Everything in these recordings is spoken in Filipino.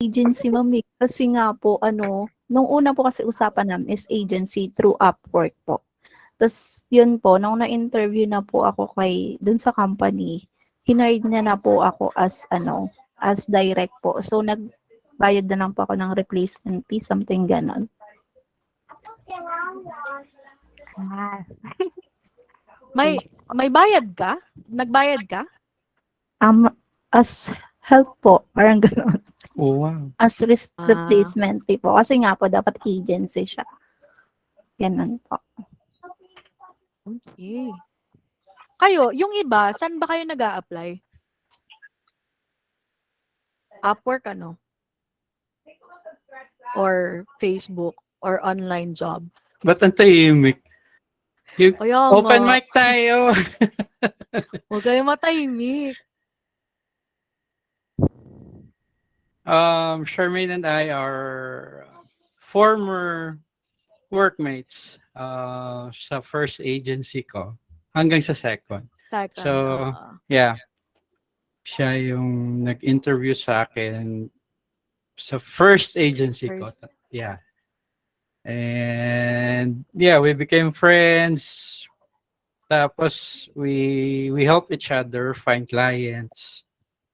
agency, ma'am, eh. Kasi nga po nung una po kasi usapan namin is agency through Upwork po. Tas yun po, nung na-interview na po ako dun sa company, hinire niya na po ako as direct po. So, nagbayad na lang po ako ng replacement fee, something gano'n. Ah, May bayad ka? Nagbayad ka? As help po, parang gano'n. Oh, wow. As replacement fee po. Kasi nga po, dapat agency siya. Ganun po. Okay. Kayo, yung iba, saan ba kayo nag-a-apply? Upwork or Facebook or online job? Ba't ang tahimik? Kaya Open nga. mic tayo. Huwag kayo matahimik. Charmaine and I are former workmates sa first agency ko hanggang sa second. Second, So, yeah. Siya yung nag-interview sa akin sa first agency ko. Yeah. And yeah, we became friends. Tapos we help each other find clients.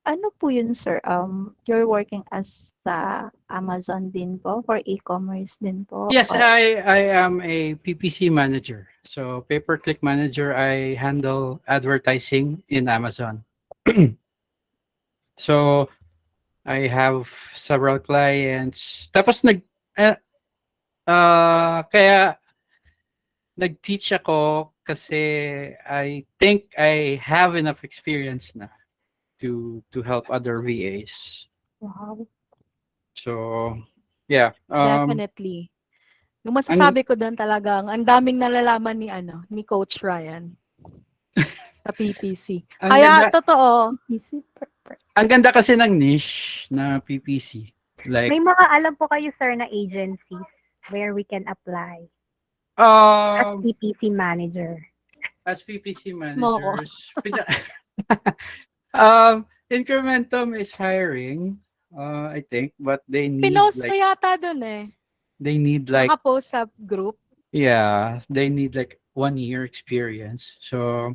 Ano po yun, sir? You're working as the Amazon din po for e-commerce din po? Yes, Or- I am a PPC manager. So pay-per-click manager. I handle advertising in Amazon. So I have several clients. Tapos kaya nag-teach ako kasi I think I have enough experience na to help other VAs. Wow. So, yeah. Definitely. Yung masasabi ko doon talagang ang daming nalalaman ni Coach Ryan sa PPC. Kaya totoo. Ang ganda kasi ng niche na PPC. Like, may mga alam po kayo, sir, na agencies where we can apply as PPC manager. As PPC managers, Incrementum is hiring, I think, but they need Pinost ka yata doon eh. They need like nakapost sa group. Yeah, they need like 1 year experience. So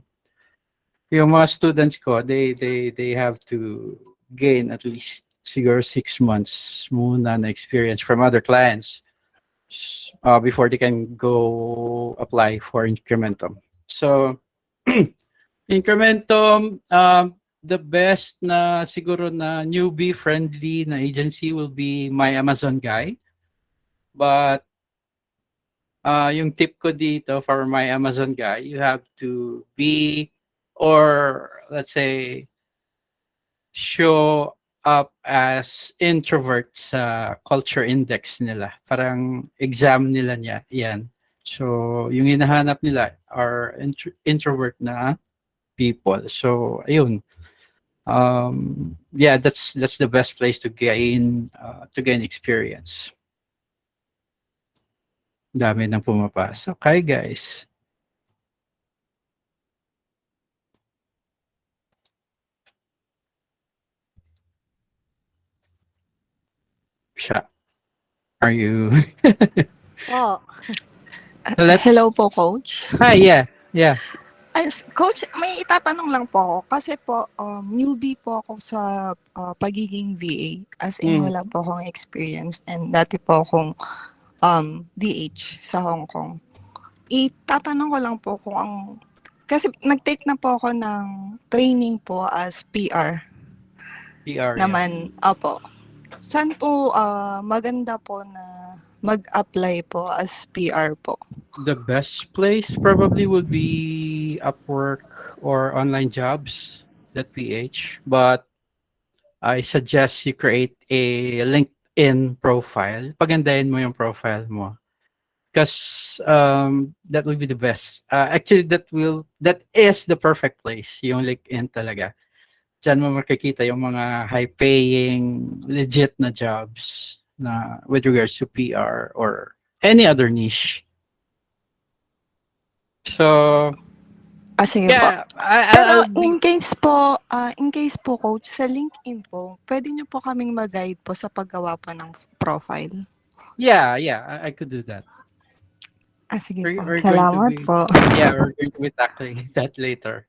yung mga students ko, they have to gain at least siguro 6 months muna na experience from other clients before they can go apply for Incrementum. So Incrementum, the best na siguro na newbie friendly na agency will be My Amazon Guy. But yung tip ko dito for My Amazon Guy, you have to be, or let's say, show up as introvert sa culture index nila. Parang exam nila niya, yan. So, yung hinahanap nila are introvert na people. So, ayun. Yeah, that's the best place to gain experience. Dami nang pumapasok. Hi, guys. Siya. Are you? Oh. Hello po, Coach. Hi, yeah. Coach, may itatanong lang po ako. Kasi po, newbie po ako sa pagiging VA. As in, wala po akong experience. And dati po akong DH sa Hong Kong. Itatanong ko lang po kung kasi nag-take na po ako ng training po as PR. PR naman, opo. Saan po maganda po na mag-apply po as PR po? The best place probably would be Upwork or online jobs.ph. But I suggest you create a LinkedIn profile. Pagandahin mo yung profile mo. Because that will be the best. Actually, that is the perfect place. Yung LinkedIn talaga. Diyan mo makikita yung mga high-paying, legit na jobs na with regards to PR or any other niche. So, Sige po. Yeah, Pero I'll be. in case po, coach, sa LinkedIn po, pwede niyo po kaming mag-guide po sa paggawa po ng profile. Yeah, I could do that. Sige po. We're going to Salamat be. po. Yeah, we're going to be tackling that later.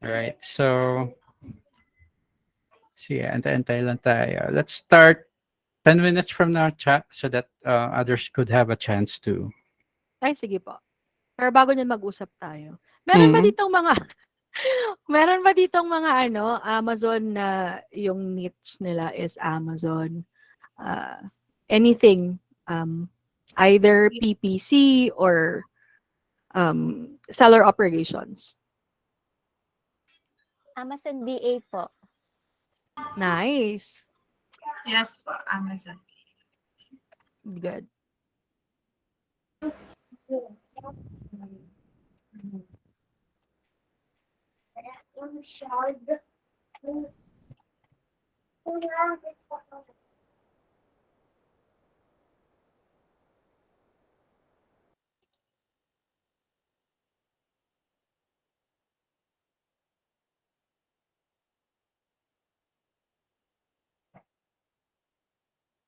All right. So, sige, antay-antay lang tayo. Let's start 10 minutes from now, chat, so that others could have a chance to. Ay, sige po. Pero bago niyan mag-usap tayo. Meron ba Mhm. ditong mga meron ba ditong mga Amazon na yung niche nila is Amazon? Anything, either PPC or seller operations. Amazon BA po. Nice. Yes po, Amazon. Good.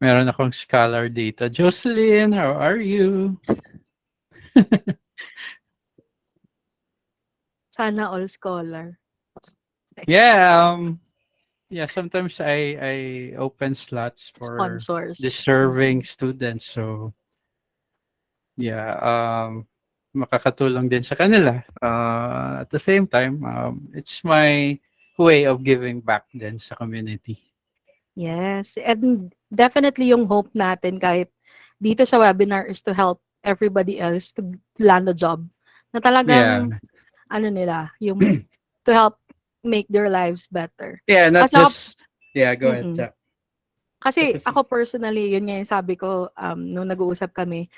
Meron akong scholar dito. Jocelyn, how are you? Sana all scholar. Yeah, yeah, sometimes I open slots for Sponsors. deserving students. So, yeah, makakatulong din sa kanila. At the same time, it's my way of giving back din sa community. Yes. And definitely yung hope natin kahit dito sa webinar is to help everybody else to land a job. Na talagang, nila, yung to help make their lives better. Yeah, not Kasi ako- just, yeah, go ahead, Mm-mm. Jack. Kasi Kasi- ako personally, yun nga yung sabi ko nung nag-uusap kami,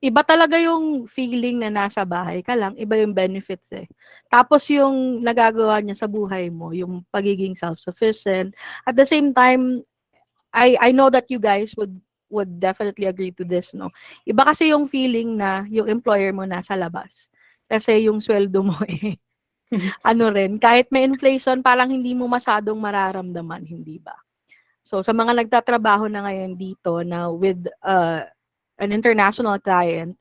iba talaga yung feeling na nasa bahay ka lang, iba yung benefits eh. Tapos yung nagagawa niya sa buhay mo, yung pagiging self-sufficient. At the same time, I know that you guys would definitely agree to this, no? Iba kasi yung feeling na yung employer mo nasa labas. Kasi yung sweldo mo eh, rin, kahit may inflation, parang hindi mo masyadong mararamdaman, hindi ba? So, sa mga nagtatrabaho na ngayon dito na with an international client,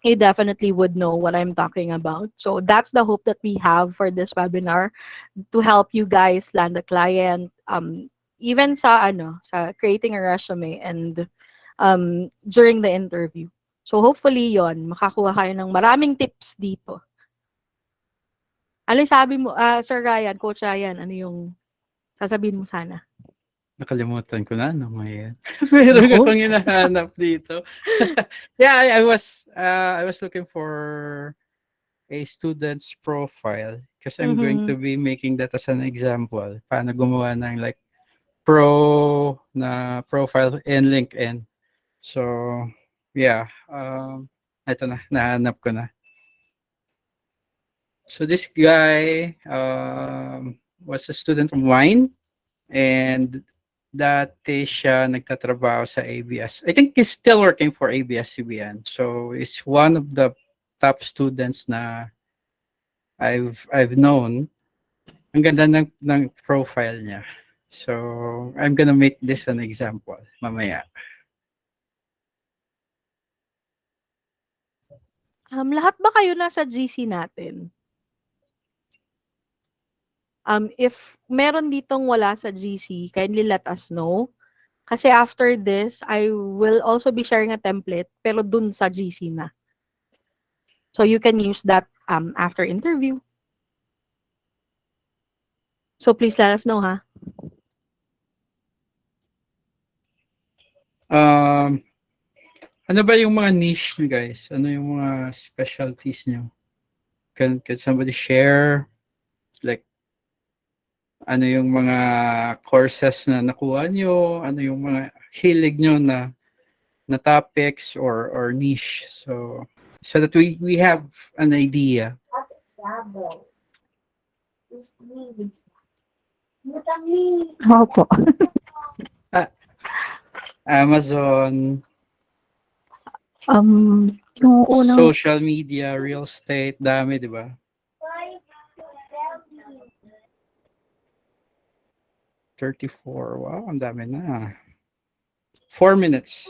you definitely would know what I'm talking about. So, that's the hope that we have for this webinar, to help you guys land a client, even sa creating a resume and during the interview. So, hopefully yon makakuha kayo ng maraming tips dito. Ano yung sabi mo, Sir Ryan, Coach Ryan, ano yung sasabihin mo sana? Nakalimutan ko na, ano nga yan. Meron Naku. akong hinahanap dito. Yeah, I was looking for a student's profile because I'm going to be making that as an example. Paano gumawa ng like pro na profile in LinkedIn. So, yeah. Ito na, nahanap ko na. So this guy was a student of mine, and dati siya nagtatrabaho sa ABS. I think he's still working for ABS-CBN. So he's one of the top students na I've known. Ang ganda ng profile niya. So I'm gonna make this an example mamaya. Lahat ba kayo nasa GC natin? If meron ditong wala sa GC, kindly let us know. Kasi after this, I will also be sharing a template, pero dun sa GC na. So you can use that after interview. So please let us know, ha? Ano ba yung mga niche nyo, guys? Ano yung mga specialties nyo? Can somebody share? Like, ano yung mga courses na nakuha nyo? Ano yung mga hilig nyo na topics or niche? So that we have an idea. Opo. Amazon. Yung unang Social media, real estate, dami, di ba? 34. Wow, ang dami na. 4 minutes.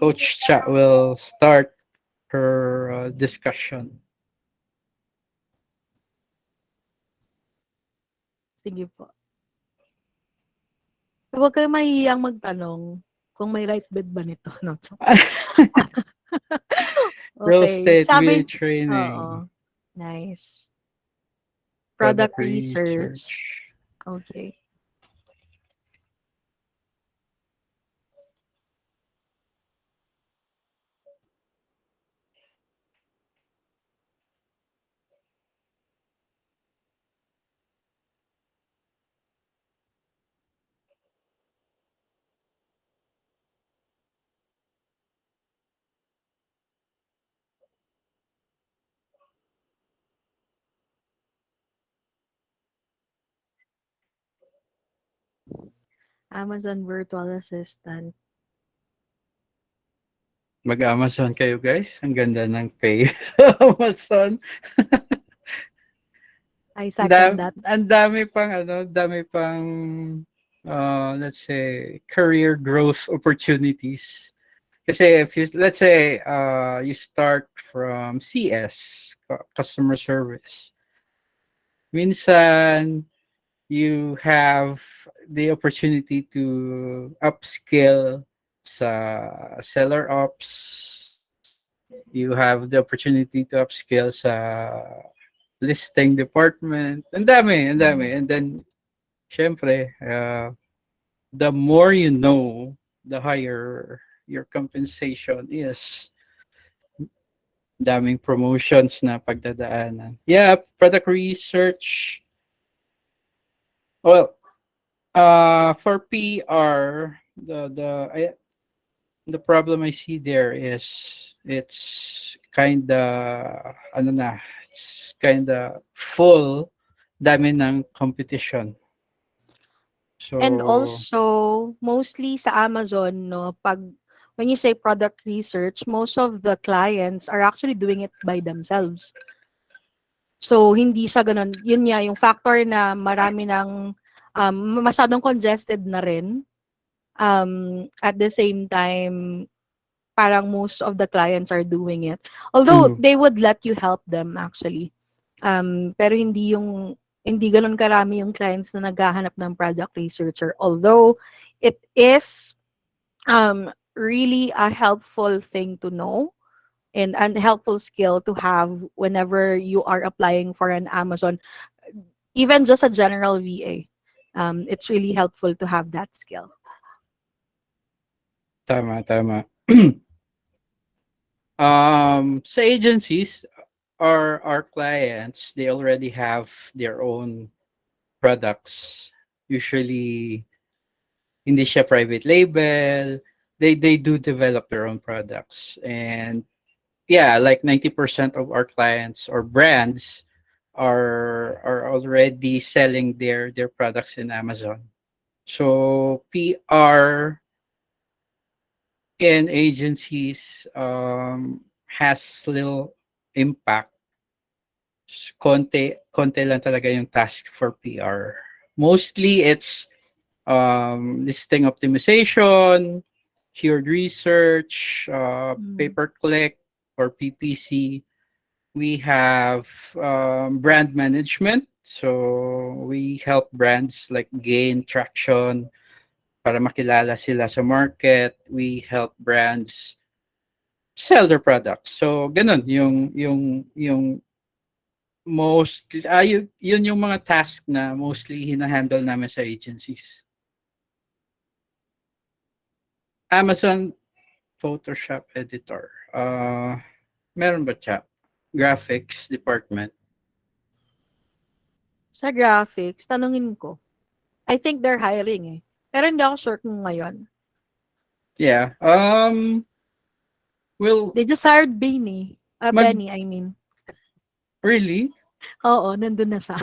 Coach Cha will start her discussion. Sige po. Huwag kayo mahihiyang magtanong kung may right bid ba nito. No, joke. Real Okay. estate Sabi, VA training. oo. Nice. Product Product research. Okay. Amazon Virtual Assistant. Mag-Amazon kayo, guys. Ang ganda ng pay sa Amazon. I second that. Ang dami pang let's say career growth opportunities. Kasi if you, let's say you start from CS, customer service. Minsan you have the opportunity to upskill sa seller ops. You have the opportunity to upskill sa listing department. Ang dami. And then, syempre, the more you know, the higher your compensation is. Daming promotions na pagdadaanan. Yeah, product research. Well, for PR, the problem I see there is it's kinda full, dami ng competition. So, And also, mostly sa Amazon, no, when you say product research, most of the clients are actually doing it by themselves. So, hindi siya ganun. Yun nga, yung factor na marami ng masyadong congested na rin. At the same time, parang most of the clients are doing it. Although, they would let you help them actually. Pero hindi ganun karami yung clients na naghahanap ng product researcher. Although, it is really a helpful thing to know and a helpful skill to have whenever you are applying for an Amazon, even just a general VA. It's really helpful to have that skill. tama. Sa agencies, our clients, they already have their own products. Usually, hindi siya private label. They do develop their own products. And yeah, like 90% of our clients or brands are already selling their products in Amazon. So PR in agencies has little impact. Konti lang talaga yung task for PR. Mostly it's listing optimization, keyword research, pay-per-click or PPC. We have brand management. So we help brands like gain traction para makilala sila sa market. We help brands sell their products. So ganun yung yun yung mga task na mostly hinahandle namin sa agencies. Amazon Photoshop editor. Meron ba siya? Graphics department. Sa graphics, tanungin ko. I think they're hiring eh. Pero hindi ako sure kung ngayon. Yeah. Well, They just hired Benny. Benny, I mean. Really? Oo, nandun na siya.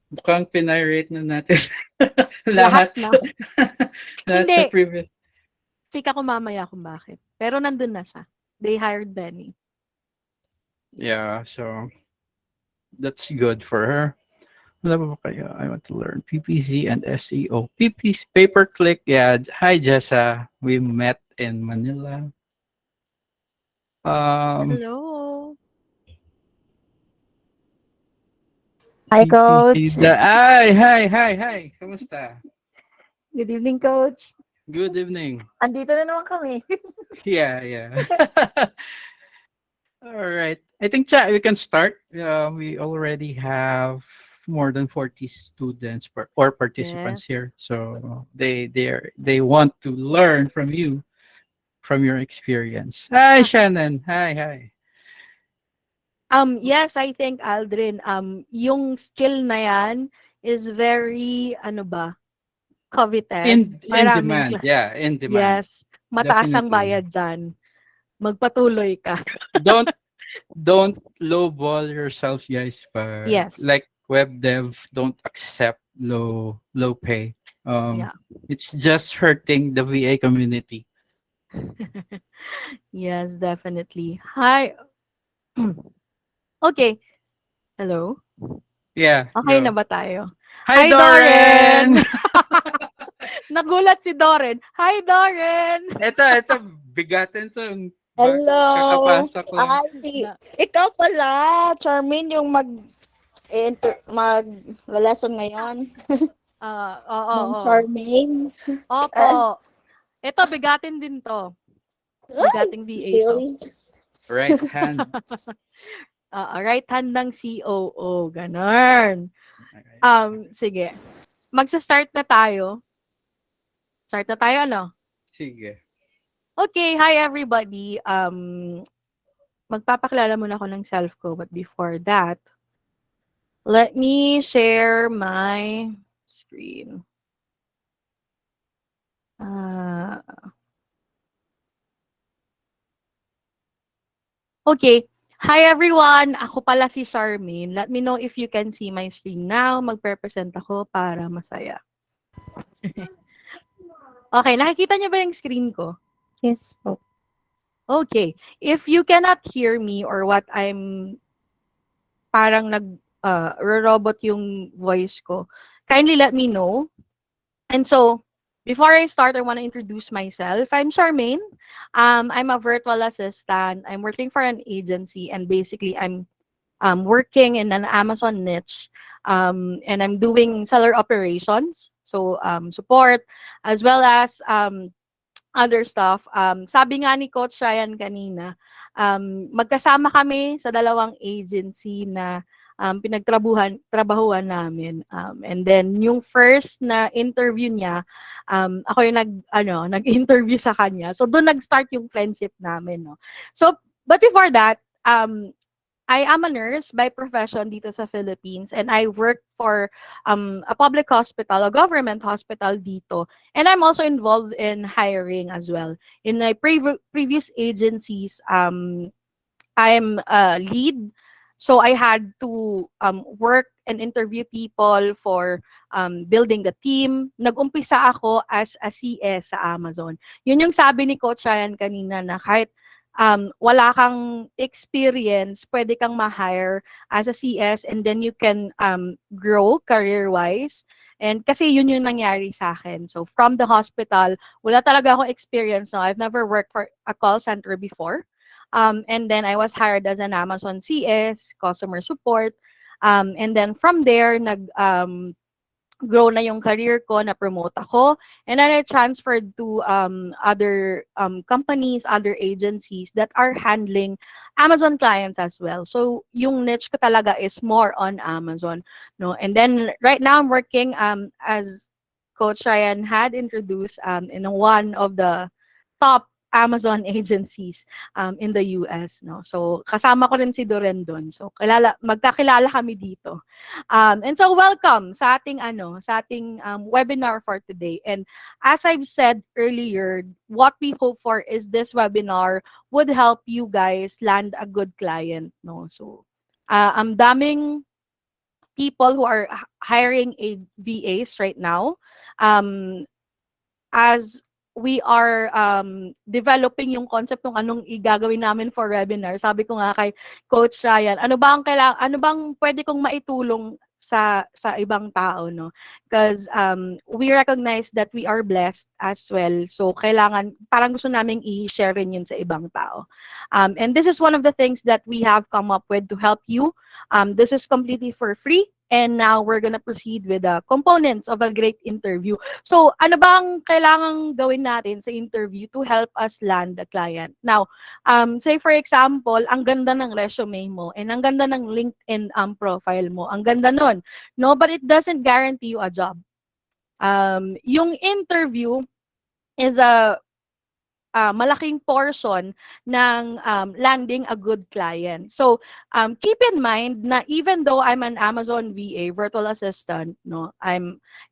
Mukhang pinirate na natin Lahat lahat na. lahat Hindi. sa previous. chika ko mamaya kung bakit. Pero nandun na siya. They hired Benny. Yeah, so that's good for her. Wala pa ba kayo? I want to learn PPC and SEO. PPC, pay-per-click. Yeah. Hi, Jessa. We met in Manila. Hello. Hi, PPC. Coach. Hi. Kamusta? Good evening, Coach. Good evening. Andito na naman kami. Yeah. All right. I think we can start. We already have more than 40 students or participants Yes. here. So they want to learn from you, from your experience. Hi, Shannon. Hi. Yes, I think Aldrin, yung skill na yan is very, ano ba, coveted. In Maraming, demand. Yeah, in demand. yes, mataas ang Definitely. bayad dyan. Magpatuloy ka. Don't lowball yourselves, guys. But Yes. like web dev, don't accept low pay. Yeah. It's just hurting the VA community. Yes, definitely. Hi. Okay. Hello? Yeah. Okay na Go. ba tayo? Hi, Hi, Doren. Nagulat si Doren. Hi, Doren! Ito, bigatin to. Hello. Kakapasok lang. Ikaw pala, Charmaine, yung mag-lesson ngayon. Ma'am Oo. Charmaine. Opo. Ito, bigatin din to. Bigating VA to. Right hand. Right hand ng COO. Ganon. Sige. Magsa-start na tayo. Start na tayo, ano? Sige. Okay, hi everybody. Magpapakilala muna ako ng self ko, but before that, let me share my screen. Okay. Hi everyone! Ako pala si Charmaine. Let me know if you can see my screen now. Magpe-present ako para masaya. Okay, nakikita niyo ba yung screen ko? Yes po. Okay. If you cannot hear me or what I'm parang robot yung voice ko, kindly let me know. And so, before I start, I want to introduce myself. I'm Charmaine. I'm a virtual assistant. I'm working for an agency, and basically, I'm working in an Amazon niche, and I'm doing seller operations, so support, as well as other stuff. Sabi nga ni Coach Ryan kanina, magkasama kami sa dalawang agency na trabahuan namin. And then yung first na interview niya, ako yung nag-interview sa kanya. So doon nag-start yung friendship namin, no. So but before that, I am a nurse by profession dito sa Philippines, and I work for a public hospital, a government hospital dito. And I'm also involved in hiring as well. In my previous agencies, I'm a lead. So I had to work and interview people for building the team. Nag-umpisa ako as a CS sa Amazon. Yun yung sabi ni Coach Ryan kanina na kahit wala kang experience, pwede kang ma-hire as a CS, and then you can grow career-wise. And kasi yun yung nangyari sa akin. So from the hospital, wala talaga akong experience. No? I've never worked for a call center before. And then I was hired as an Amazon CS, customer support. And then from there, grow na yung career ko, na-promote ako, and then I transferred to other companies, other agencies that are handling Amazon clients as well. So yung niche ko talaga is more on Amazon, no. And then right now I'm working as Coach Ryan had introduced in one of the top Amazon agencies in the US, no. So kasama ko rin si Doren doon. So magkakilala kami dito. And so welcome sa ating webinar for today. And as I've said earlier, what we hope for is this webinar would help you guys land a good client, no. So ang daming people who are hiring VAs right now. As we are developing yung concept ng anong igagawin namin for webinar. Sabi ko nga kay Coach Ryan, ano bang pwede kong maitulong sa ibang tao, no? Because we recognize that we are blessed as well. So kailangan, parang gusto naming i-share rin yun sa ibang tao. And this is one of the things that we have come up with to help you. This is completely for free. And now we're gonna proceed with the components of a great interview. So, ano bang kailangang gawin natin sa interview to help us land the client? Now, say for example, ang ganda ng resume mo and ang ganda ng LinkedIn profile mo. Ang ganda nun, no? But it doesn't guarantee you a job. Yung interview is a malaking portion ng landing a good client. So, keep in mind na even though I'm an Amazon VA, virtual assistant, no,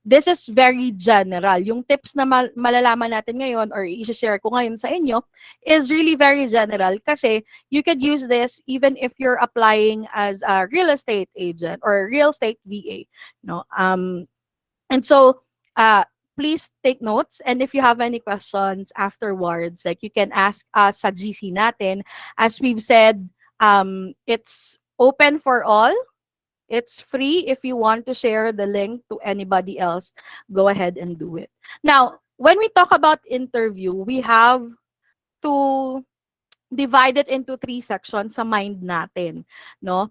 this is very general. Yung tips na malalaman natin ngayon or i-share ko ngayon sa inyo is really very general kasi you could use this even if you're applying as a real estate agent or real estate VA, no. And so, please take notes, and if you have any questions afterwards, like you can ask us sa GC natin. As we've said, it's open for all. It's free. If you want to share the link to anybody else, go ahead and do it. Now, when we talk about interview, we have to divide it into 3 sections sa mind natin, no?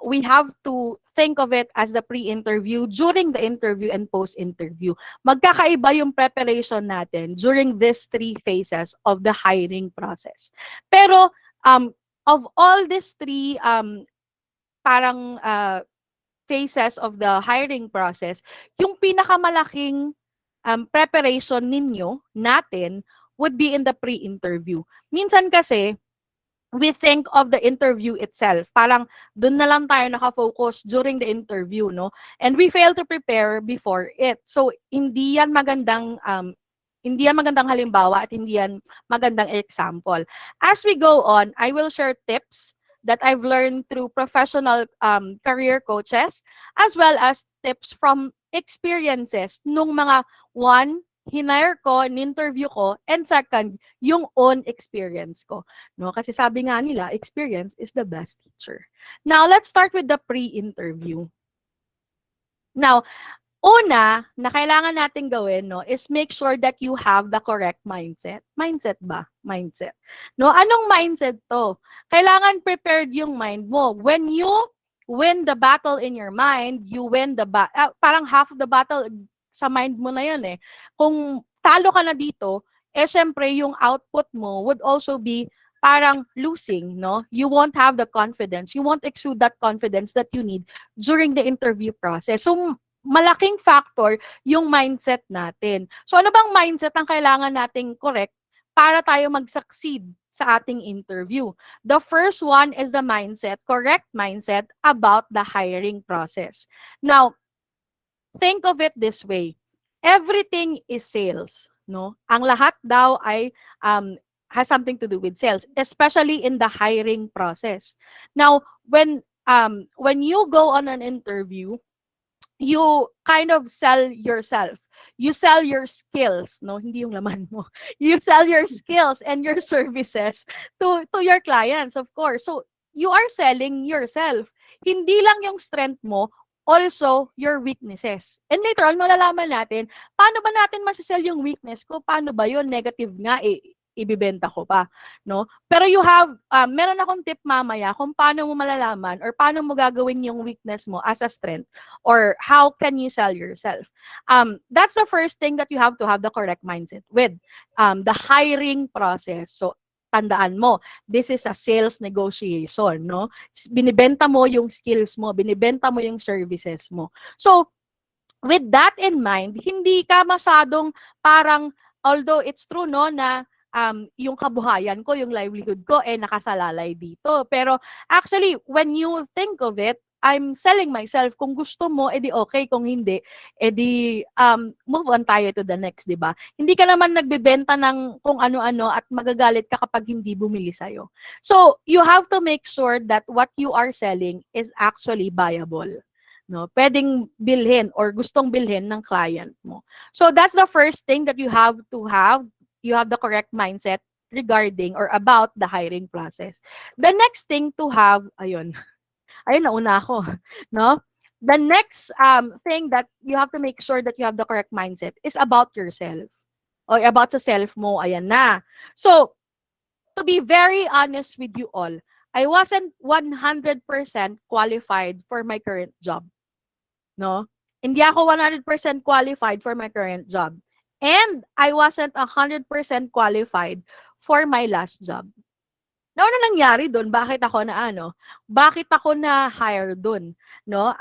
We have to think of it as the pre-interview, during the interview, and post-interview. Magkakaiba yung preparation natin during these 3 phases of the hiring process. Pero, of all these 3 phases of the hiring process, yung pinakamalaking preparation natin would be in the pre-interview. Minsan kasi, we think of the interview itself. Parang doon na lang tayo nakafocus during the interview, no? And we fail to prepare before it. So, hindi yan magandang halimbawa at hindi yan magandang example. As we go on, I will share tips that I've learned through professional career coaches as well as tips from experiences nung mga hinire ko, in-interview ko, and second, yung own experience ko. No? Kasi sabi nga nila, experience is the best teacher. Now, let's start with the pre-interview. Now, una na kailangan natin gawin, no, is make sure that you have the correct mindset. Mindset ba? Mindset. No, anong mindset to? Kailangan prepared yung mind mo. When you win the battle in your mind, you win the parang half of the battle sa mind mo na yun eh. Kung talo ka na dito, syempre yung output mo would also be parang losing, no? You won't have the confidence. You won't exude that confidence that you need during the interview process. So, malaking factor yung mindset natin. So, ano bang mindset ang kailangan nating correct para tayo mag-succeed sa ating interview? The first one is the correct mindset about the hiring process. Now, think of it this way. Everything is sales, no? Ang lahat daw ay has something to do with sales, especially in the hiring process. Now, when you go on an interview, you kind of sell yourself. You sell your skills, no? Hindi yung laman mo. You sell your skills and your services to your clients, of course. So, you are selling yourself. Hindi lang yung strength mo, also your weaknesses. And later on, malalaman natin, paano ba natin masisell yung weakness ko? Paano ba yun? Negative nga, ibibenta ko pa, no? Pero meron akong tip mamaya kung paano mo malalaman or paano mo gagawin yung weakness mo as a strength or how can you sell yourself. That's the first thing that you have to have the correct mindset with the hiring process. So, tandaan mo, this is a sales negotiation, no? Binibenta mo yung skills mo, binibenta mo yung services mo. So, with that in mind, hindi ka masyadong parang, although it's true, no, na yung kabuhayan ko, yung livelihood ko, nakasalalay dito. Pero actually, when you think of it, I'm selling myself. Kung gusto mo, edi okay. Kung hindi, edi move on tayo to the next, di ba? Hindi ka naman nagbebenta ng kung ano-ano at magagalit ka kapag hindi bumili sa'yo. So, you have to make sure that what you are selling is actually viable. no? Pwedeng bilhin or gustong bilhin ng client mo. So that's the first thing that you have to have. You have the correct mindset regarding or about the hiring process. The next thing to have, ayun, nauna ako, no? The next thing that you have to make sure that you have the correct mindset is about yourself. O about sa self mo, ayan na. So, to be very honest with you all, I wasn't 100% qualified for my current job. No? Hindi ako 100% qualified for my current job. And I wasn't 100% qualified for my last job. Now, ano nangyari doon? Bakit ako na hire doon, no?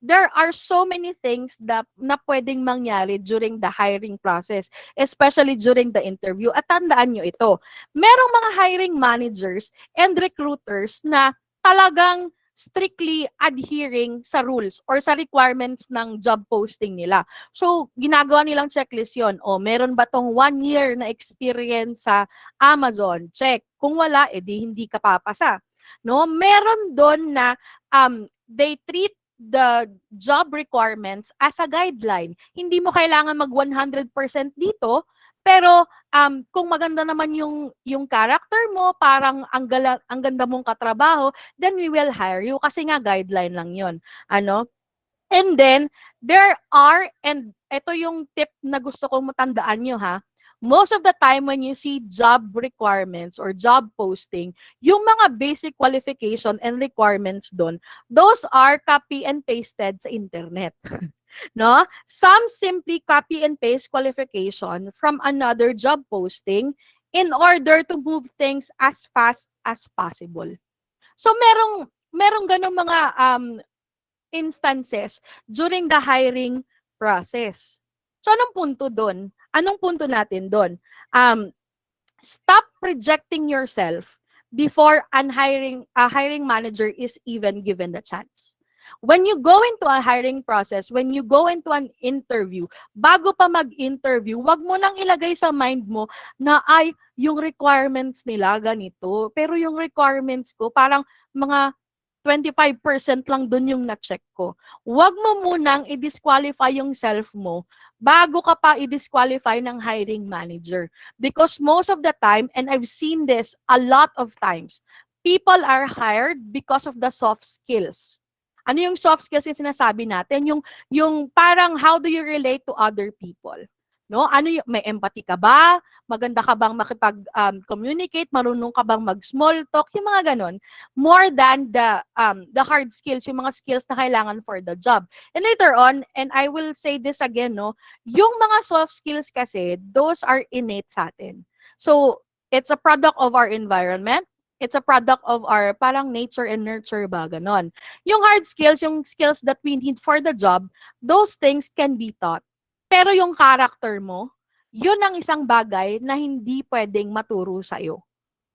There are so many things that na pwedeng mangyari during the hiring process, especially during the interview. At tandaan nyo ito, merong mga hiring managers and recruiters na talagang strictly adhering sa rules or sa requirements ng job posting nila. So, ginagawa nilang checklist yon. O, meron ba tong 1 year na experience sa Amazon? Check. Kung wala, edi hindi ka papasa. No? Meron doon na they treat the job requirements as a guideline. Hindi mo kailangan mag 100% dito, pero kung maganda naman yung character mo, parang ang ganda mong katrabaho, then we will hire you kasi nga guideline lang 'yon. Ano? And then there are, and ito yung tip na gusto kong matandaan nyo ha. Most of the time when you see job requirements or job posting, yung mga basic qualification and requirements doon, those are copy and pasted sa internet. No? Some simply copy and paste qualification from another job posting in order to move things as fast as possible. So merong ganong mga instances during the hiring process. So anong punto doon? Anong punto natin doon? Stop rejecting yourself before a hiring manager is even given the chance. When you go into a hiring process, when you go into an interview, bago pa mag-interview, wag mo nang ilagay sa mind mo na ay, yung requirements nila ganito. Pero yung requirements ko, parang mga 25% lang dun yung na-check ko. Wag mo munang i-disqualify yung self mo bago ka pa i-disqualify ng hiring manager. Because most of the time, and I've seen this a lot of times, people are hired because of the soft skills. Ano yung soft skills yung sinasabi natin? Yung parang how do you relate to other people? No? Ano yung, may empathy ka ba? Maganda ka bang makipag-communicate? Marunong ka bang mag-small talk? Yung mga ganon. More than the hard skills, yung mga skills na kailangan for the job. And later on, and I will say this again, no, yung mga soft skills kasi, those are innate sa atin. So, it's a product of our environment. It's a product of our parang nature and nurture ba, ganon. Yung hard skills, yung skills that we need for the job, those things can be taught. Pero yung character mo, yun ang isang bagay na hindi pwedeng maturo sa'yo.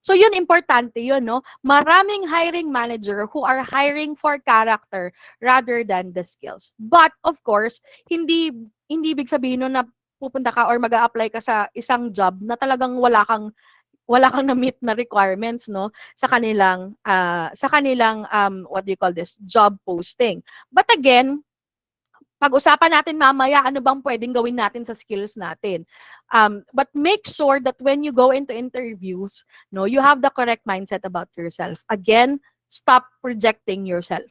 So yun, importante yun, no? Maraming hiring manager who are hiring for character rather than the skills. But of course, hindi ibig sabihin nun na pupunta ka or mag-a-apply ka sa isang job na talagang wala kang na-meet na requirements, no, sa kanilang what do you call this, job posting. But again, pag-usapan natin mamaya ano bang pwedeng gawin natin sa skills natin. But make sure that when you go into interviews, no, you have the correct mindset about yourself. Again, stop rejecting yourself.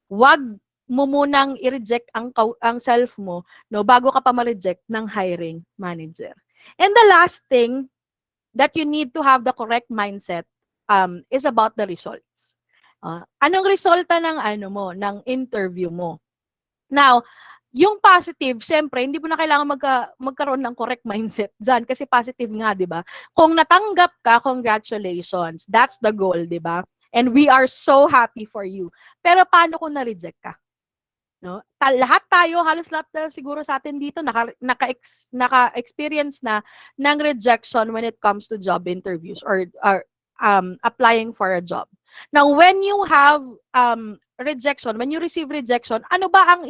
Wag mo munang i-reject ang self mo, no, bago ka pa ma-reject ng hiring manager. And the last thing that you need to have the correct mindset is about the results. Anong resulta ng ng interview mo? Now, yung positive, siyempre, hindi mo na kailangan magkaroon ng correct mindset dyan kasi positive nga, di ba? Kung natanggap ka, congratulations. That's the goal, di ba? And we are so happy for you. Pero paano kung na-reject ka? No? Lahat tayo, halos lahat na siguro sa atin dito, naka-experience na ng rejection when it comes to job interviews or applying for a job. Now, when you have rejection, when you receive rejection, ano ba ang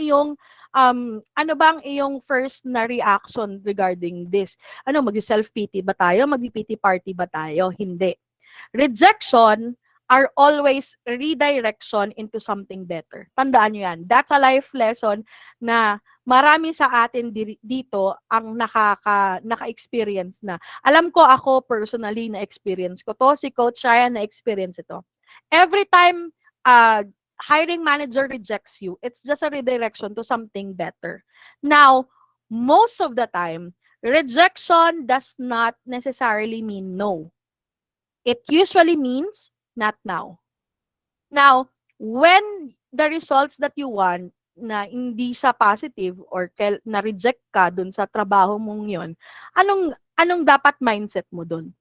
iyong first na reaction regarding this? Mag-self-pity ba tayo? Mag-pity party ba tayo? Hindi. Rejection are always redirection into something better. Tandaan nyo yan. That's a life lesson na marami sa atin dito ang naka-experience na. Alam ko ako personally na-experience ko to. Si Coach Ryan na-experience ito. Every time hiring manager rejects you, it's just a redirection to something better. Now, most of the time, rejection does not necessarily mean no. It usually means not now. Now, when the results that you want na hindi siya positive or na-reject ka dun sa trabaho mong yon, anong dapat mindset mo dun?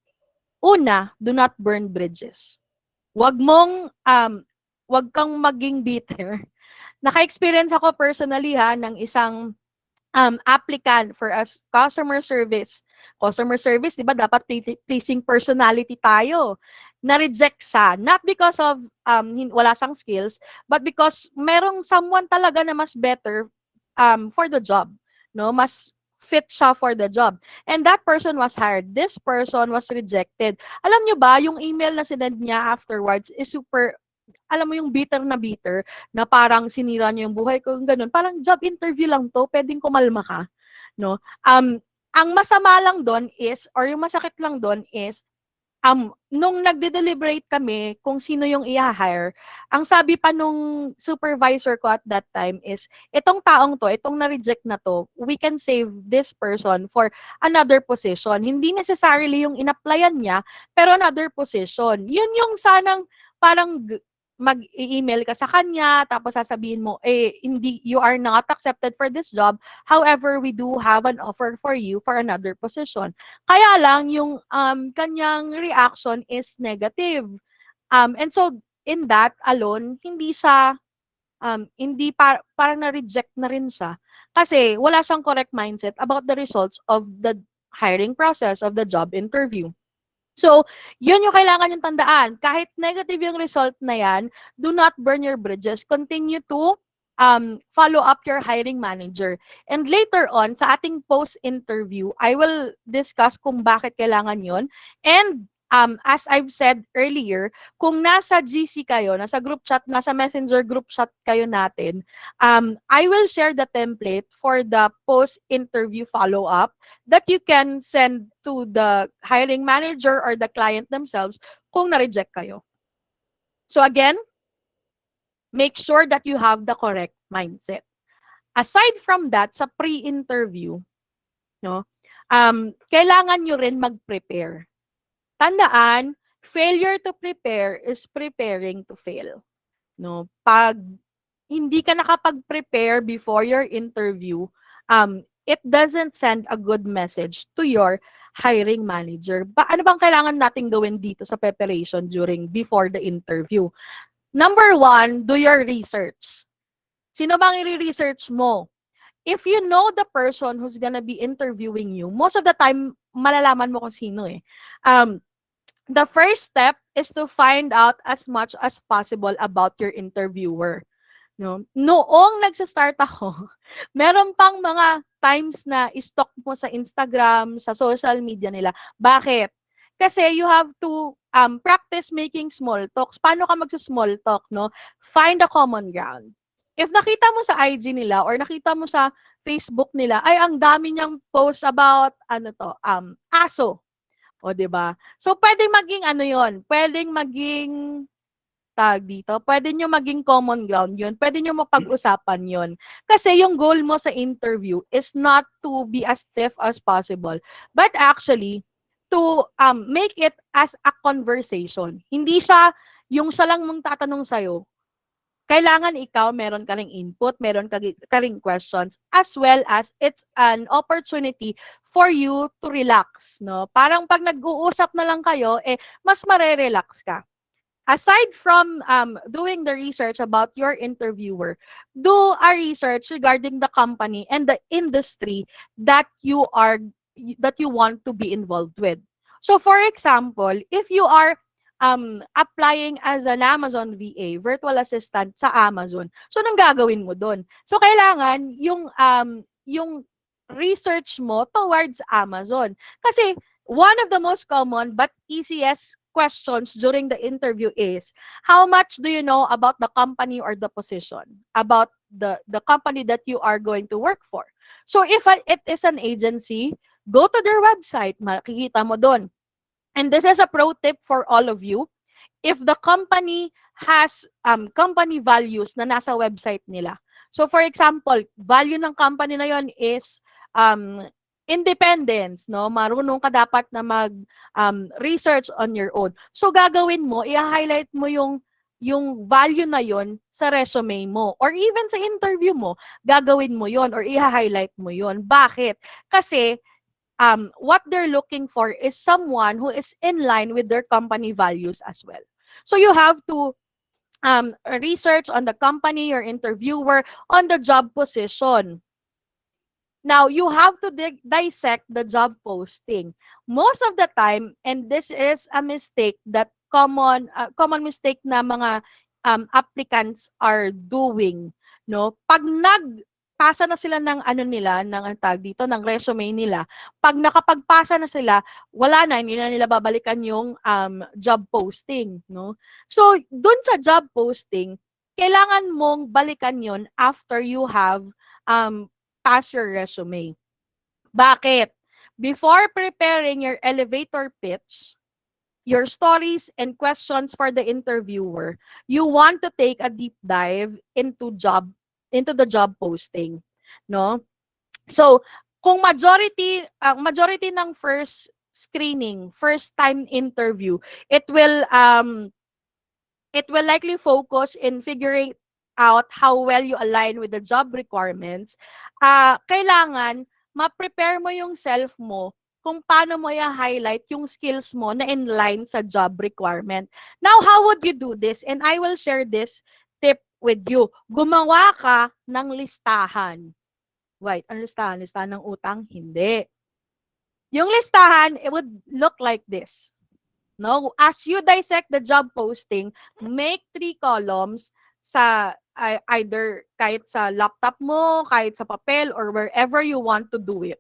Una, do not burn bridges. Wag kang maging bitter. Naka-experience ako personally ng isang applicant for as customer service. Customer service, di ba, dapat pleasing personality tayo. Na-reject siya. Not because of wala siyang skills, but because merong someone talaga na mas better for the job. No? Mas fit siya for the job. And that person was hired. This person was rejected. Alam nyo ba, yung email na sinend niya afterwards is super, alam mo yung bitter na parang sinira niyo yung buhay ko, ganun. Parang job interview lang to, pwedeng kumalma ka. No? Ang masama lang doon is, or yung masakit lang doon is, nung nagde-deliberate kami kung sino yung i-hire, ang sabi pa nung supervisor ko at that time is, itong taong to, itong na-reject na to, we can save this person for another position. Hindi necessarily yung in-applyan niya, pero another position. Yun yung sanang parang mag-email ka sa kanya, tapos sasabihin mo, hindi, you are not accepted for this job. However, we do have an offer for you for another position. Kaya lang, yung kanyang reaction is negative. And so, in that alone, hindi siya, parang na-reject na rin siya. Kasi wala siyang correct mindset about the results of the hiring process, of the job interview. So, yun yung kailangan yung tandaan. Kahit negative yung result na yan, do not burn your bridges. Continue to follow up your hiring manager. And later on, sa ating post-interview, I will discuss kung bakit kailangan yun. And as I've said earlier, kung nasa GC kayo, nasa group chat, nasa messenger group chat kayo natin, I will share the template for the post-interview follow-up that you can send to the hiring manager or the client themselves kung na-reject kayo. So again, make sure that you have the correct mindset. Aside from that, sa pre-interview, no, kailangan nyo rin mag-prepare. Tandaan, failure to prepare is preparing to fail. No? Pag hindi ka nakapag-prepare before your interview, it doesn't send a good message to your hiring manager. Ano bang kailangan nating gawin dito sa preparation before the interview? Number 1, do your research. Sino bang i-research mo? If you know the person who's gonna be interviewing you, most of the time, malalaman mo kung sino eh. The first step is to find out as much as possible about your interviewer. No? Noong nagsa-start ako, meron pang mga times na i-stalk mo sa Instagram, sa social media nila. Bakit? Kasi you have to practice making small talks. Paano ka magsa-small talk, no? Find a common ground. If nakita mo sa IG nila or nakita mo sa Facebook nila, ay ang dami niyang post about aso. O, diba? So, pwedeng maging pwedeng maging pwede nyo maging common ground yun, pwede nyo mapag-usapan yun. Kasi yung goal mo sa interview is not to be as stiff as possible, but actually, to make it as a conversation. Hindi siya, yung siya lang mong tatanong sa'yo, kailangan ikaw, meron ka ring input, meron ka ring questions, as well as it's an opportunity for you to relax, no? Parang pag nag-uusap na lang kayo, mas marerelax ka. Aside from doing the research about your interviewer, do a research regarding the company and the industry that you want to be involved with. So, for example, if you are applying as an Amazon VA, virtual assistant sa Amazon. So, nang gagawin mo doon? So, kailangan yung research mo towards Amazon. Kasi, one of the most common but easiest questions during the interview is, how much do you know about the company or the position, about the company that you are going to work for? So if it is an agency, go to their website, makikita mo doon. And this is a pro tip for all of you. If the company has company values na nasa website nila. So for example, value ng company na yon is um, independence, no? Marunong ka dapat na mag research on your own. So gagawin mo, i-highlight mo yung value na yon sa resume mo or even sa interview mo, gagawin mo yon or i-highlight mo yon. Bakit? Kasi what they're looking for is someone who is in line with their company values as well. So you have to research on the company, your interviewer, on the job position. Now, you have to dissect the job posting. Most of the time, and this is a mistake that common mistake na mga applicants are doing, no? Pag nagpasa na sila ng ano nila, ng tag dito, ng resume nila, pag nakapagpasa na sila, wala na, hindi na nila babalikan yung job posting, no? So, dun sa job posting, kailangan mong balikan yon after you have pass your resume. Bakit? Before preparing your elevator pitch, your stories and questions for the interviewer, you want to take a deep dive into the job posting, no? So, kung majority ng first screening, first time interview, it will likely focus in figuring out how well you align with the job requirements. Kailangan ma-prepare mo yung self mo kung paano mo i-highlight yung skills mo na in line sa job requirement. Now, how would you do this? And I will share this tip with you. Gumawa ka ng listahan. Wait, ano listahan? Listahan ng utang? Hindi. Yung listahan, it would look like this. No, as you dissect the job posting, make 3 columns sa either kahit sa laptop mo, kahit sa papel, or wherever you want to do it.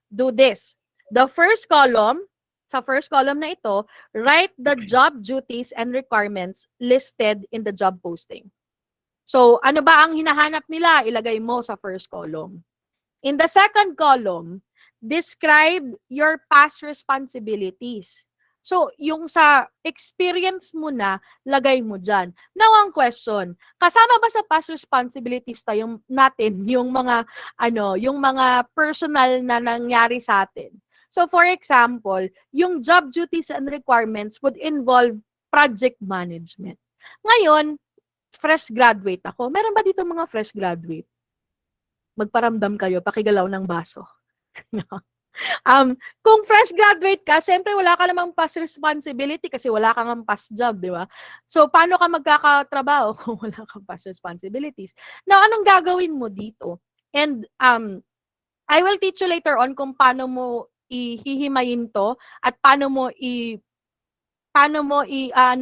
Do this. The first column, sa first column na ito, write the job duties and requirements listed in the job posting. So, ano ba ang hinahanap nila? Ilagay mo sa first column. In the second column, describe your past responsibilities. So, yung sa experience mo na, lagay mo dyan. Now, ang question, kasama ba sa past responsibilities natin, yung mga personal na nangyari sa atin? So, for example, yung job duties and requirements would involve project management. Ngayon, fresh graduate ako. Meron ba dito mga fresh graduate? Magparamdam kayo, pakigalaw ng baso. Kung fresh graduate ka, siyempre wala ka namang past responsibility kasi wala kang past job, di ba? So, paano ka magkakatrabaho kung wala kang past responsibilities? Now, anong gagawin mo dito? And I will teach you later on kung paano mo ihihimayin to at paano mo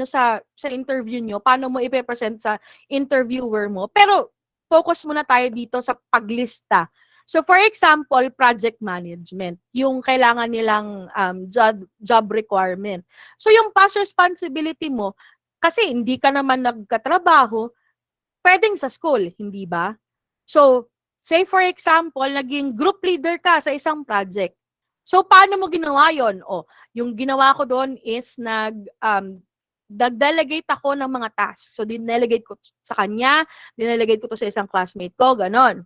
sa interview nyo, paano mo ipe-present sa interviewer mo. Pero, focus muna tayo dito sa paglista. So, for example, project management, yung kailangan nilang job requirement. So, yung past responsibility mo, kasi hindi ka naman nagkatrabaho, pwedeng sa school, hindi ba? So, say for example, naging group leader ka sa isang project. So, paano mo ginawa yon? Yung ginawa ko doon is nag-delegate ako ng mga tasks. So, dinelegate ko sa kanya, dinelegate ko to sa isang classmate ko, ganon.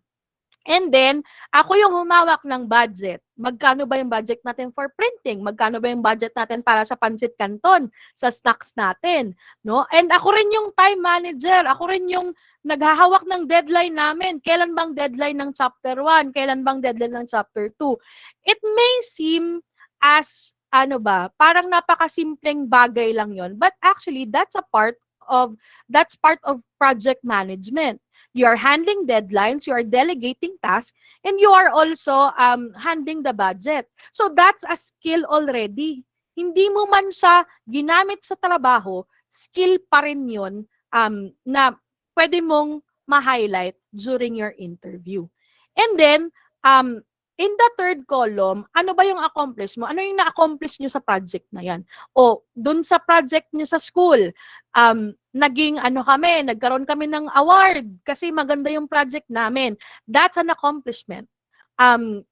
And then, ako yung humawak ng budget. Magkano ba yung budget natin for printing? Magkano ba yung budget natin para sa pansit canton, sa snacks natin? No? And ako rin yung time manager. Ako rin yung naghahawak ng deadline namin. Kailan bang deadline ng chapter 1? Kailan bang deadline ng chapter 2? It may seem as, parang napakasimpleng bagay lang yon. But actually, that's part of project management. You are handling deadlines, you are delegating tasks, and you are also handling the budget. So that's a skill already. Hindi mo man siya ginamit sa trabaho, skill pa rin yun na pwede mong ma-highlight during your interview. And then, in the third column, ano ba yung accomplish mo? Ano yung na-accomplish nyo sa project na yan? O, dun sa project nyo sa school, naging nagkaroon kami ng award kasi maganda yung project namin. That's an accomplishment.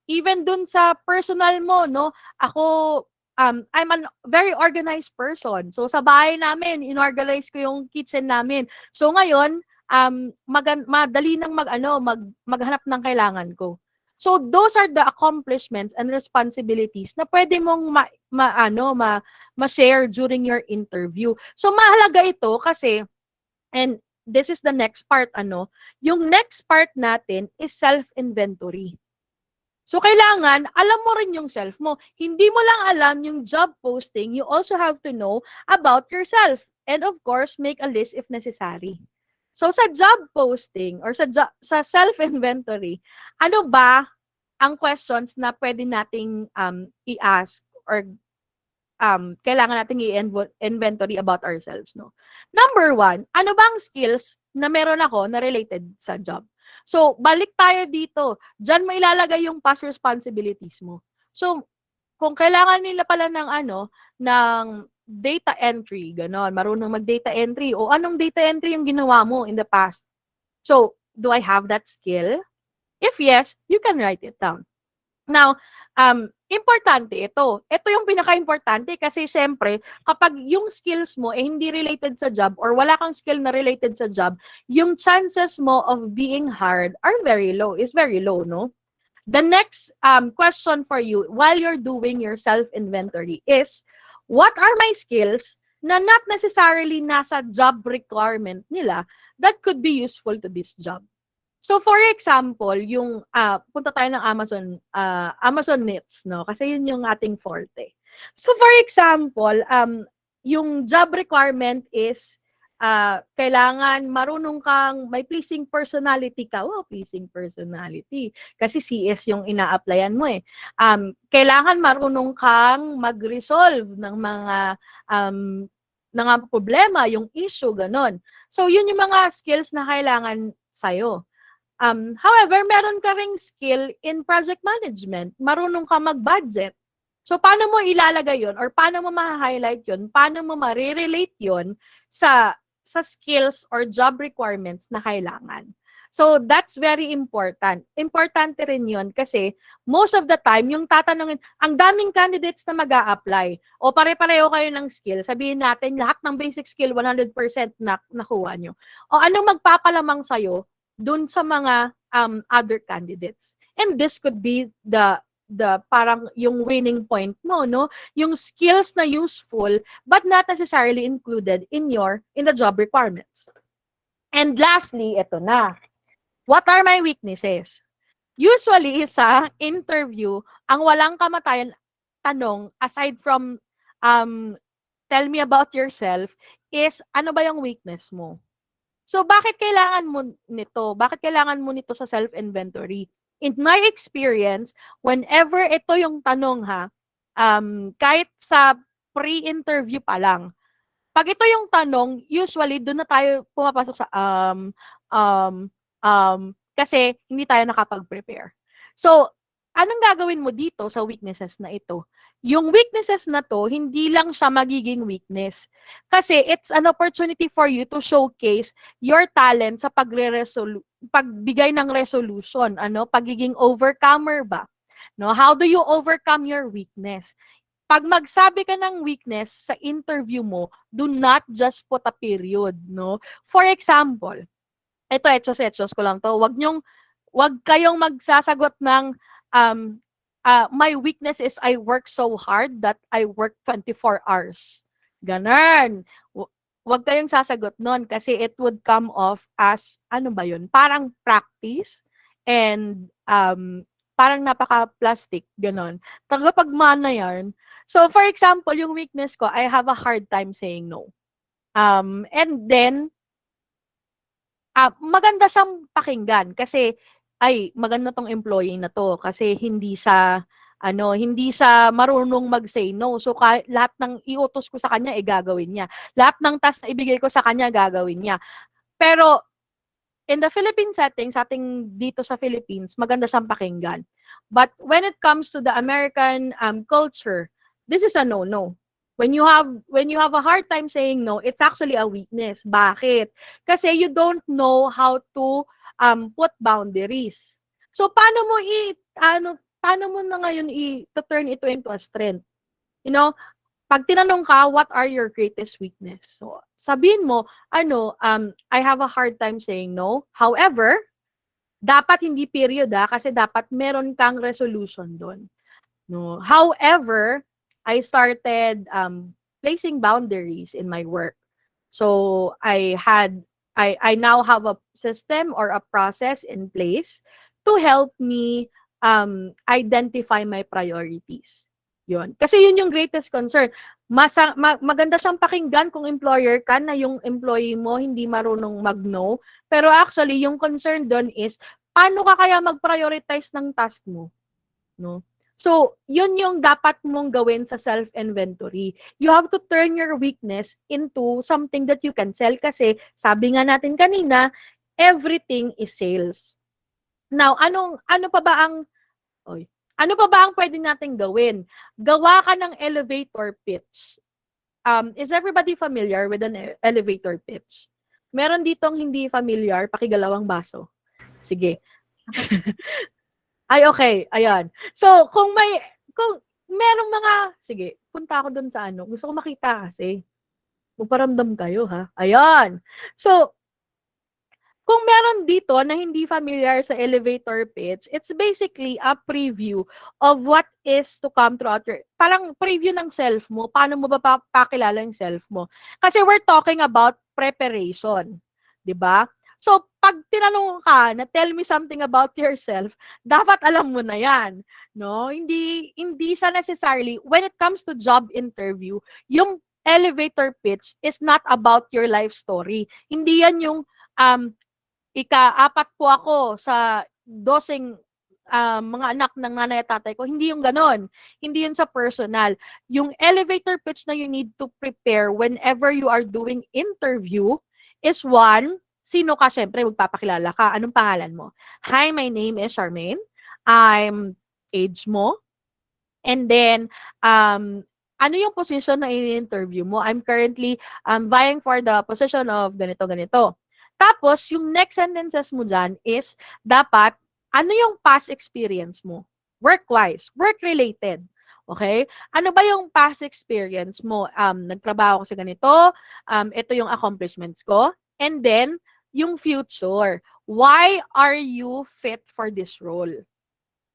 Even dun sa personal mo, no? Ako, I'm a very organized person. So, sa bahay namin, inorganize ko yung kitchen namin. So, ngayon, madali nang maghanap ng kailangan ko. So, those are the accomplishments and responsibilities na pwede mong ma-share during your interview. So, mahalaga ito kasi, and this is the next part, yung next part natin is self-inventory. So, kailangan, alam mo rin yung self mo. Hindi mo lang alam yung job posting, you also have to know about yourself. And of course, make a list if necessary. So, sa job posting or sa self-inventory, ano ba ang questions na pwede nating i-ask or kailangan nating i-inventory about ourselves, no? Number 1, ano bang skills na meron ako na related sa job? So, balik tayo dito. Diyan mo ilalagay yung past responsibilities mo. So, kung kailangan nila pala ng data entry, ganon, marunong mag-data entry, o anong data entry yung ginawa mo in the past? So, do I have that skill? If yes, you can write it down. Now, importante ito. Ito yung pinaka-importante kasi syempre, kapag yung skills mo hindi related sa job or wala kang skill na related sa job, yung chances mo of being hired are very low, no? The next question for you while you're doing your self-inventory is, what are my skills na not necessarily nasa job requirement nila that could be useful to this job? So for example, yung punta tayo ng Amazon Knits, no? Kasi yun yung ating forte. So for example, yung job requirement is kailangan marunong kang may pleasing personality ka. Wow, pleasing personality. Kasi CS yung ina-applyan mo eh. Kailangan marunong kang mag-resolve ng mga problema, yung issue, ganon. So yun yung mga skills na kailangan sa'yo. However, meron ka ring skill in project management. Marunong ka mag-budget. So, paano mo ilalagay yon or paano mo ma-highlight yon? Paano mo ma-relate yon sa skills or job requirements na kailangan? So, that's very important. Importante rin yon kasi most of the time, yung tatanungin, ang daming candidates na mag-a-apply o pare-pareho kayo ng skill, sabihin natin lahat ng basic skill 100% na nakuha nyo. O anong magpapalamang sa'yo dun sa mga other candidates. And this could be the parang yung winning point mo, no? Yung skills na useful but not necessarily included in the job requirements. And lastly, ito na. What are my weaknesses? Usually, sa interview, ang walang kamatayan tanong, aside from tell me about yourself, is ano ba yung weakness mo? So, bakit kailangan mo nito? Bakit kailangan mo nito sa self-inventory? In my experience, whenever ito yung tanong kahit sa pre-interview pa lang, pag ito yung tanong, usually doon na tayo pumapasok sa kasi hindi tayo nakapag-prepare. So, anong gagawin mo dito sa weaknesses na ito? Yung weaknesses na to, hindi lang siya magiging weakness. Kasi it's an opportunity for you to showcase your talent sa pagbigay ng resolution, pagiging overcomer ba? No, how do you overcome your weakness? Pag magsabi ka ng weakness sa interview mo, do not just put a period, no? For example, ito etsos ko lang to. Wag kayong magsasagot ng my weakness is I work so hard that I work 24 hours. Ganon. Huwag kayong sasagot nun kasi it would come off as, ano ba yun? Parang practice and parang napaka-plastic. Ganon. Tagapagmana yan. So, for example, yung weakness ko, I have a hard time saying no. And then, maganda siyang pakinggan kasi ay maganda tong employee na to kasi hindi sa marunong mag-say no. So lahat ng iutos ko sa kanya gagawin niya. Lahat ng task na ibigay ko sa kanya gagawin niya. Pero in the Philippine setting, sa ating dito sa Philippines, maganda siyang pakinggan. But when it comes to the American culture, this is a no-no. When you have a hard time saying no, it's actually a weakness. Bakit? Kasi you don't know how to put boundaries. So paano mo na ngayon i-turn ito into a strength? You know, pag tinanong ka, what are your greatest weakness? So, sabihin mo, I have a hard time saying no. However, dapat hindi period kasi dapat meron kang resolution doon. No. However, I started placing boundaries in my work. So I now have a system or a process in place to help me identify my priorities. Yun. Kasi yun yung greatest concern. Maganda siyang pakinggan kung employer ka na yung employee mo hindi marunong mag-no. Pero actually, yung concern doon is, paano ka kaya mag-prioritize ng task mo? No? So, yun yung dapat mong gawin sa self-inventory. You have to turn your weakness into something that you can sell kasi sabi nga natin kanina, everything is sales. Now, ano pa ba ang pwede nating gawin? Gawa ka ng elevator pitch. Is everybody familiar with an elevator pitch? Meron ditong hindi familiar, pakigalawang baso. Sige. Ay, okay. Ayan. So, kung merong sige, punta ako dun sa gusto ko makita kasi. Magparamdam kayo, ha? Ayan. So, kung meron dito na hindi familiar sa elevator pitch, it's basically a preview of what is to come throughout parang preview ng self mo. Paano mo ba pakilala yung self mo? Kasi we're talking about preparation. 'Di ba? So, pag tinanong ka na tell me something about yourself, dapat alam mo na 'yan, no? Hindi siya necessarily when it comes to job interview, yung elevator pitch is not about your life story. Hindi 'yan yung ika-4 po ako sa 12 mga anak ng nanay at tatay ko. Hindi yung ganon. Hindi yun sa personal. Yung elevator pitch na you need to prepare whenever you are doing interview is one, sino ka? Syempre, magpapakilala ka. Anong pangalan mo? Hi, my name is Charmaine. I'm age mo. And then, ano yung position na in-interview mo? I'm currently vying for the position of ganito. Tapos, yung next sentences mo dyan is, dapat, ano yung past experience mo? Work-wise, work-related. Okay? Ano ba yung past experience mo? Nagtrabaho ko sa ganito, ito yung accomplishments ko, and then, yung future. Why are you fit for this role?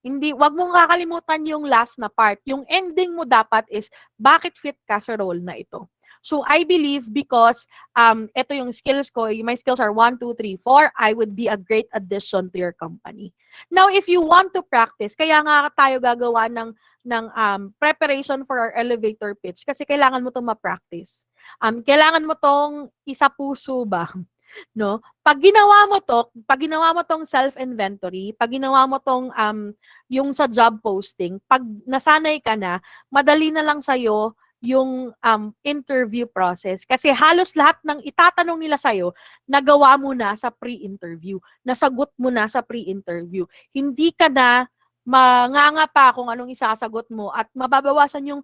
Wag mong kakalimutan yung last na part. Yung ending mo dapat is, bakit fit ka sa role na ito? So, I believe because ito yung skills ko, my skills are 1, 2, 3, 4, I would be a great addition to your company. Now, if you want to practice, kaya nga tayo gagawa ng preparation for our elevator pitch kasi kailangan mo itong ma-practice. Kailangan mo itong isa-puso ba? No? Pag ginawa mo tong self-inventory, pag ginawa mo tong yung sa job posting, pag nasanay ka na, madali na lang sa'yo yung interview process. Kasi halos lahat ng itatanong nila sa'yo, nagawa mo na sa pre-interview. Nasagot mo na sa pre-interview. Hindi ka na manganga pa kung anong isasagot mo at mababawasan yung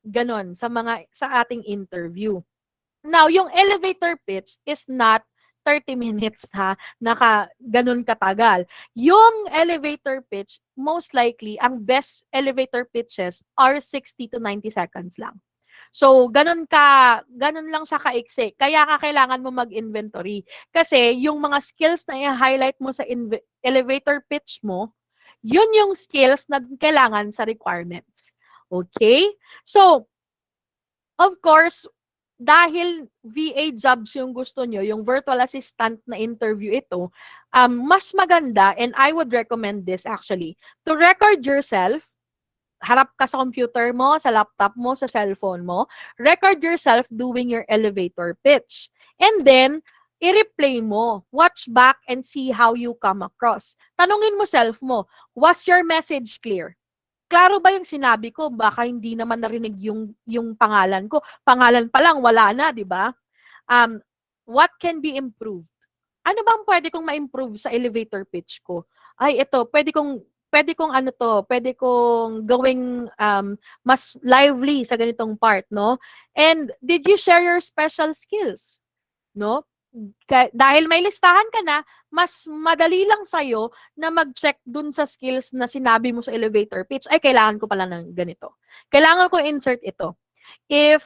ganon sa ating interview. Now, yung elevator pitch is not 30 minutes ganun katagal. Yung elevator pitch, most likely, ang best elevator pitches are 60 to 90 seconds lang. So, ganun lang siya kaiksi. Kaya kailangan mo mag-inventory. Kasi, yung mga skills na i-highlight mo sa elevator pitch mo, yun yung skills na kailangan sa requirements. Okay? So, of course, dahil VA jobs yung gusto nyo, yung virtual assistant na interview ito, mas maganda, and I would recommend this actually, to record yourself, harap ka sa computer mo, sa laptop mo, sa cellphone mo, record yourself doing your elevator pitch. And then, i-replay mo, watch back and see how you come across. Tanungin mo self mo, was your message clear? Klaro ba yung sinabi ko? Baka hindi naman narinig yung pangalan ko. Pangalan pa lang, wala na, di ba? What can be improved? Ano bang pwede kong ma-improve sa elevator pitch ko? ay ito, pwede kong ano 'to, pwede kong gawing, mas lively sa ganitong part, 'no? And did you share your special skills, 'no? Dahil may listahan ka na, mas madali lang sa'yo na mag-check dun sa skills na sinabi mo sa elevator pitch, "Ay, kailangan ko pala ng ganito. Kailangan ko insert ito." If,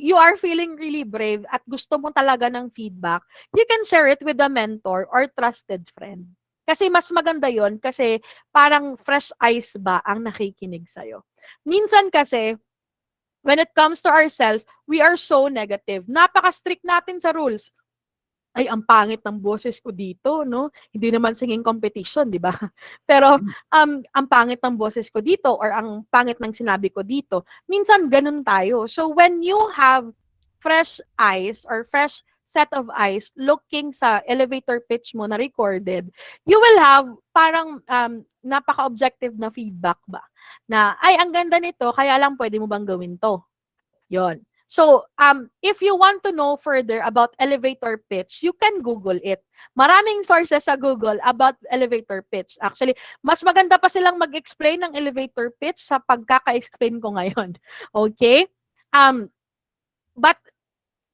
you are feeling really brave at gusto mo talaga ng feedback, you can share it with a mentor or trusted friend. Kasi mas maganda yon kasi parang fresh eyes ba ang nakikinig sa'yo. Minsan kasi, when it comes to ourselves, we are so negative. Napaka-strict natin sa rules. Ay, ang pangit ng boses ko dito, 'no? Hindi naman singing competition, 'di ba? Pero, ang pangit ng boses ko dito or ang pangit ng sinabi ko dito, minsan gano'n tayo. So, when you have fresh eyes or fresh set of eyes looking sa elevator pitch mo na recorded, you will have parang, napaka-objective na feedback ba, na, "Ay, ang ganda nito, kaya lang puwede mo bang gawin 'to?" 'Yon. So, if you want to know further about elevator pitch, you can Google it. Maraming sources sa Google about elevator pitch. Actually, mas maganda pa silang mag-explain ng elevator pitch sa pagkaka-explain ko ngayon. Okay? But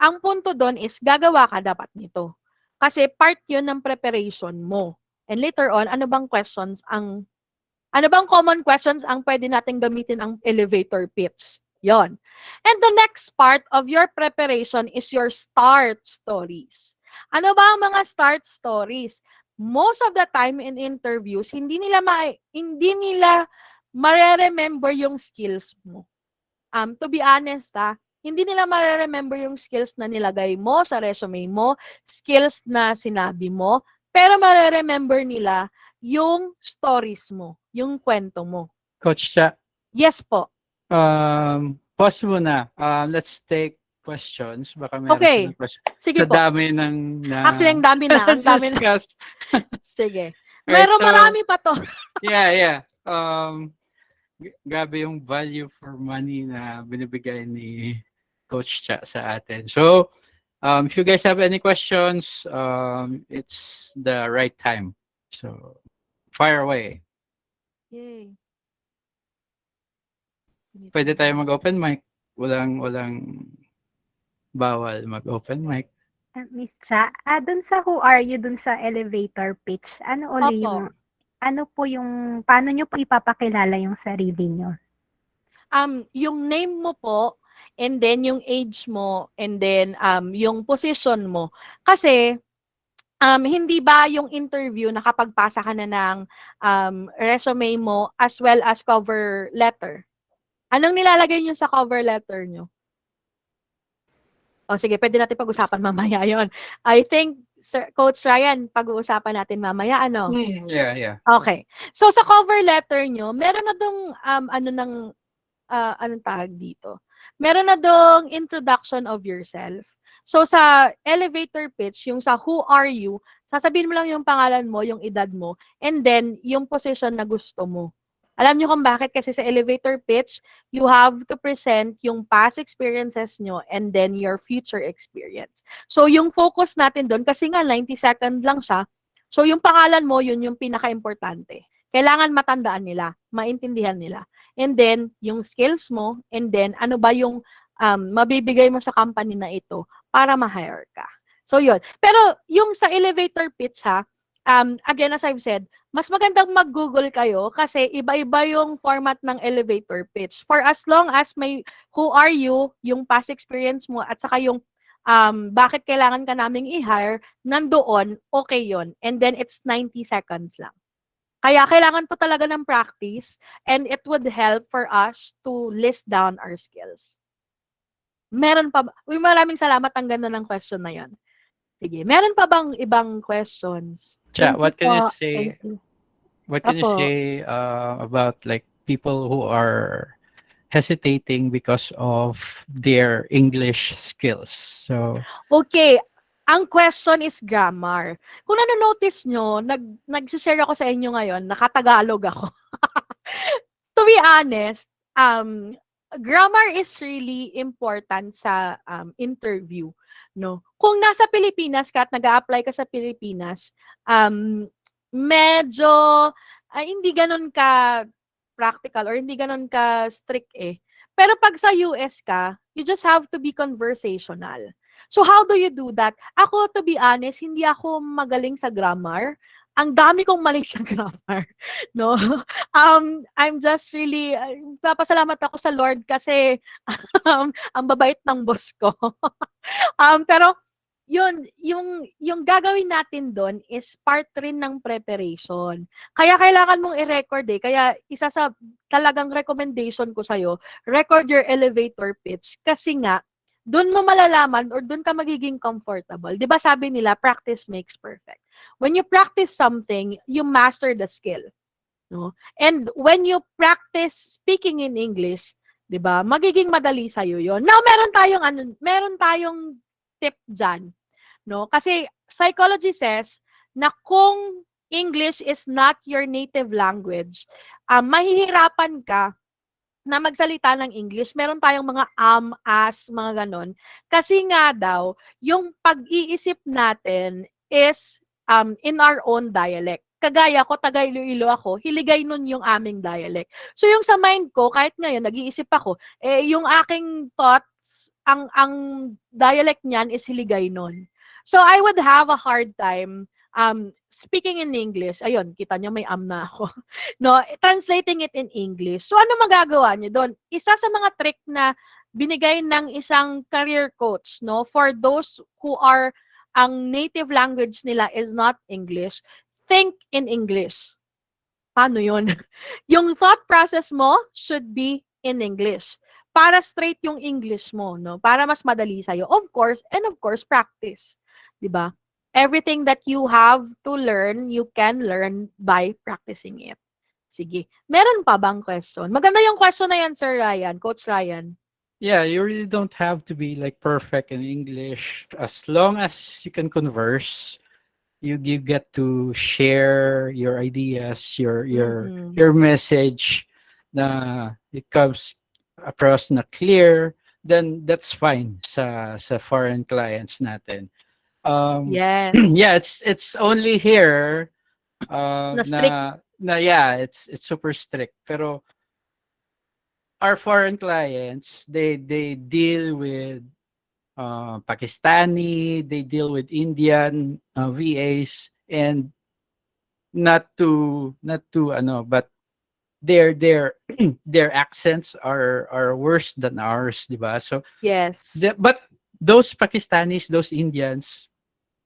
ang punto doon is gagawa ka dapat nito. Kasi part 'yun ng preparation mo. And later on, ano bang common questions ang pwede nating gamitin ang elevator pitch? Yon. And the next part of your preparation is your start stories. Ano ba ang mga start stories? Most of the time in interviews, hindi nila mare-remember yung skills mo. To be honest, hindi nila mare-remember yung skills na nilagay mo sa resume mo, skills na sinabi mo, pero mare-remember nila yung stories mo, yung kwento mo. Coach Cha, Yes po. pause muna. Let's take questions. Baka meron Okay. silang question. Sige Sa po. dami ng Actually, ang dami na. Ang dami na. discuss. Sige. Right, Meron so, marami pa to. Yeah. Grabe yung value for money na binibigay ni Coach Cha sa atin. So, if you guys have any questions, it's the right time. So, fire away. Yay. Pwede tayo mag-open mic. Walang bawal mag-open mic. Miss Cha, dun sa who are you dun sa elevator pitch, ano uli Opo. paano nyo po ipapakilala yung sarili nyo? Yung name mo po, and then yung age mo, and then yung position mo. Kasi, hindi ba yung interview nakapagpasa ka na ng resume mo as well as cover letter? Anong nilalagay niyo sa cover letter niyo? O sige, pwede natin pag-usapan mamaya yon. I think, Coach Ryan, pag-uusapan natin mamaya, ano? Yeah. Okay. So, sa cover letter nyo, meron na dong, anong tawag dito? Meron na dong introduction of yourself. So, sa elevator pitch, yung sa who are you, sasabihin mo lang yung pangalan mo, yung edad mo, and then, yung position na gusto mo. Alam niyo kung bakit? Kasi sa elevator pitch, you have to present yung past experiences nyo and then your future experience. So, yung focus natin doon, kasi nga 90 second lang siya, so yung pangalan mo, yun yung pinaka-importante. Kailangan matandaan nila, maintindihan nila. And then, yung skills mo, and then, ano ba yung mabibigay mo sa company na ito para ma-hire ka. So, yun. Pero, yung sa elevator pitch, again, as I've said, mas magandang mag-Google kayo kasi iba-iba yung format ng elevator pitch. For as long as may who are you, yung past experience mo, at saka yung bakit kailangan ka naming i-hire, nandoon, okay yon. And then it's 90 seconds lang. Kaya kailangan po talaga ng practice and it would help for us to list down our skills. Meron pa ba? Uy, maraming salamat, ang ganda ng question na yon. Sige, meron pa bang ibang questions? Cha, Thank what you can you po. say? Thank you. What can you Apo. say about like people who are hesitating because of their English skills? So, Okay, ang question is grammar. Kung nano-notice nyo, nag-share ako sa inyo ngayon, nakatagalog ako. To be honest, grammar is really important sa interview, no? Kung nasa Pilipinas ka at nag-a-apply ka sa Pilipinas, medyo hindi gano'n ka practical or hindi gano'n ka strict eh. Pero 'pag sa US ka, you just have to be conversational. So, how do you do that? Ako, to be honest, hindi ako magaling sa grammar. Ang dami kong mali sa grammar, 'no? I'm just really nagpapasalamat ako sa Lord kasi, ang babait ng boss ko. Pero yun, yung gagawin natin do'n is part rin ng preparation. Kaya kailangan mong i-record eh. Kaya isa sa talagang recommendation ko sa'yo, record your elevator pitch. Kasi nga, do'n mo malalaman or do'n ka magiging comfortable. 'Di ba sabi nila, practice makes perfect. When you practice something, you master the skill. No? And when you practice speaking in English, 'di ba? Magiging madali sa 'yon. Now, meron tayong tip diyan, no? Kasi psychology says na kung English is not your native language, mahihirapan ka na magsalita ng English. Meron tayong mga as, mga ganon. Kasi nga daw, yung pag-iisip natin is in our own dialect. Kagaya ko, taga Iloilo ako, Hiligay nun yung aming dialect. So yung sa mind ko, kahit ngayon, nag-iisip ako, yung aking thoughts, ang dialect niyan is Hiligay nun. So I would have a hard time speaking in English. Ayun, kita nyo may na ako. No, translating it in English. So ano magagawa niyo doon? Isa sa mga trick na binigay ng isang career coach, no, for those who are ang native language nila is not English, think in English. Paano 'yon? Yung thought process mo should be in English. Para straight yung English mo, no? Para mas madali sa'yo. Of course, and of course, practice. 'Di ba? Everything that you have to learn, you can learn by practicing it. Sige. Meron pa bang question? Maganda yung question na yan, Sir Ryan, Coach Ryan. Yeah, you really don't have to be like perfect in English. As long as you can converse, you get to share your ideas, your message na it comes across na clear, then that's fine sa foreign clients natin. Yes. Yeah, it's only here Na strict. yeah, it's super strict. Pero our foreign clients, they deal with Pakistani, they deal with Indian VAs, and not to but their their accents are worse than ours, diba? So Yes. but those Pakistanis, those Indians,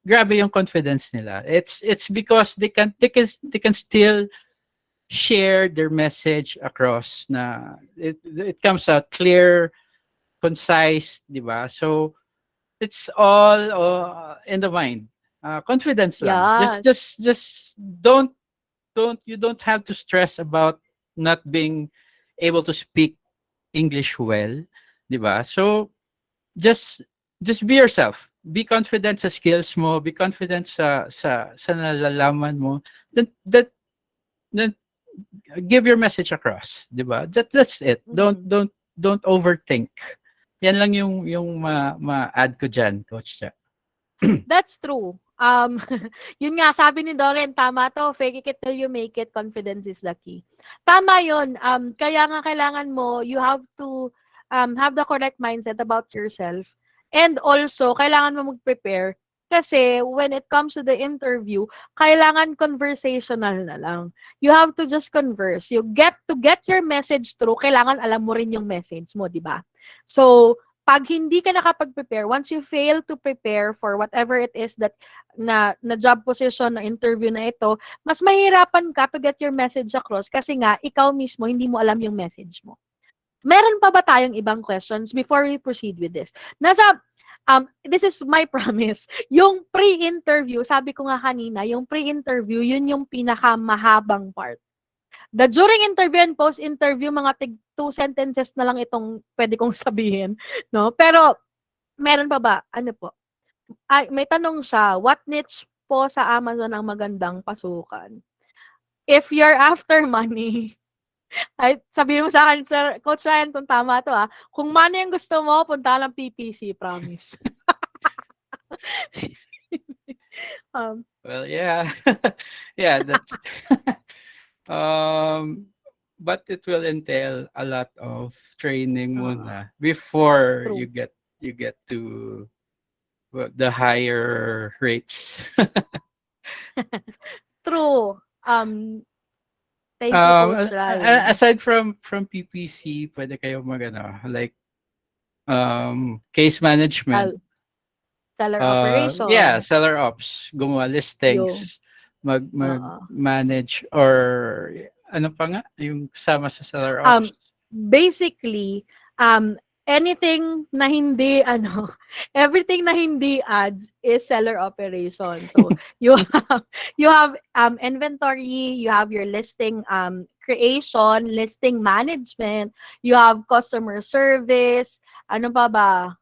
grabe yung confidence nila. It's because they can still share their message across na it comes out clear, concise, di ba? So it's all in the mind. Confidence lang. Yes. Just you don't have to stress about not being able to speak English well, di ba? So just be yourself. Be confident sa skills mo, be confident sa nalalaman mo. Then give your message across, 'di ba? That's it. Don't overthink. Yan lang yung ma-add ko diyan, Coach Cha. That's true. Yun nga, sabi ni Doren, tama to, fake it till you make it, confidence is the key. Tama yun. Kaya nga kailangan mo, you have to have the correct mindset about yourself. And also, kailangan mo mag-prepare kasi when it comes to the interview, kailangan conversational na lang. You have to just converse. You get your message through, kailangan alam mo rin yung message mo, di ba? So, pag hindi ka nakapag-prepare, once you fail to prepare for whatever it is that na job position, na interview na ito, mas mahirapan ka to get your message across kasi nga, ikaw mismo, hindi mo alam yung message mo. Meron pa ba tayong ibang questions before we proceed with this? This is my promise. Yung pre-interview, sabi ko nga kanina, yung pre-interview, yun yung pinakamahabang part. The during interview and post-interview, mga 2 sentences na lang itong pwede kong sabihin, no? Pero meron pa ba? Ano po? May tanong siya, what niche po sa Amazon ang magandang pasukan? If you're after money, ay sabihin mo sa akin, Sir Coach Ryan, kung tama to kung money ang gusto mo, punta lang PPC, promise. Well, yeah. Yeah, that's but it will entail a lot of training muna before True. you get to the higher rates. True. Thank you, Coach Ryan. Aside from PPC, pwede kayo like case management. Sal- Seller Yeah, operations. seller ops, gumawa Yung, listings, oo. manage or ano pa nga yung kasama sa seller ops. Basically, anything na hindi everything na hindi ads is seller operation. So you have inventory, you have your listing creation, listing management, you have customer service, ano pa ba?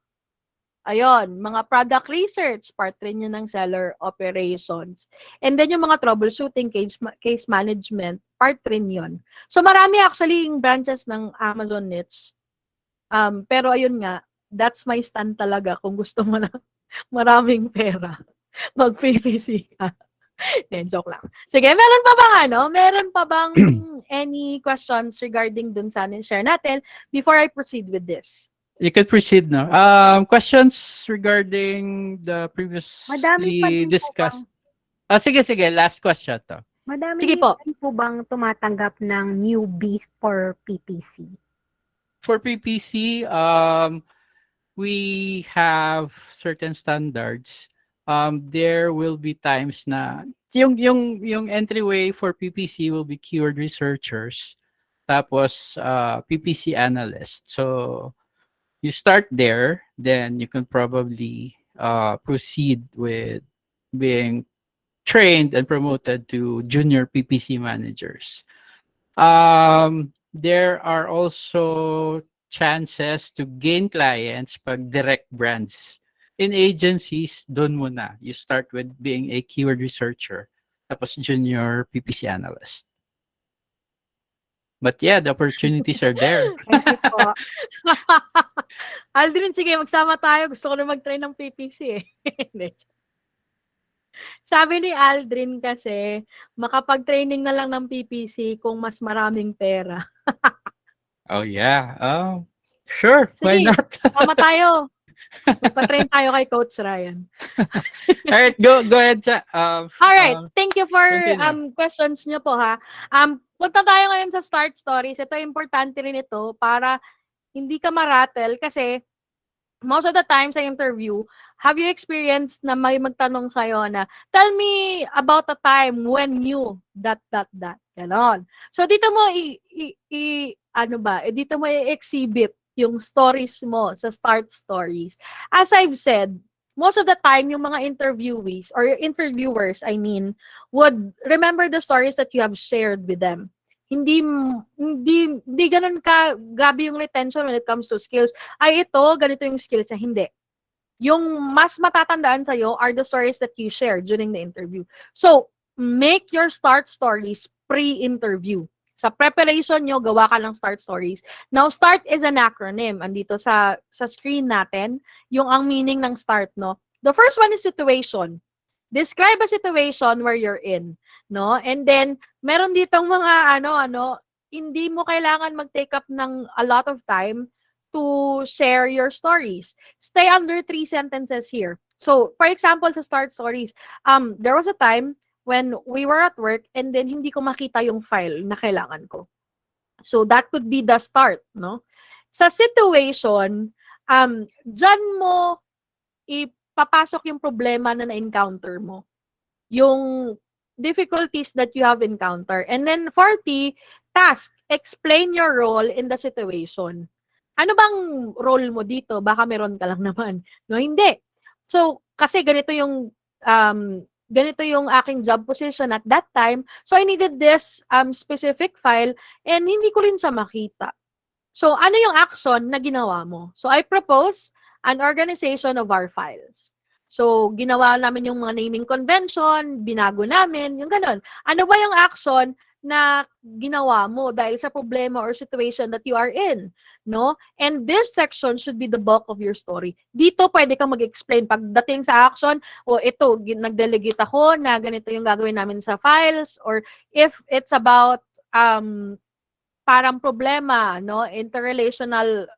Ayun, mga product research, part rin yun ng seller operations. And then yung mga troubleshooting, case management, part rin yun. So marami actually yung branches ng Amazon niche. Pero ayun nga, that's my stand talaga kung gusto mo na maraming pera. Mag-PPC ka. Then, joke lang. Sige, meron pa bang any questions regarding dun sa share natin before I proceed with this? You can proceed now. Questions regarding the Madami pa previously din po discussed. Sige. Last question to. Madami Sige po. din po bang tumatanggap ng newbies for PPC? For PPC, we have certain standards. There will be times na yung entryway for PPC will be keyword researchers, tapos PPC analyst. So you start there, then you can probably proceed with being trained and promoted to junior PPC managers. There are also chances to gain clients pag direct brands. In agencies, doon muna. You start with being a keyword researcher, tapos junior PPC analyst. But yeah, the opportunities are there. Thank you po. Aldrin, sige, magsama tayo. Gusto ko na mag-try ng PPC eh. Sabi ni Aldrin kasi, makapag-training na lang ng PPC kung mas maraming pera. Oh yeah. Sure. Why Sige, not? sama tayo. Magpa-train tayo kay Coach Ryan. All right, go ahead. Alright, thank you for continue. questions niyo po ha. Punta tayo ngayon sa start stories. Ito, importante rin ito para hindi ka maratel kasi most of the time sa interview, have you experienced na may magtanong sa'yo na, tell me about a time when you, ... Ganon. So, dito mo dito mo i-exhibit yung stories mo sa start stories. As I've said, most of the time, yung mga interviewees or interviewers, would remember the stories that you have shared with them. Hindi ganun ka gabi yung retention when it comes to skills. Ay, ito, ganito yung skills niya. Hindi. Yung mas matatandaan sa'yo are the stories that you share during the interview. So, make your start stories pre-interview. Sa preparation nyo, gawa ka ng start stories. Now, START is an acronym. Andito sa screen natin, yung ang meaning ng START, no? The first one is situation. Describe a situation where you're in, no? And then, meron ditong mga hindi mo kailangan mag-take up ng a lot of time to share your stories. Stay under 3 sentences here. So, for example, sa start stories, there was a time when we were at work and then hindi ko makita yung file na kailangan ko. So, that could be the start, no? Sa situation, dyan mo ipapasok yung problema na na-encounter mo. Yung difficulties that you have encountered. And then 40, task. Explain your role in the situation. Ano bang role mo dito? Baka meron ka lang naman. No, hindi. So, kasi ganito yung aking job position at that time. So, I needed this specific file and hindi ko rin siya makita. So, ano yung action na ginawa mo? So, I propose an organization of our files. So, ginawa namin yung mga naming convention, binago namin, yung ganun. Ano ba yung action na ginawa mo dahil sa problema or situation that you are in, no? And this section should be the bulk of your story. Dito pwede kang mag-explain pagdating sa action, o ito, nag-delegate ako na ganito yung gagawin namin sa files, or if it's about parang problema, no? Interrelational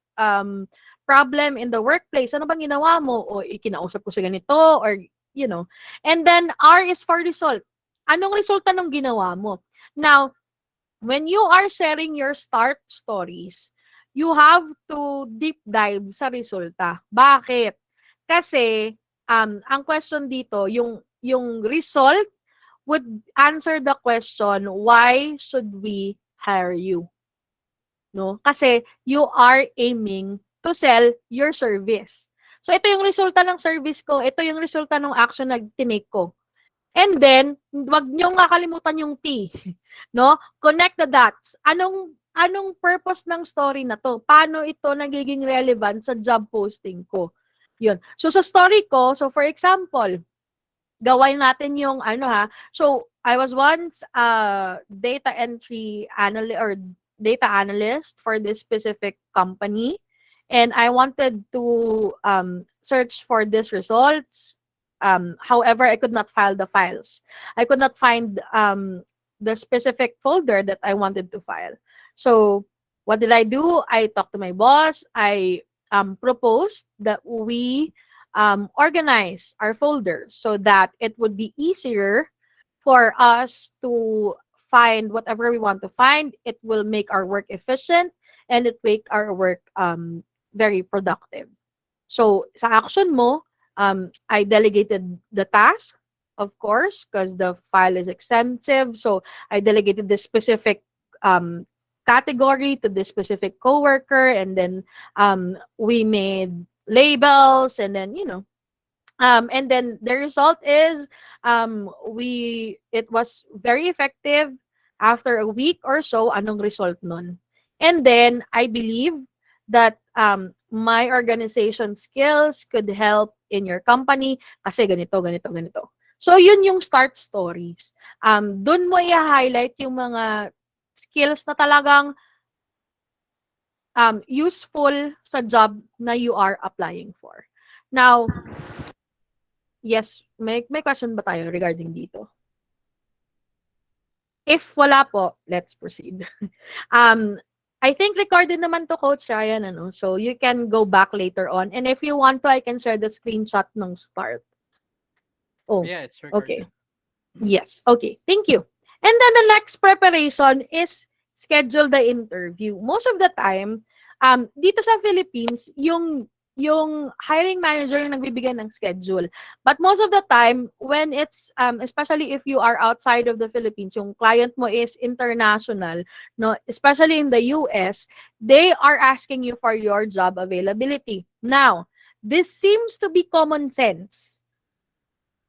problem in the workplace. Ano bang ginawa mo? O ikinausap ko sa ganito, or you know. And then R is for result. Anong resulta ng ginawa mo? Now, when you are sharing your start stories, you have to deep dive sa resulta. Bakit? Kasi ang question dito, yung result would answer the question, why should we hire you? No? Kasi you are aiming to sell your service. So ito yung resulta ng service ko, ito yung resulta ng action na tinake ko. And then, wag niyo nga kalimutan yung T, no? Connect the dots. Anong purpose ng story na to? Paano ito nagiging relevant sa job posting ko? 'Yun. So sa story ko, so for example, gawin natin yung So I was once a data entry analyst or data analyst for this specific company, and I wanted to search for these results. However, I could not file the files. I could not find the specific folder that I wanted to file. So what did I do? I talked to my boss. I proposed that we organize our folders so that it would be easier for us to find whatever we want to find. It will make our work efficient, and it make our work very productive. So sa action mo, I delegated the task, of course, because the file is extensive. So I delegated this specific category to this specific coworker, and then we made labels, and then and then the result is it was very effective. After a week or so, anong result nun? And then I believe that my organization skills could help in your company kasi ganito, ganito, ganito. So yun yung start stories. Doon mo i-highlight yung mga skills na talagang useful sa job na you are applying for. Now, yes, may question ba tayo regarding dito? If wala po, let's proceed. I think recorded naman to, Coach Ryan, so you can go back later on. And if you want to, I can share the screenshot ng start. Oh, Yeah, it's recorded. okay. Yes, okay. Thank you. And then the next preparation is schedule the interview. Most of the time, dito sa Philippines, yung hiring manager yung nagbibigay ng schedule. But most of the time, when it's, especially if you are outside of the Philippines, yung client mo is international, no, especially in the US, they are asking you for your job availability. Now, this seems to be common sense.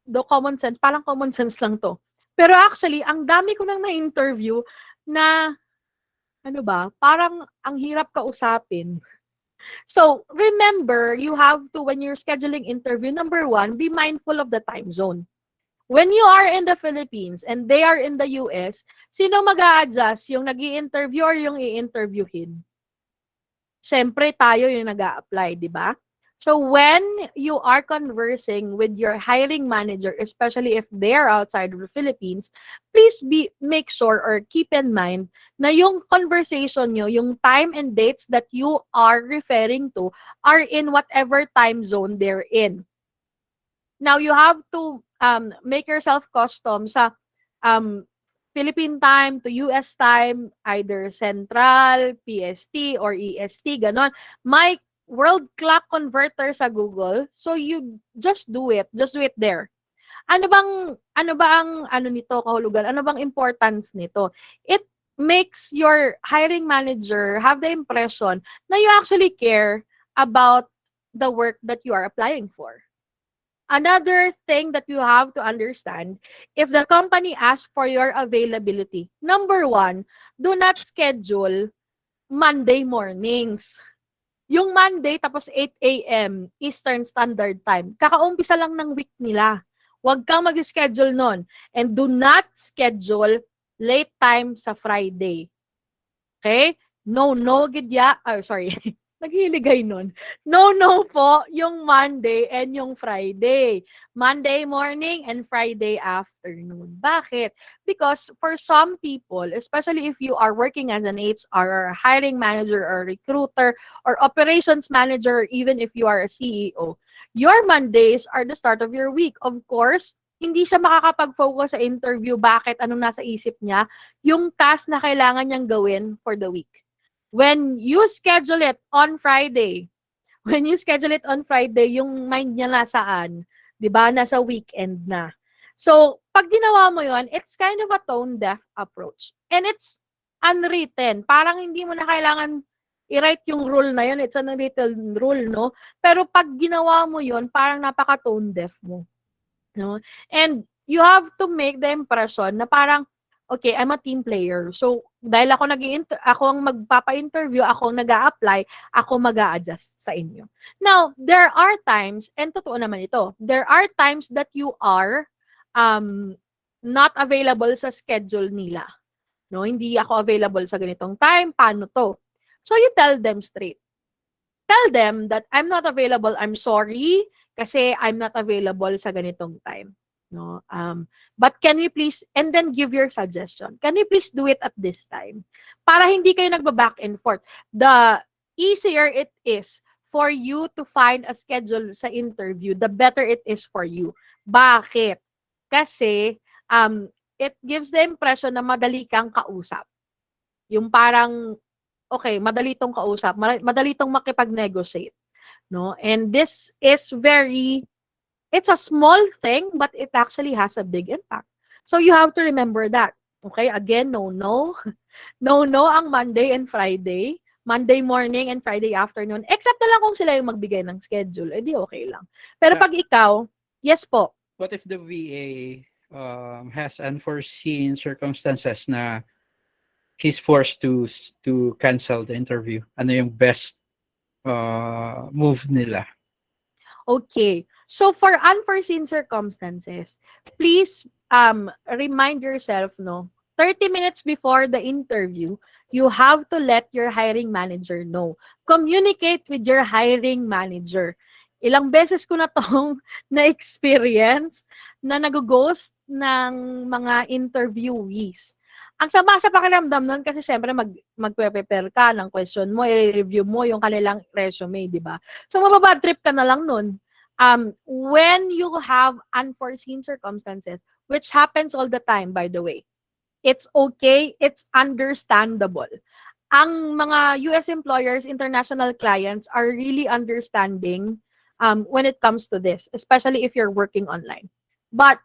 Parang common sense lang to. Pero actually, ang dami ko nang na-interview na, parang ang hirap kausapin. So, remember, you have to, when you're scheduling interview, number one, be mindful of the time zone. When you are in the Philippines and they are in the US, sino mag-a-adjust? Yung nag-i-interview or yung i-interviewin? Siyempre, tayo yung nag-a-apply, di ba? So, when you are conversing with your hiring manager, especially if they are outside of the Philippines, please make sure or keep in mind na yung conversation nyo, yung time and dates that you are referring to are in whatever time zone they're in. Now, you have to make yourself custom sa Philippine time to US time, either Central, PST, or EST, ganon. May world clock converter sa Google, so you just do it there. Ano ba ang nito, kahulugan? Ano bang importance nito? It makes your hiring manager have the impression na you actually care about the work that you are applying for. Another thing that you have to understand, if the company asks for your availability, number one, do not schedule Monday mornings. Yung Monday, tapos 8 a.m. Eastern Standard Time. Kakaumpisa lang ng week nila. Huwag kang mag-schedule nun. And do not schedule late time sa Friday. Okay? No, gidya. Sorry. Naghiligay nun. No po yung Monday and yung Friday. Monday morning and Friday afternoon. Bakit? Because for some people, especially if you are working as an HR or a hiring manager or recruiter or operations manager, even if you are a CEO, your Mondays are the start of your week. Of course, hindi siya makakapag-focus sa interview. Bakit? Anong nasa isip niya? Yung task na kailangan niyang gawin for the week. When you schedule it on Friday, yung mind niya nasaan? 'Di ba? Nasa weekend na. So, pag ginawa mo yon, it's kind of a tone-deaf approach. And it's unwritten. Parang hindi mo na kailangan i-write yung rule na yun. It's an unwritten rule, no? Pero pag ginawa mo yon, parang napaka-tone-deaf mo. No? And you have to make the impression na parang, okay, I'm a team player. So, dahil ako ako ang magpapa-interview, ako ang nag-a-apply, ako mag-a-adjust sa inyo. Now, there are times, and totoo naman ito, there are times that you are not available sa schedule nila. No, hindi ako available sa ganitong time, paano to? So, you tell them straight. Tell them that I'm not available, I'm sorry, kasi I'm not available sa ganitong time. No? But can we please, and then give your suggestion. Can we please do it at this time? Para hindi kayo nagba-back and forth. The easier it is for you to find a schedule sa interview, the better it is for you. Bakit? Kasi it gives the impression na madali kang kausap. Yung parang, okay, madali tong kausap, madali tong makipag-negotiate. No? And this is it's a small thing, but it actually has a big impact. So you have to remember that. Okay? Again, no. No ang Monday and Friday. Monday morning and Friday afternoon. Except na lang kung sila yung magbigay ng schedule. Eh di okay lang. Pero pag ikaw, yes po. What if the VA has unforeseen circumstances na he's forced to cancel the interview? Ano yung best move nila? Okay. So for unforeseen circumstances, please remind yourself, no, 30 minutes before the interview, you have to let your hiring manager know. Communicate with your hiring manager. Ilang beses ko na tong na-experience na nag-ghost ng mga interviewees. Ang sama sa pakiramdam nun kasi syempre magpe-prepare ka ng question mo, i-review mo yung kanilang resume, di ba? So mababad trip ka na lang nun. When you have unforeseen circumstances, which happens all the time, by the way, it's okay, it's understandable. Ang mga US employers, international clients are really understanding when it comes to this, especially if you're working online. But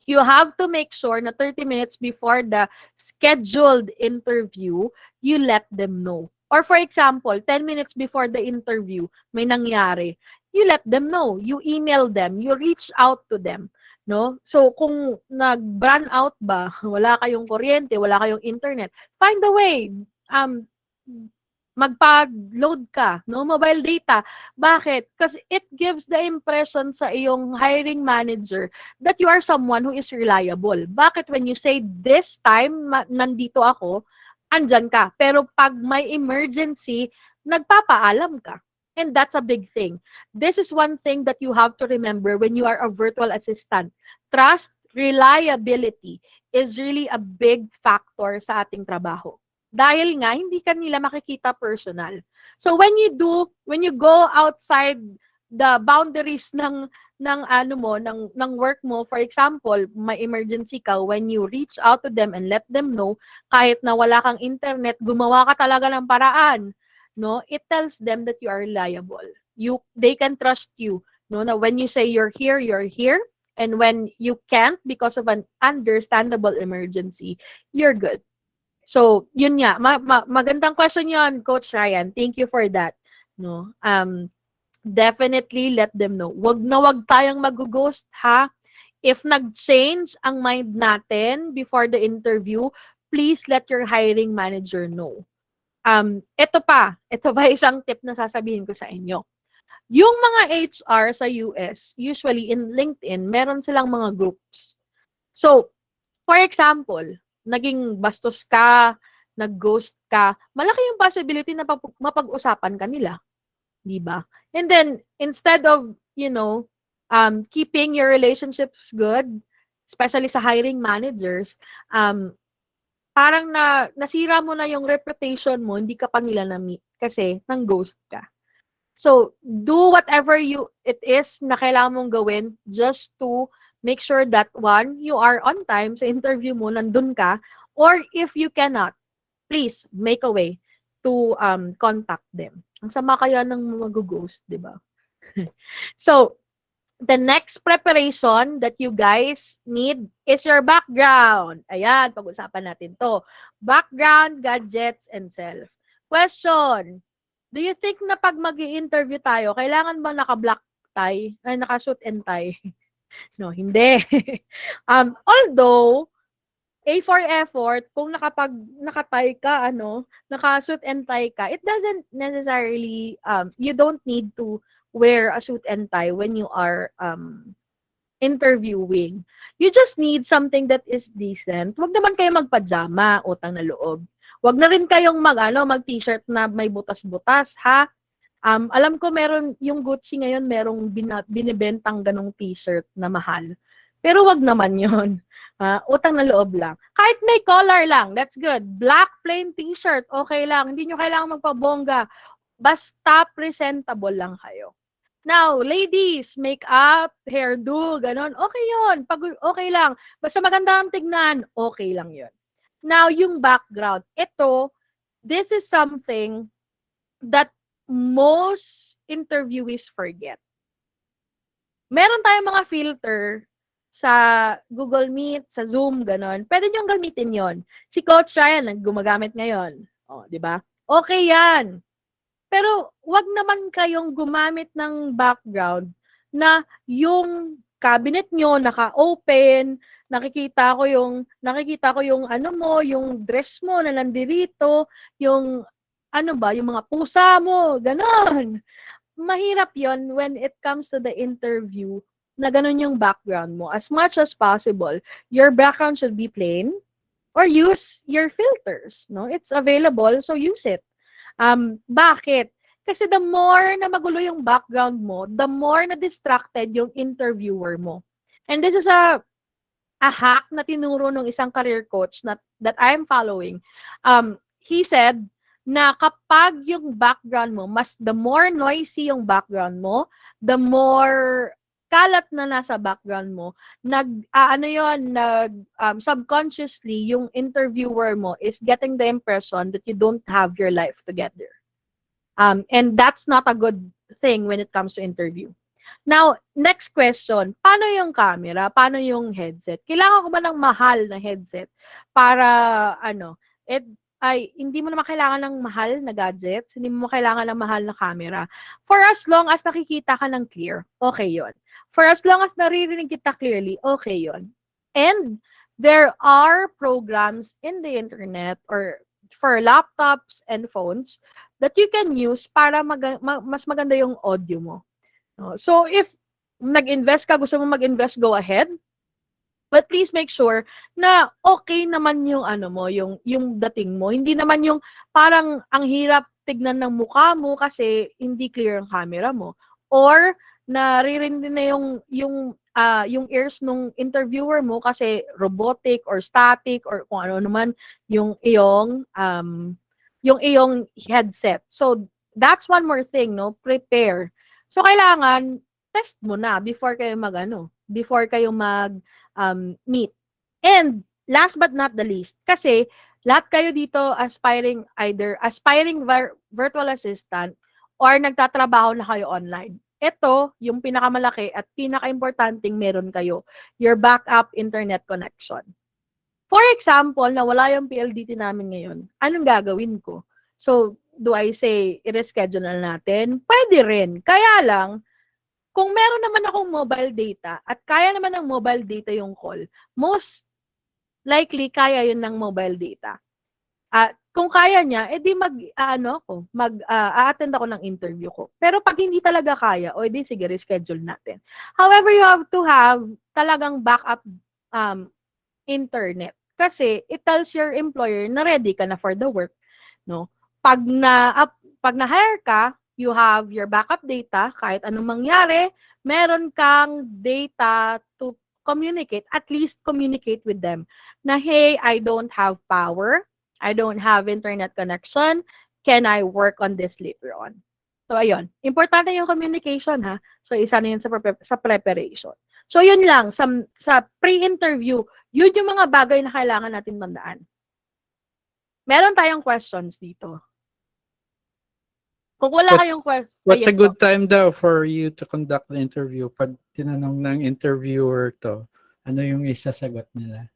you have to make sure na 30 minutes before the scheduled interview, you let them know. Or for example, 10 minutes before the interview, may nangyari, you let them know. You email them, you reach out to them. No? So kung nag-brand out ba, wala kayong kuryente, wala kayong internet, find a way. Magpa-load ka, no? Mobile data. Bakit? Because it gives the impression sa iyong hiring manager that you are someone who is reliable. Bakit? When you say, this time, nandito ako, andyan ka. Pero pag may emergency, nagpapaalam ka. And that's a big thing. This is one thing that you have to remember when you are a virtual assistant. Trust, reliability is really a big factor sa ating trabaho. Dahil nga, hindi ka nila makikita personal. So when you go outside the boundaries ng work mo, for example, may emergency ka, when you reach out to them and let them know, kahit na wala kang internet, gumawa ka talaga ng paraan, no? It tells them that you are reliable. They can trust you, no? Na when you say you're here, and when you can't because of an understandable emergency, you're good. So, yun nga, magandang question yun, Coach Ryan. Thank you for that. No? Definitely let them know. Wag tayong mag-ghost, ha? If nag-change ang mind natin before the interview, please let your hiring manager know. Ito pa isang tip na sasabihin ko sa inyo. Yung mga HR sa US, usually in LinkedIn, meron silang mga groups. So, for example, naging bastos ka, nag-ghost ka, malaki yung possibility na mapag-usapan ka nila, 'di ba? And then instead of, keeping your relationships good, especially sa hiring managers, parang nasira mo na yung reputation mo, hindi ka pa nila na-meet kasi nang-ghost ka. So, do whatever it is na kailangan mong gawin just to make sure that one, you are on time sa interview mo, nandun ka, or if you cannot, please make a way to contact them. Ang sama kaya ng mag-ghost, di ba? So, the next preparation that you guys need is your background. Ayan, pag-usapan natin to. Background, gadgets, and self. Question, do you think na pag mag-i-interview tayo, kailangan ba naka-black tie? Ay, naka-suit and tie? No, hindi. Although, A for effort, kung naka-tie ka, naka-suit and tie ka, it doesn't necessarily, you don't need to wear a suit and tie when you are interviewing. You just need something that is decent. Huwag naman kayo magpajama, utang na loob. Huwag na rin kayong mag-t-shirt na may butas-butas, ha? Alam ko meron, yung Gucci ngayon, merong binibentang ganong t-shirt na mahal. Pero wag naman yon. Utang na loob lang. Kahit may collar lang, that's good. Black plain t-shirt, okay lang. Hindi nyo kailangan magpabongga. Basta presentable lang kayo. Now, ladies, makeup, hairdo, ganon, okay yon. Pag okay lang. Basta maganda ang tignan, okay lang yon. Now, yung background. This is something that most interviewees forget. Meron tayong mga filter sa Google Meet, sa Zoom, ganon. Pwede niyong gamitin yon. Si Coach Ryan, gumagamit ngayon. O, di ba? Okay yan. Pero, wag naman kayong gumamit ng background na yung cabinet nyo naka-open, nakikita ko yung yung dress mo na nandirito, yung yung mga pusa mo, ganon. Mahirap yon when it comes to the interview na ganun yung background mo. As much as possible, your background should be plain or use your filters. No? It's available, so use it. Bakit? Kasi the more na magulo yung background mo, the more na distracted yung interviewer mo. And this is a hack na tinuro ng isang career coach that I'm following. He said na kapag yung background mo, the more noisy yung background mo, the more kalat na nasa background mo, subconsciously, yung interviewer mo is getting the impression that you don't have your life together. And that's not a good thing when it comes to interview. Now, next question, paano yung camera? Paano yung headset? Kailangan ko ba ng mahal na headset para, hindi mo naman kailangan ng mahal na gadgets, hindi mo kailangan ng mahal na camera. For as long as nakikita ka ng clear, okay yon. For as long as naririnig kita clearly, okay yon. And there are programs in the internet or for laptops and phones that you can use para mas maganda yung audio mo. So if nag-invest ka, gusto mo mag-invest, go ahead. But please make sure na okay naman yung yung dating mo. Hindi naman yung parang ang hirap tignan ng mukha mo kasi hindi clear ang camera mo. Or naririnig na yung ears nung interviewer mo kasi robotic or static or kung ano naman yung iyong headset. So that's one more thing, no? Prepare. So kailangan test mo na before kayo meet. And last but not the least, kasi lahat kayo dito aspiring virtual assistant or nagtatrabaho na kayo online. Ito, yung pinakamalaki at pinaka-importanting meron kayo, your backup internet connection. For example, nawala yung PLDT namin ngayon, anong gagawin ko? So, do I say, i-reschedule na natin? Pwede rin. Kaya lang, kung meron naman akong mobile data at kaya naman ng mobile data yung call, most likely kaya yun ng mobile data. Kung kaya niya, edi a-attend ako ng interview ko. Pero pag hindi talaga kaya, edi sige, reschedule natin. However, you have to have talagang backup internet. Kasi it tells your employer na ready ka na for the work, no? Pag na-hire ka, you have your backup data, kahit anong mangyari, meron kang data to communicate, at least communicate with them na, hey, I don't have power, I don't have internet connection, can I work on this later on? So, ayun. Importante yung communication, ha? So, isa na yun sa preparation. So, yun lang. Sa pre-interview, yun yung mga bagay na kailangan natin tandaan. Meron tayong questions dito. Kung wala kayong question, What's a good time daw for you to conduct the interview? Pag tinanong ng interviewer to, ano yung isasagot nila?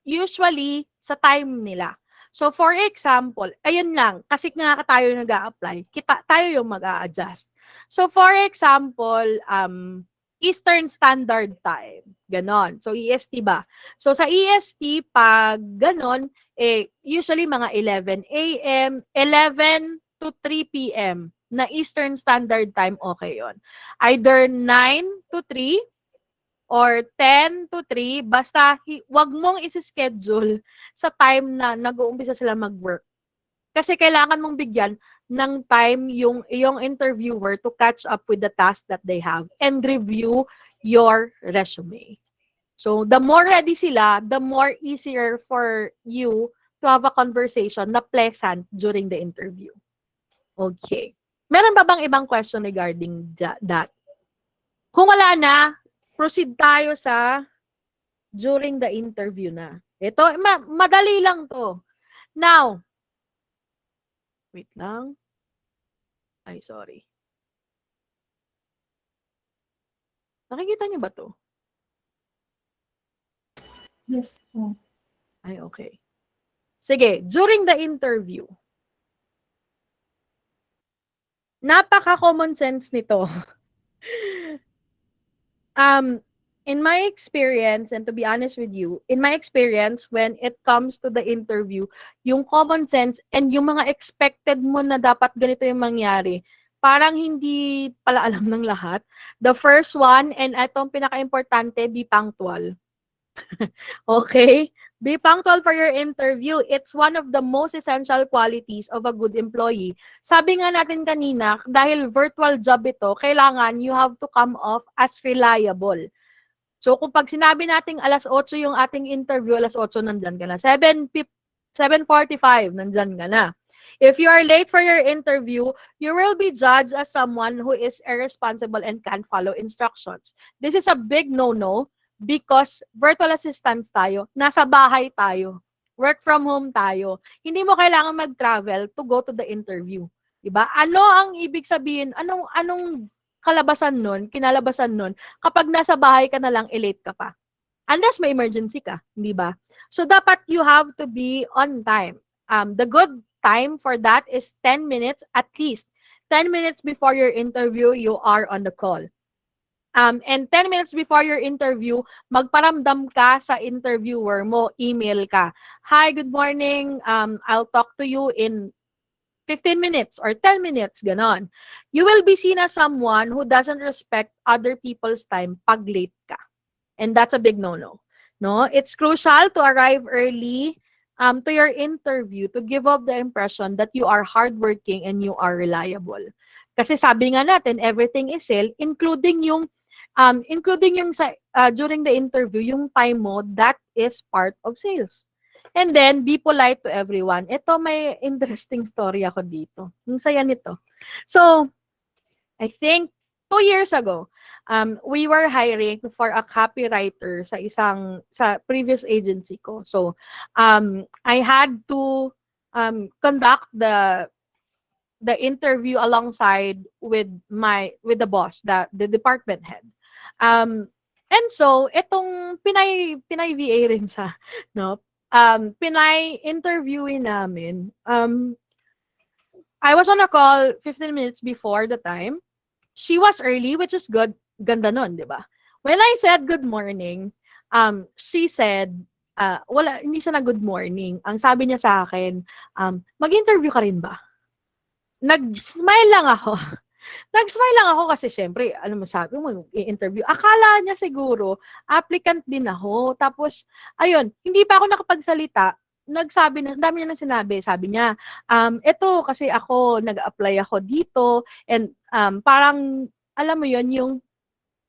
Usually, sa time nila. So, for example, ayun lang, kasi nga tayo nag-a-apply, tayo yung mag-a-adjust. So, for example, Eastern Standard Time, ganon. So, EST ba? So, sa EST, pag ganon, usually mga 11 a.m., 11 to 3 p.m. na Eastern Standard Time, okay yon. Either 9 to 3 or 10 to 3, basta wag mong isi-schedule sa time na nag-uumpisa sila mag-work. Kasi kailangan mong bigyan ng time yung interviewer to catch up with the task that they have and review your resume. So, the more ready sila, the more easier for you to have a conversation na pleasant during the interview. Okay. Meron ba bang ibang question regarding that? Kung wala na, proceed tayo sa during the interview na. Ito, madali lang to. Now, wait lang. Ay, sorry. Nakikita niyo ba to? Yes po. Ay, okay. Sige, during the interview, napaka-common sense nito. In my experience, and to be honest with you, in my experience, when it comes to the interview, yung common sense and yung mga expected mo na dapat ganito yung mangyari, parang hindi pala alam ng lahat. The first one, and itong pinaka-importante, be punctual. Okay? Be punctual for your interview. It's one of the most essential qualities of a good employee. Sabi nga natin kanina, dahil virtual job ito, kailangan you have to come off as reliable. So, kung pag sinabi nating alas 8 yung ating interview, alas 8 nandyan ka na. 7:45, nandyan ka na. If you are late for your interview, you will be judged as someone who is irresponsible and can't follow instructions. This is a big no-no because virtual assistants tayo, nasa bahay tayo, work from home tayo. Hindi mo kailangan mag-travel to go to the interview. Diba? Ano ang ibig sabihin? Anong kalabasan nun, kinalabasan nun, kapag nasa bahay ka na lang, late ka pa. Unless may emergency ka, di ba? So, dapat you have to be on time. The good time for that is 10 minutes at least. 10 minutes before your interview, you are on the call. And 10 minutes before your interview, magparamdam ka sa interviewer mo, email ka. Hi, good morning. I'll talk to you in 15 minutes or 10 minutes, ganon. You will be seen as someone who doesn't respect other people's time pag late ka. And that's a big no-no. No? It's crucial to arrive early to your interview to give off the impression that you are hardworking and you are reliable. Kasi sabi nga natin, everything is sale, including yung during the interview, yung time mo, that is part of sales. And then, be polite to everyone. Ito, may interesting story ako dito. Ang saya nito. So, I think 2 years ago, we were hiring for a copywriter sa previous agency ko. So, I had to conduct the interview alongside with the boss, the department head. And so, itong Pinay VA rin siya, no? Pinay-interviewin namin. I was on a call 15 minutes before the time. She was early, which is good. Ganda nun, di ba? When I said good morning, she said, hindi siya na good morning. Ang sabi niya sa akin, mag-interview ka rin ba? Nag-smile lang ako. Nag-smile lang ako kasi syempre, ano masabi mo, i-interview. Akala niya siguro, applicant din ako. Tapos, ayun, hindi pa ako nakapagsalita. Nagsabi na, ang dami niya nang sinabi. Sabi niya, eto kasi ako, nag-apply ako dito. And parang, alam mo yun, yung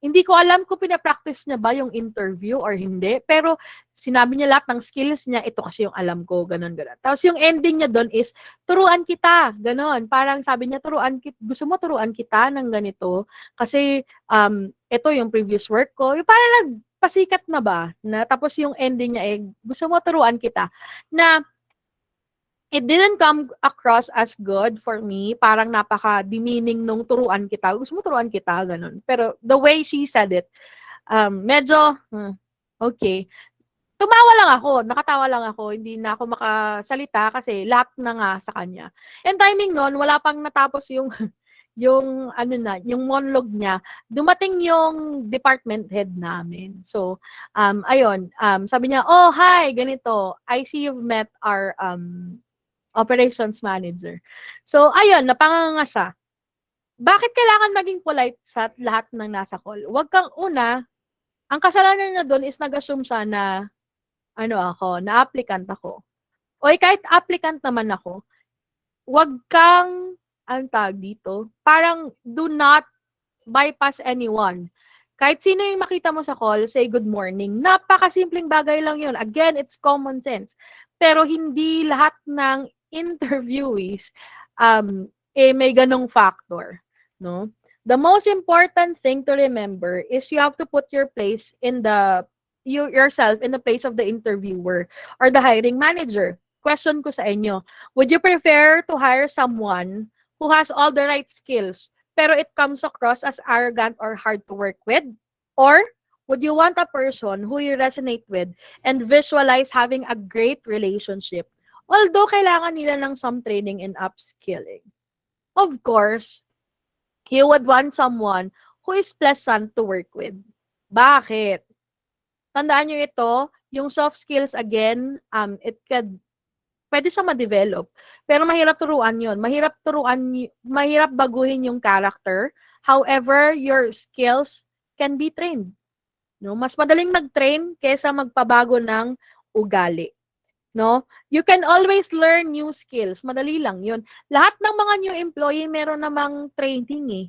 hindi ko alam kung pina-practice niya ba yung interview or hindi, pero sinabi niya lahat ng skills niya, ito kasi yung alam ko, gano'n, gano'n. Tapos yung ending niya doon is, turuan kita, gano'n. Parang sabi niya, gusto mo turuan kita ng ganito? Kasi ito yung previous work ko. Yung parang nagpasikat na ba? Na, tapos yung ending niya eh, gusto mo turuan kita? Na it didn't come across as good for me. Parang napaka-demeaning nung turuan kita. Gusto mo turuan kita, ganun. Pero the way she said it, medyo, okay. Tumawa lang ako, nakatawa lang ako, hindi na ako makasalita kasi lahat na nga sa kanya. And timing nun, wala pang natapos yung yung ano na, yung monologue niya, dumating yung department head namin. So, ayun, sabi niya, oh, hi, ganito. I see you've met our operations manager. So, ayun, napanganga siya. Bakit kailangan maging polite sa lahat ng nasa call? Huwag kang ang kasalanan niya doon is nag-assume siya na, na applicant ako. O kahit applicant naman ako, huwag kang, anong tawag dito, parang do not bypass anyone. Kahit sino yung makita mo sa call, say good morning. Napakasimpleng bagay lang yun. Again, it's common sense. Pero hindi lahat ng interviewees may ganong factor. No? The most important thing to remember is you have to put yourself in the place of the interviewer or the hiring manager. Question ko sa inyo, would you prefer to hire someone who has all the right skills pero it comes across as arrogant or hard to work with? Or would you want a person who you resonate with and visualize having a great relationship, although kailangan nila ng some training and upskilling? Of course, you would want someone who is pleasant to work with. Bakit? Tandaan nyo ito, yung soft skills again, pwede siya ma-develop. Pero mahirap turuan yun. Mahirap baguhin yung character. However, your skills can be trained. No? Mas madaling mag-train kaysa magpabago ng ugali. No? You can always learn new skills. Madali lang yun. Lahat ng mga new employee meron namang training eh.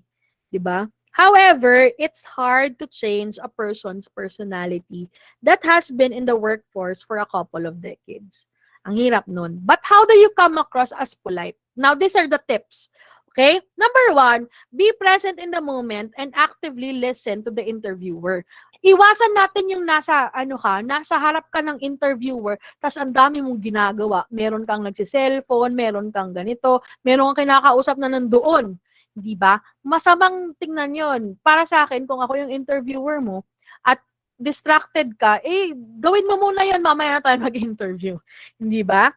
'Di ba? However, it's hard to change a person's personality that has been in the workforce for a couple of decades. Ang hirap nun. But how do you come across as polite? Now, these are the tips. Okay? Number 1, be present in the moment and actively listen to the interviewer. Iwasan natin yung nasa harap ka ng interviewer, tas ang dami mong ginagawa. Meron kang nagsi-cellphone, meron kang ganito, meron kang kinakausap na nandoon. Di ba? Masamang tingnan yon. Para sa akin, kung ako yung interviewer mo at distracted ka, gawin mo muna yon, mamaya na tayo mag-interview. Hindi ba?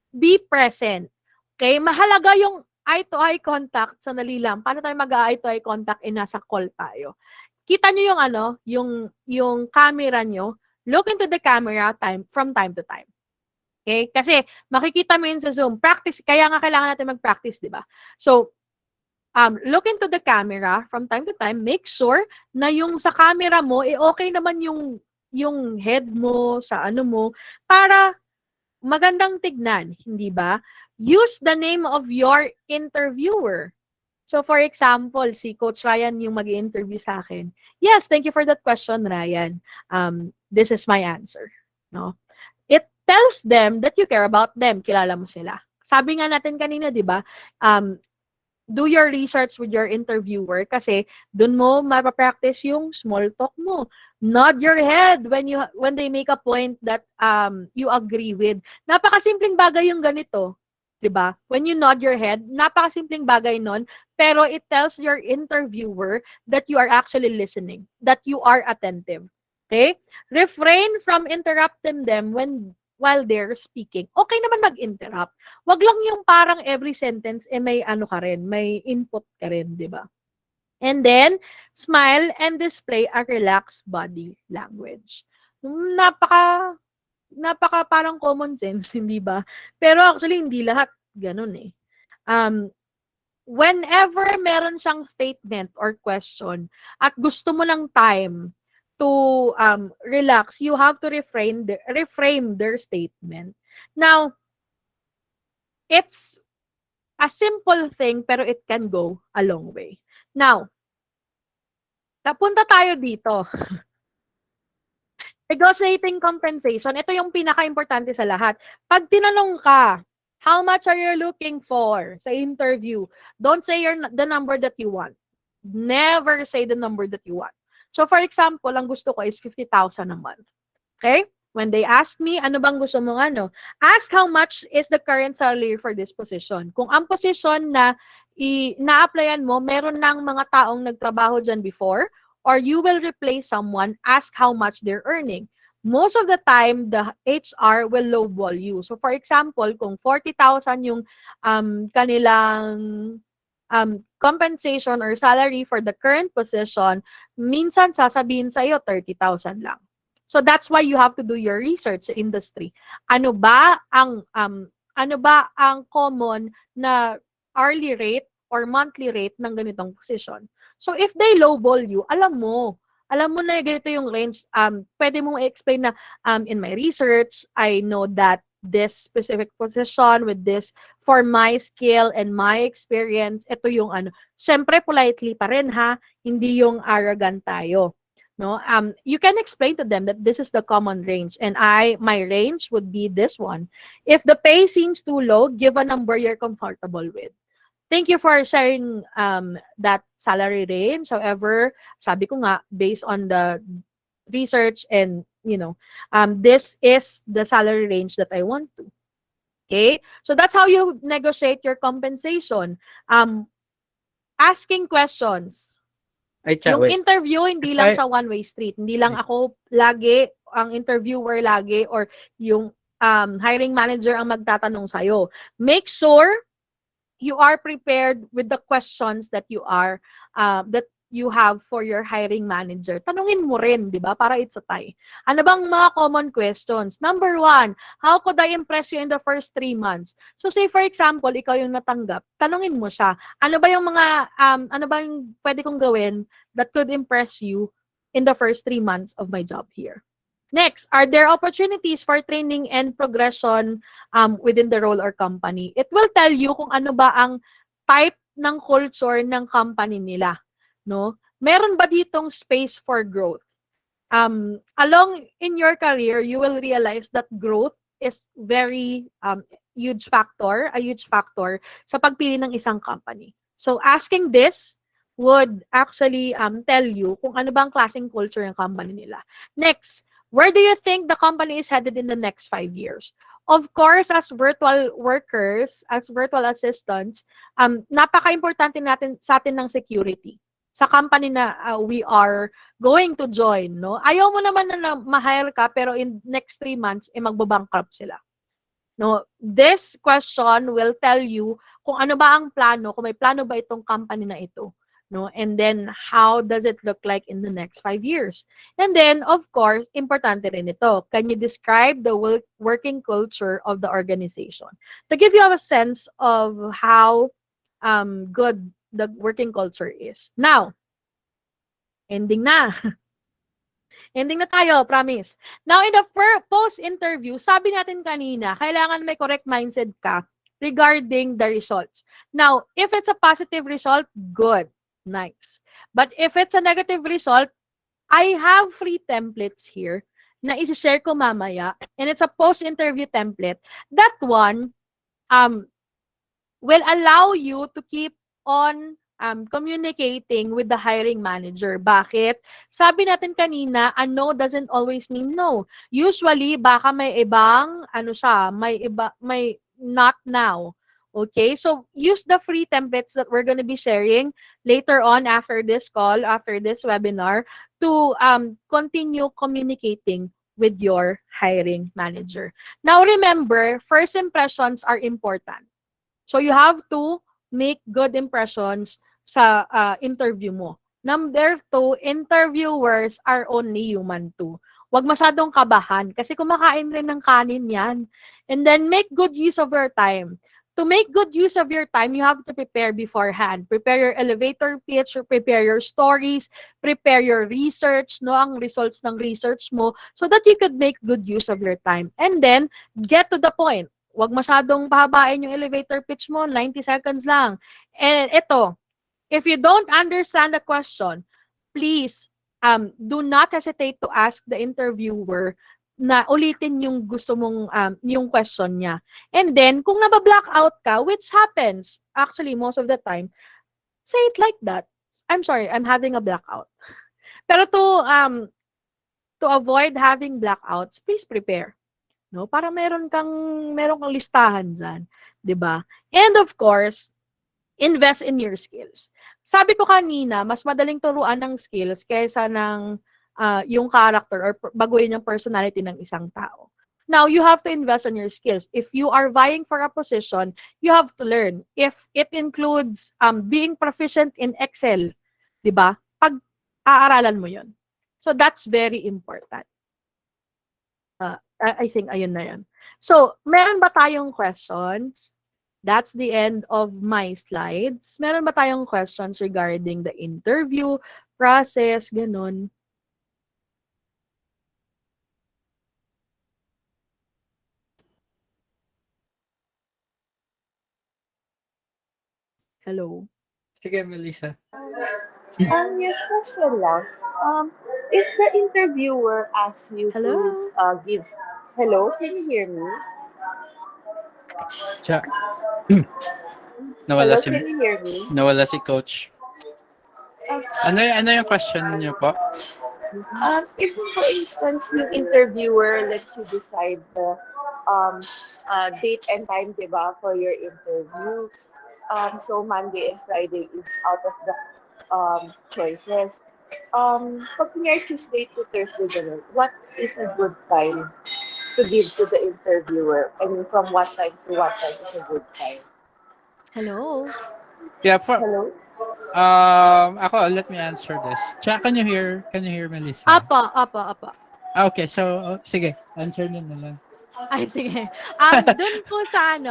Be present. Okay? Mahalaga yung eye-to-eye contact. Sandali lang. Paano tayo mag-eye-to-eye contact? Nasa call tayo. Kita nyo yung camera nyo. Look into the camera from time to time. Okay? Kasi makikita mo yun sa Zoom. Practice. Kaya nga kailangan natin mag-practice, di ba? So, look into the camera from time to time. Make sure na yung sa camera mo, okay naman yung head mo, sa mo, para magandang tignan, hindi ba? Use the name of your interviewer. So, for example, si Coach Ryan yung mag-i-interview sa akin. Yes, thank you for that question, Ryan. This is my answer. No? It tells them that you care about them. Kilala mo sila. Sabi nga natin kanina, di ba? Do your research with your interviewer kasi dun mo mapapractice yung small talk mo. Nod your head when they make a point that you agree with. Napakasimpleng bagay yung ganito. 'Di ba? When you nod your head, napakasimpleng bagay nun, pero it tells your interviewer that you are actually listening, that you are attentive. Okay? Refrain from interrupting them while they're speaking. Okay naman mag-interrupt. Wag lang yung parang every sentence may ka rin, may input ka rin, 'di ba? And then smile and display a relaxed body language. Napaka parang common sense, hindi ba? Pero actually hindi lahat ganun eh. whenever meron siyang statement or question at gusto mo ng time to relax, you have to reframe their statement. Now, it's a simple thing pero it can go a long way. Now, napunta tayo dito. Negotiating compensation, ito yung pinaka-importante sa lahat. Pag tinanong ka, how much are you looking for sa interview? Don't say the number that you want. Never say the number that you want. So for example, ang gusto ko is 50,000 a month. Okay? When they ask me, ano bang gusto mong ano? Ask how much is the current salary for this position. Kung ang position na na-applyan mo, meron ng mga taong nagtrabaho dyan before, or you will replace someone, ask how much they're earning. Most of the time, the HR will lowball you. So for example, kung 40,000 yung kanilang compensation or salary for the current position, minsan sasabihin sa iyo 30,000 lang. So that's why you have to do your research sa industry. Ano ba ang common na hourly rate or monthly rate ng ganitong position? So if they lowball you, alam mo na ganito yung range. Pwede mong i-explain na in my research, I know that this specific position with this for my skill and my experience, ito yung ano. Syempre politely pa rin ha, hindi yung arrogant tayo. No, you can explain to them that this is the common range and my range would be this one. If the pay seems too low, give a number you're comfortable with. Thank you for sharing that salary range. However, sabi ko nga, based on the research and, this is the salary range that I want to. Okay? So that's how you negotiate your compensation. Asking questions. Yung interview, hindi lang siya one-way street. Hindi lang ako lagi, ang interviewer lagi, or yung hiring manager ang magtatanong sa'yo. Make sure you are prepared with the questions that you have for your hiring manager. Tanungin mo rin, di ba? Para it's a tie. Ano bang mga common questions? Number 1, how could I impress you in the first 3 months? So say for example, ikaw yung natanggap, tanungin mo siya, ano ba yung pwede kong gawin that could impress you in the first 3 months of my job here? Next, are there opportunities for training and progression within the role or company? It will tell you kung ano ba ang type ng culture ng company nila. No? Meron ba ditong space for growth? Along in your career, you will realize that growth is very a huge factor sa pagpili ng isang company. So asking this would actually tell you kung ano bang klaseng culture ng company nila. Next, where do you think the company is headed in the next 5 years? Of course, as virtual workers, as virtual assistants, napaka-importante sa atin ng security sa company na we are going to join, no? Ayaw mo naman na ma-hire ka pero in next 3 months magbabankrupt sila. No, this question will tell you kung ano ba ang plano, kung may plano ba itong company na ito, no? And then how does it look like in the next 5 years? And then of course, importante rin ito. Can you describe the working culture of the organization? To give you a sense of how good the working culture is. Now, ending na. Ending na tayo, promise. Now, in the post-interview, sabi natin kanina, kailangan may correct mindset ka regarding the results. Now, if it's a positive result, good. Nice. But if it's a negative result, I have free templates here na isi-share ko mamaya, and it's a post-interview template. That one will allow you to keep on communicating with the hiring manager. Bakit? Sabi natin kanina, a no doesn't always mean no. Usually, baka may ibang, may not now. Okay? So, use the free templates that we're going to be sharing later on after this call, after this webinar, to continue communicating with your hiring manager. Now, remember, first impressions are important. So, you have to make good impressions sa interview mo. Number 2, interviewers are only human too. Huwag masyadong kabahan kasi kumakain rin ng kanin yan. And then make good use of your time to make good use of your time, you have to prepare beforehand. Prepare your elevator pitch, or prepare your stories, prepare your research, no, ang results ng research mo, so that you could make good use of your time. And then, get to the point. Huwag masyadong pahabain yung elevator pitch mo, 90 seconds lang. And ito, if you don't understand the question, please do not hesitate to ask the interviewer na ulitin yung gusto mong yung question niya. And then, kung naba-black out ka, which happens actually most of the time, say it like that. I'm sorry, I'm having a blackout. Pero to avoid having blackouts, please prepare. No, para meron kang listahan diyan, 'di ba? And of course, invest in your skills. Sabi ko kanina, mas madaling turuan ng skills kaysa ng yung character or baguhin yung personality ng isang tao. Now, you have to invest in your skills. If you are vying for a position, you have to learn. If it includes being proficient in Excel, 'di ba? Pag-aaralan mo 'yon. So that's very important. I think ayun na 'yon. So, meron ba tayong questions? That's the end of my slides. Meron ba tayong questions regarding the interview process, ganun? Hello? Sige, Melissa. Yes, question lang. If the interviewer asks you Hello? to give... Hello, can you hear me? Cha. Hello, can you hear me? Nawala si coach. Ano yung question niyo po? If, for instance, yung interviewer lets you decide the date and time, diba, for your interview. So Monday and Friday is out of the choices. Pag kunyari Tuesday to Thursday, ganun, what is a good time to give to the interviewer? I mean, from what time to what time is a good time? Hello? Yeah, Hello? let me answer this. Cha, can you hear Melissa? Apa. Okay, so sige, answer na lang. Ay, sige. Dun po sa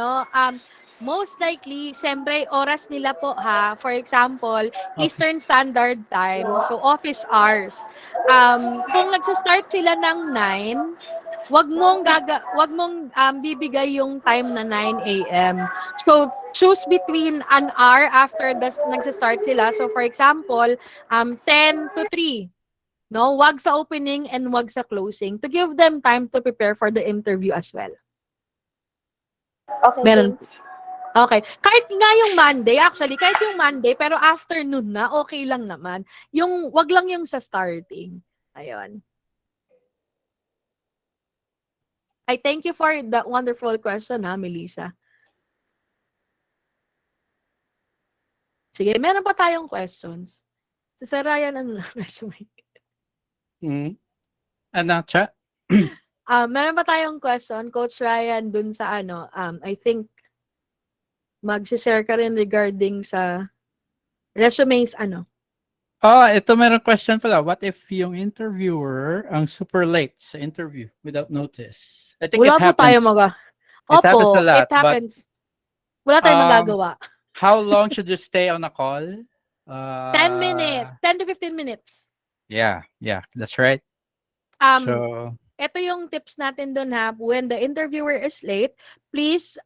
most likely, siyempre, oras nila po ha. For example, Eastern Standard Time. So, office hours. Kung nagsa-start sila ng 9, wag mong bibigay yung time na 9 a.m. So, choose between an hour after nagsa-start sila. So, for example, 10 to 3. No, wag sa opening and wag sa closing to give them time to prepare for the interview as well. Okay, Meron. thanks. Okay. Kahit nga yung Monday, actually, kahit yung Monday, pero afternoon na, okay lang naman. Wag lang yung sa starting. Ayun. I thank you for that wonderful question, Melissa. Sige, meron pa tayong questions. Si Sir Ryan, ano na resume? Ano, Cha? Meron pa tayong question, Coach Ryan, dun sa I think mag-share ka rin regarding sa resumes, Ito meron question pala. What if yung interviewer ang super late sa interview without notice? I think wala it po tayo happens. It happens a lot. it happens. Wala tayong magagawa. How long should you stay on a call? 10 minutes. 10 to 15 minutes. Yeah, that's right. So, ito yung tips natin dun ha. When the interviewer is late, please,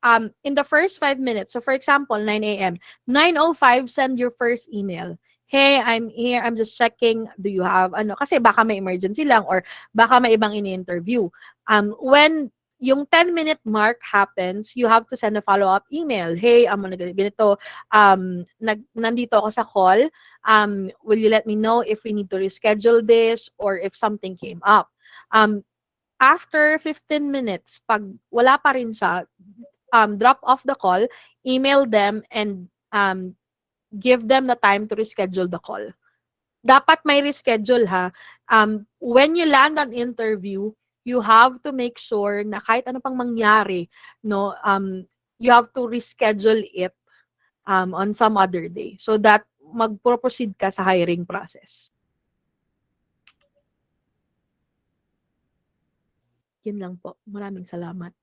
in the first 5 minutes, so for example, 9 a.m., 9:05, send your first email. Hey, I'm here. I'm just checking. Do you have, kasi baka may emergency lang or baka may ibang ini-interview. When yung 10-minute mark happens, you have to send a follow-up email. Hey, ganito, nandito ako sa call. Will you let me know if we need to reschedule this or if something came up? After 15 minutes, pag wala pa rin siya, drop off the call, email them, and give them the time to reschedule the call. Dapat may reschedule ha. When you land an interview, you have to make sure na kahit ano pang mangyari, no, you have to reschedule it on some other day so that mag-proceed ka sa hiring process. Yun lang po. Maraming salamat.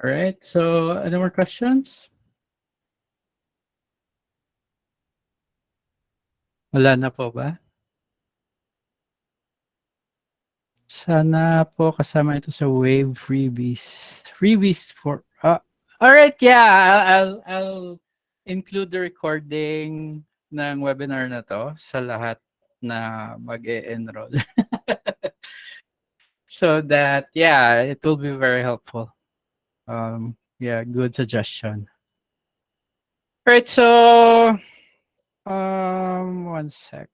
All right. So, any more questions? Wala na po ba? Sana po kasama ito sa Wave freebies. Freebies for all right, yeah, I'll include the recording ng webinar na to sa lahat na mag-e-enroll. So that yeah, it will be very helpful. Yeah, good suggestion. Right, so one sec.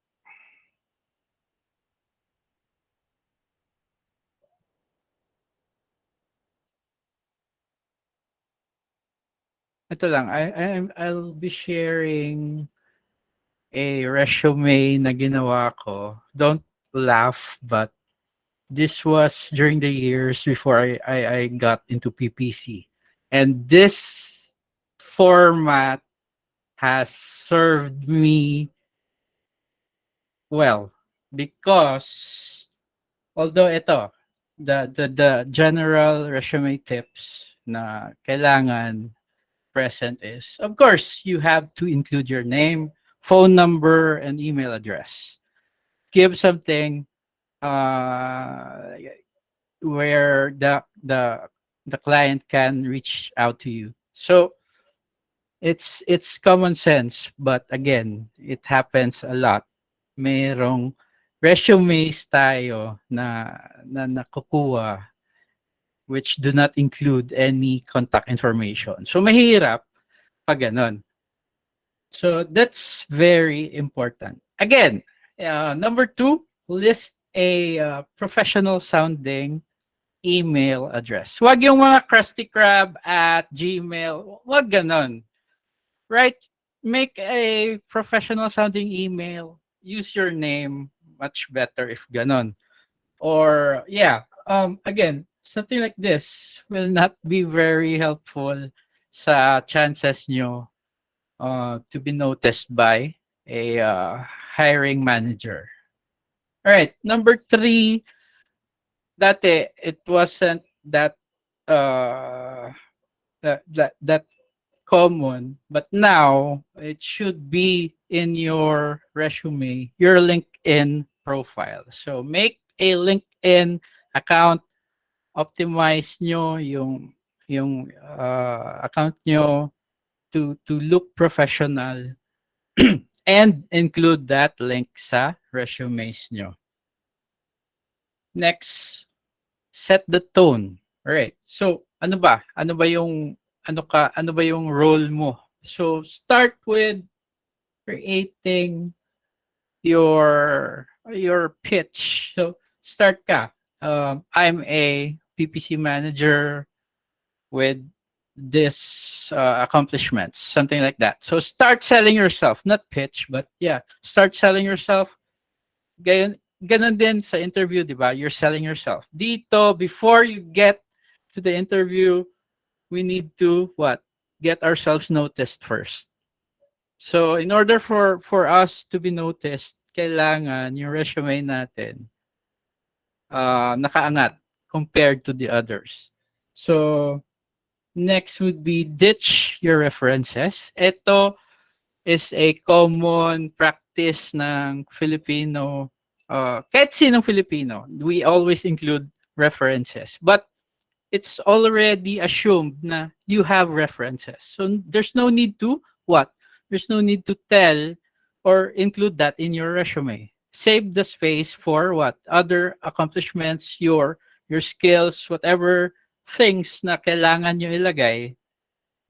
Ito lang, I'll be sharing a resume na ginawa ko. Don't laugh, but this was during the years before I got into PPC. And this format has served me well because although the general resume tips na kailangan present is, of course, you have to include your name, phone number, and email address. Give something uh, where the client can reach out to you. So it's common sense, but again, it happens a lot. Merong resumes tayo na nakukuha which do not include any contact information. So mahirap pag ganon. So that's very important. Again, number 2, list a professional sounding email address. Wag yung mga Krusty Krab at Gmail. Wag ganon. Right? Make a professional sounding email. Use your name. Much better if ganon. Or yeah, again, something like this will not be very helpful sa chances nyo to be noticed by a hiring manager. All right, number 3, dati it wasn't that uh that common, but now it should be in your resume, your LinkedIn profile. So make a LinkedIn account, optimize nyo yung account nyo to look professional and include that link sa resumes nyo. Next, set the tone. All right. So, ano ba? Ano ba yung role mo? So, start with creating your pitch. So, start ka. I'm a PPC manager with this accomplishments, something like that. So, start selling yourself, not pitch, but yeah, start selling yourself. Ganun din sa interview, di ba? You're selling yourself. Dito, before you get to the interview, we need to what? Get ourselves noticed first. So, in order for us to be noticed, kailangan yung resume natin nakaangat compared to the others. So, next would be ditch your references. Ito is a common practice ng Filipino, kahit sinong Filipino, we always include references. But it's already assumed na you have references. So there's no need to what? There's no need to tell or include that in your resume. Save the space for what? Other accomplishments, your skills, whatever things na kailangan nyo ilagay,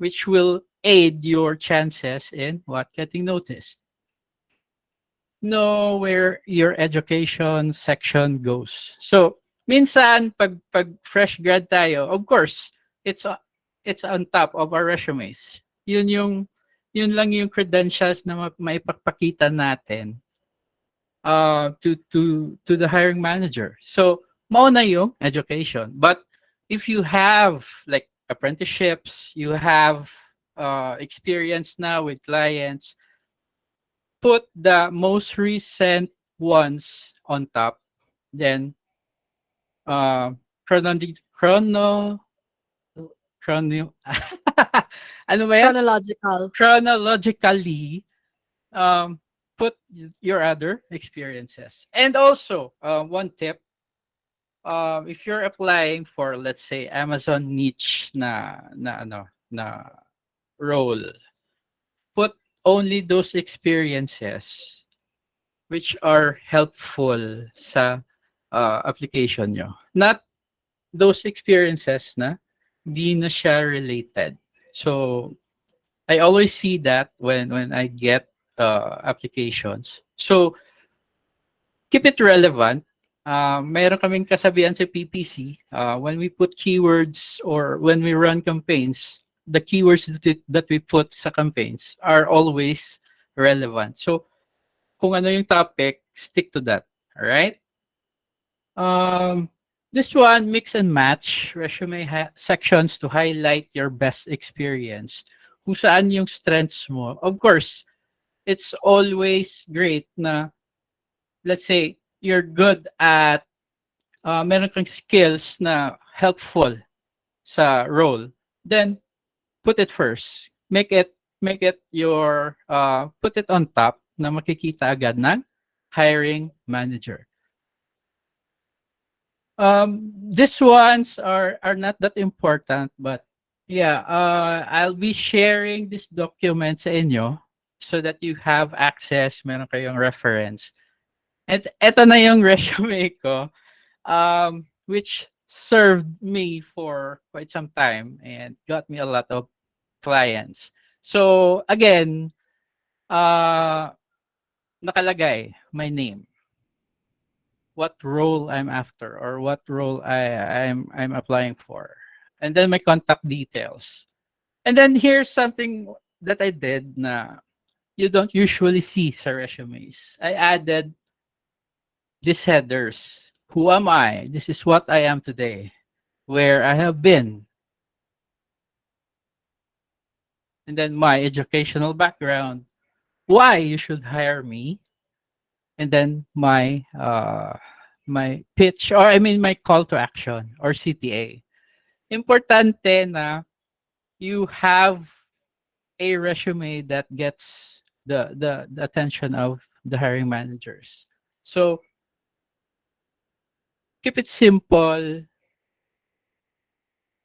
which will aid your chances in what? Getting noticed. Know where your education section goes. So, minsan pag fresh grad tayo, of course, it's on top of our resumes. Yun lang yung credentials na maipagpakita natin to the hiring manager. So, mauna yung education. But if you have like apprenticeships, you have experience now with clients, put the most recent ones on top. Then chrono ano ba yan? Chronological. Chronologically, put your other experiences. And also, one tip, if you're applying for, let's say, Amazon niche na role, put only those experiences which are helpful sa application nyo. Not those experiences na di na siya related. So, I always see that when I get applications. So, keep it relevant. Mayroon kaming kasabihan sa PPC, when we put keywords or when we run campaigns, the keywords that we put sa campaigns are always relevant. So, kung ano yung topic, stick to that. All right? This one, mix and match resume sections to highlight your best experience. Kung saan yung strengths mo. Of course, it's always great na, let's say, you're good at, meron kang skills na helpful sa role. Then, put it first. Make it your, put it on top na makikita agad ng hiring manager. These ones are not that important, but yeah, I'll be sharing this document sa inyo so that you have access, meron kayong reference. And eto na yung resume ko, which served me for quite some time and got me a lot of clients. So again, nakalagay my name, what role I'm after or what role I'm applying for, and then my contact details. And then here's something that I did na you don't usually see sa resumes. I added these headers. Who am I? This is what I am today. Where I have been. And then my educational background. Why you should hire me. And then my my pitch, or I mean my call to action, or CTA. Importante na you have a resume that gets the attention of the hiring managers. So keep it simple.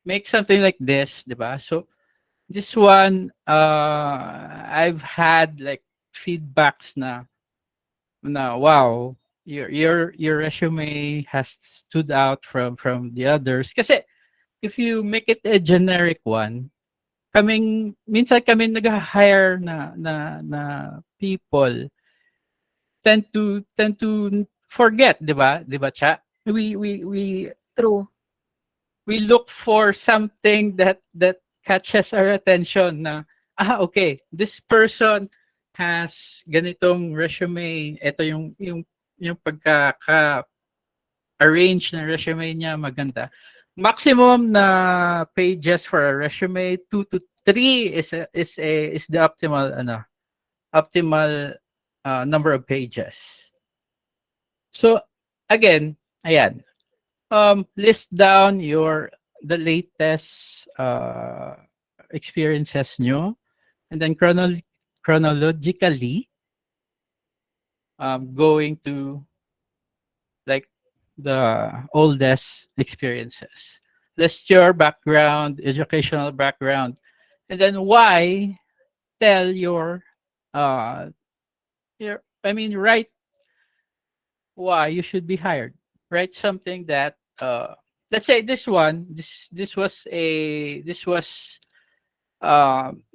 Make something like this, diba? So this one, I've had like feedbacks na wow, your resume has stood out from the others. Kasi if you make it a generic one, minsan kami nag-hire na people tend to forget, di ba? Di ba, Cha? We True. we look for something that catches our attention na, okay, this person has ganitong resume, ito yung pagka-arrange ng resume niya maganda. Maximum na pages for a resume, 2 to 3 is the optimal number of pages. So again, ayan. List down the latest experiences nyo, and then chronologically going to like the oldest experiences. List your background, educational background, and then why. Tell write why you should be hired. Write something that let's say this was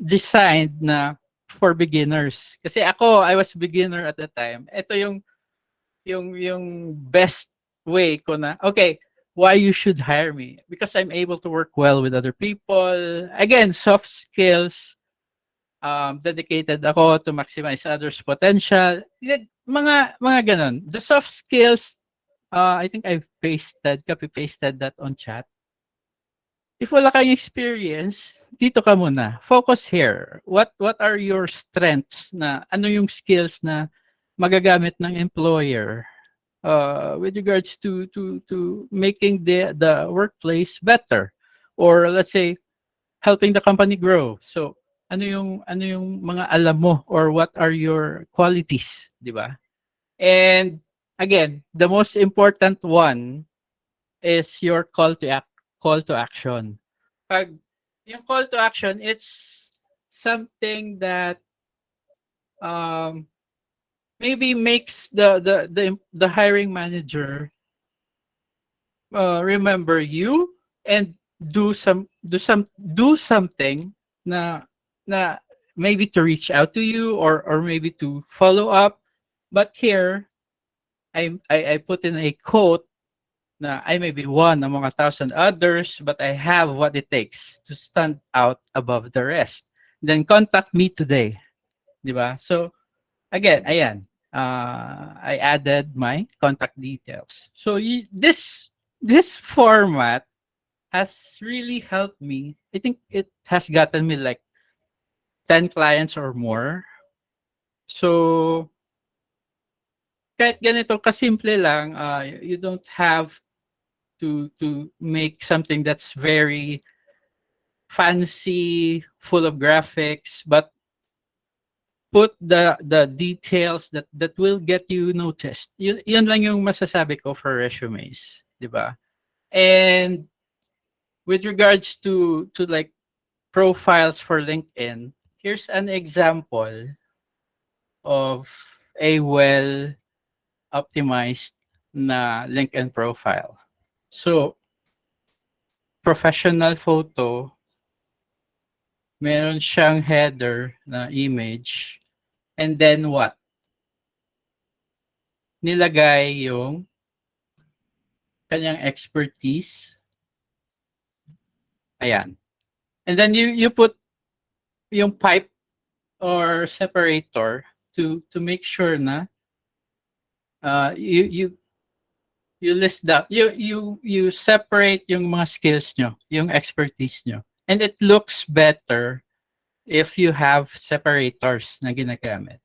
designed na for beginners. Kasi I was beginner at the time. Ito yung best way ko na, okay, why you should hire me? Because I'm able to work well with other people. Again, soft skills, dedicated ako to maximize others' potential. Mga ganon. The soft skills, I think I've copy-pasted that on chat. If wala kang experience, dito ka muna. Focus here. What are your strengths na, ano yung skills na magagamit ng employer with regards to making the workplace better? Or let's say, helping the company grow. So, ano yung mga alam mo or what are your qualities, di ba? And again, the most important one is your call to action. Pag yung call to action, it's something that um maybe makes the hiring manager remember you and do something na na maybe to reach out to you or maybe to follow up. But here I put in a quote na I may be one among 1,000 others, but I have what it takes to stand out above the rest. Then contact me today, di ba? So again, ayan, I added my contact details. So this format has really helped me. I think it has gotten me like 10 clients or more. So kahit ganito kasimple lang, you don't have to make something that's very fancy, full of graphics, but put the details that will get you noticed. Yun lang yung masasabi ko for resumes, 'di ba? And with regards to like profiles for LinkedIn, here's an example of a well optimized na LinkedIn profile. So, professional photo, meron siyang header na image, and then what? Nilagay yung kanyang expertise. Ayan. And then you put yung pipe or separator to make sure na you list that you separate yung mga skills nyo, yung expertise nyo. And it looks better if you have separators na ginagamit.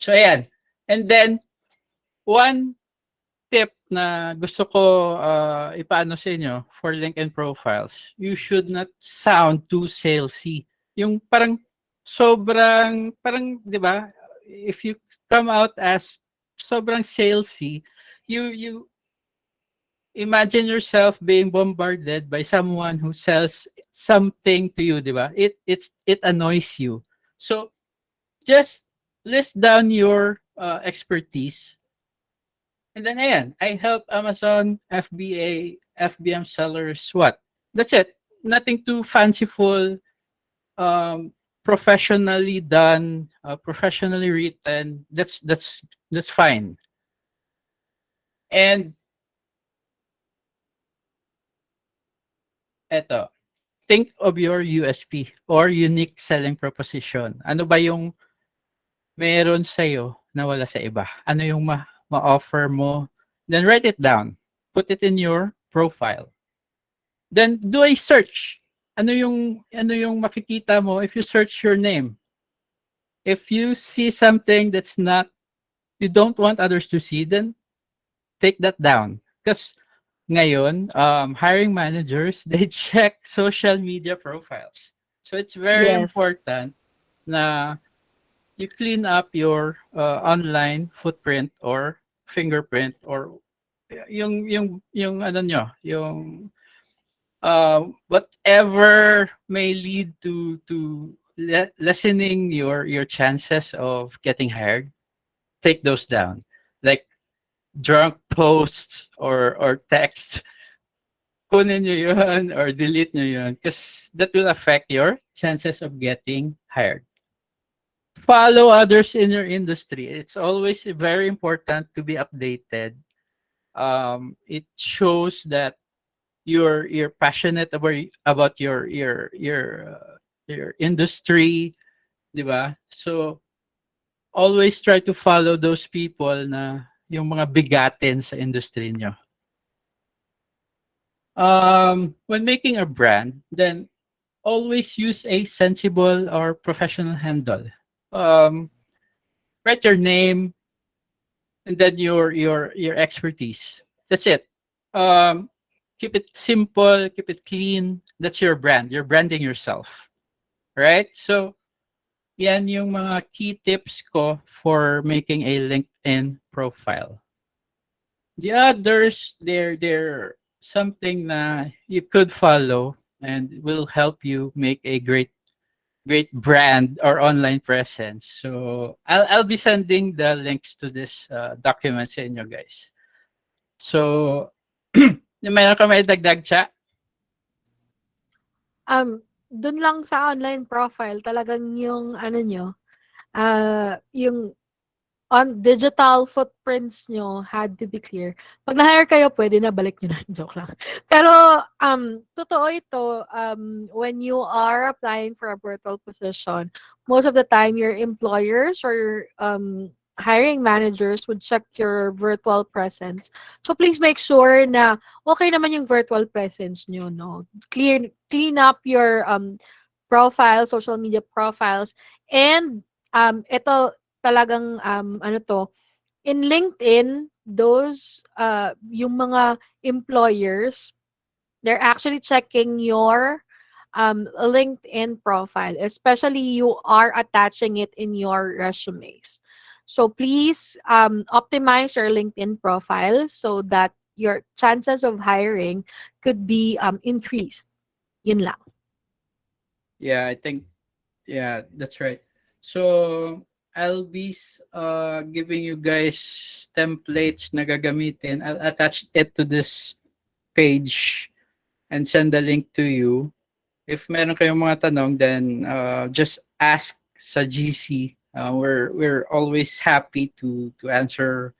So ayan. And then one tip na gusto ko ipaano sa inyo for LinkedIn profiles, you should not sound too salesy. Yung parang sobrang, parang, di ba, if you come out as sobrang salesy, you imagine yourself being bombarded by someone who sells something to you, di ba? It annoys you. So just list down your expertise. And then ayan, I help Amazon FBM sellers what? That's it. Nothing too fanciful, professionally done, professionally written. That's fine. And eto, think of your USP or unique selling proposition. Ano ba yung meron sa'yo na wala sa iba? Ano yung ma-offer mo? Then write it down. Put it in your profile. Then do a search. Ano yung makikita mo if you search your name? If you see something that's not, you don't want others to see, then take that down. Because ngayon, hiring managers, they check social media profiles. So it's very Yes. important na you clean up your online footprint or fingerprint or yung ano nyo, yung whatever may lead to lessening your chances of getting hired, take those down. Like drunk posts or text, kunin nyo yun or delete nyo yun because that will affect your chances of getting hired. Follow others in your industry. It's always very important to be updated. It shows that you're passionate about your industry, di ba? So always try to follow those people na yung mga bigatin sa industry nyo. When making a brand, then always use a sensible or professional handle. Write your name and then your expertise. That's it. Keep it simple, keep it clean. That's your brand. You're branding yourself, right? So, yan yung mga key tips ko for making a LinkedIn profile. The others, they're something na you could follow and will help you make a great brand or online presence. So I'll be sending the links to this document sa inyo guys. So mayroon ka may dagdag chat? Dun lang sa online profile talagang yung ano nyo, yung on digital footprints nyo had to be clear. Pag na-hire kayo, pwede na balik nyo na. Joke lang. Pero, totoo ito, when you are applying for a virtual position, most of the time, your employers or hiring managers would check your virtual presence. So, please make sure na okay naman yung virtual presence nyo, no? Clean up your profile, social media profiles, and ito talagang ano to, in LinkedIn, those yung mga employers, they're actually checking your LinkedIn profile, especially you are attaching it in your resumes. So please optimize your LinkedIn profile so that your chances of hiring could be increased. Yun lang. Yeah, I think that's right. So I'll be giving you guys templates na gagamitin. I'll attach it to this page and send the link to you. If meron kayong mga tanong, then just ask sa GC. We're always happy to answer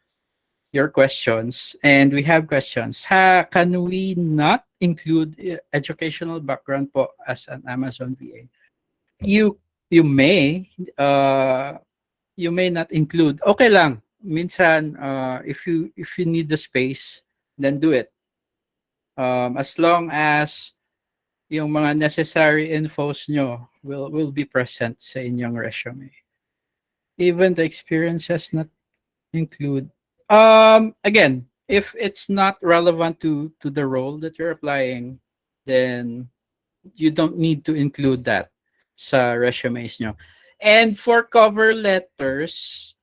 your questions, and we have questions. Can we not include educational background po as an Amazon VA? You may you may not include. Okay lang. Minsan if you need the space, then do it. As long as yung mga necessary infos nyo will be present sa inyong resume. Even the experiences not include. Again, if it's not relevant to the role that you're applying, then you don't need to include that sa resumes nyo. And for cover letters,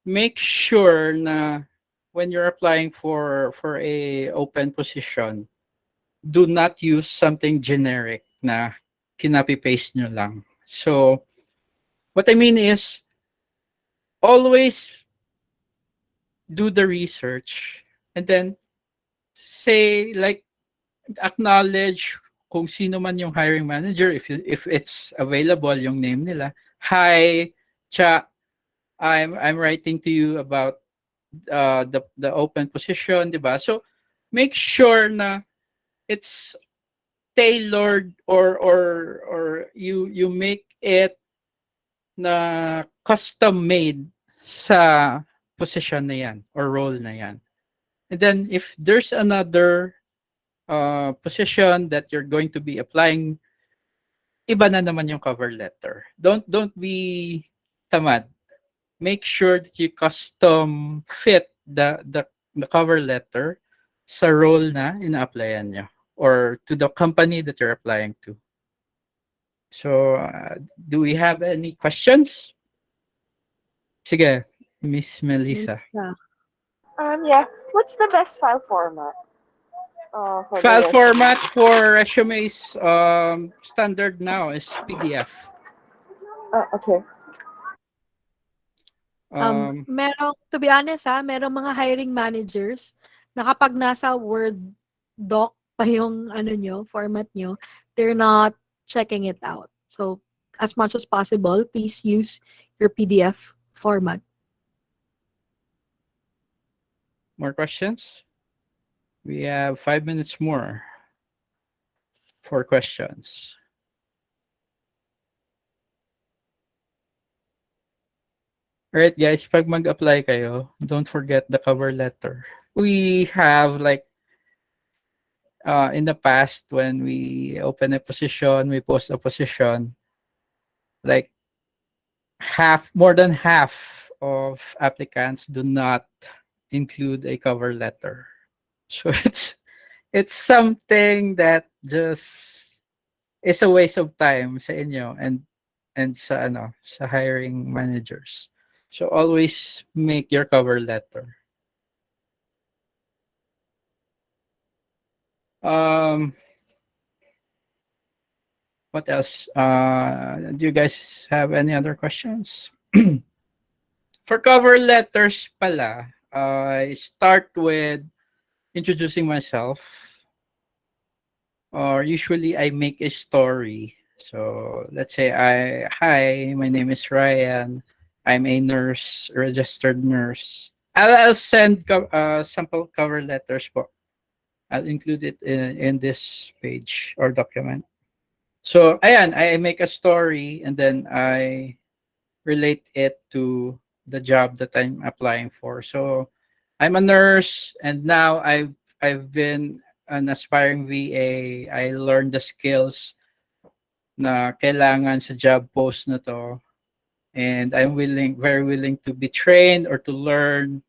make sure na when you're applying for a open position, do not use something generic na kinapi-paste nyo lang. So, what I mean is, always do the research and then say, like, acknowledge kung sino man yung hiring manager, if it's available yung name nila. Hi, Cha, I'm writing to you about the open position, diba? So make sure na it's tailored or you make it na custom made sa position na yan or role na yan. And then if there's another position that you're going to be applying, iba na naman yung cover letter. Don't be tamad. Make sure that you custom fit the cover letter sa role na ina-applyan nyo or to the company that you're applying to. So, do we have any questions? Sige, Miss Melissa. Yeah. What's the best file format? File format for resumes, standard now is PDF. Okay. Merong, to be honest merong mga hiring managers na kapag nasa Word doc pa yung ano nyo, format nyo, they're not checking it out. So, as much as possible, please use your PDF format. More questions? We have 5 minutes more for questions. Alright guys, pag mag-apply kayo, don't forget the cover letter. We have like in the past when we open a position, we post a position, like more than half of applicants do not include a cover letter. So It's something that just is a waste of time sa inyo and sa sa hiring managers. So always make your cover letter. What else? Do you guys have any other questions? For cover letters pala, I start with introducing myself. Or usually I make a story. So let's say hi, my name is Ryan. I'm a nurse, registered nurse. I'll send sample cover letters po. I'll include it in this page or document. So ayan, I make a story and then I relate it to the job that I'm applying for. So I'm a nurse and now I've been an aspiring VA. I learned the skills na kailangan sa job post na to. And I'm very willing to be trained or to learn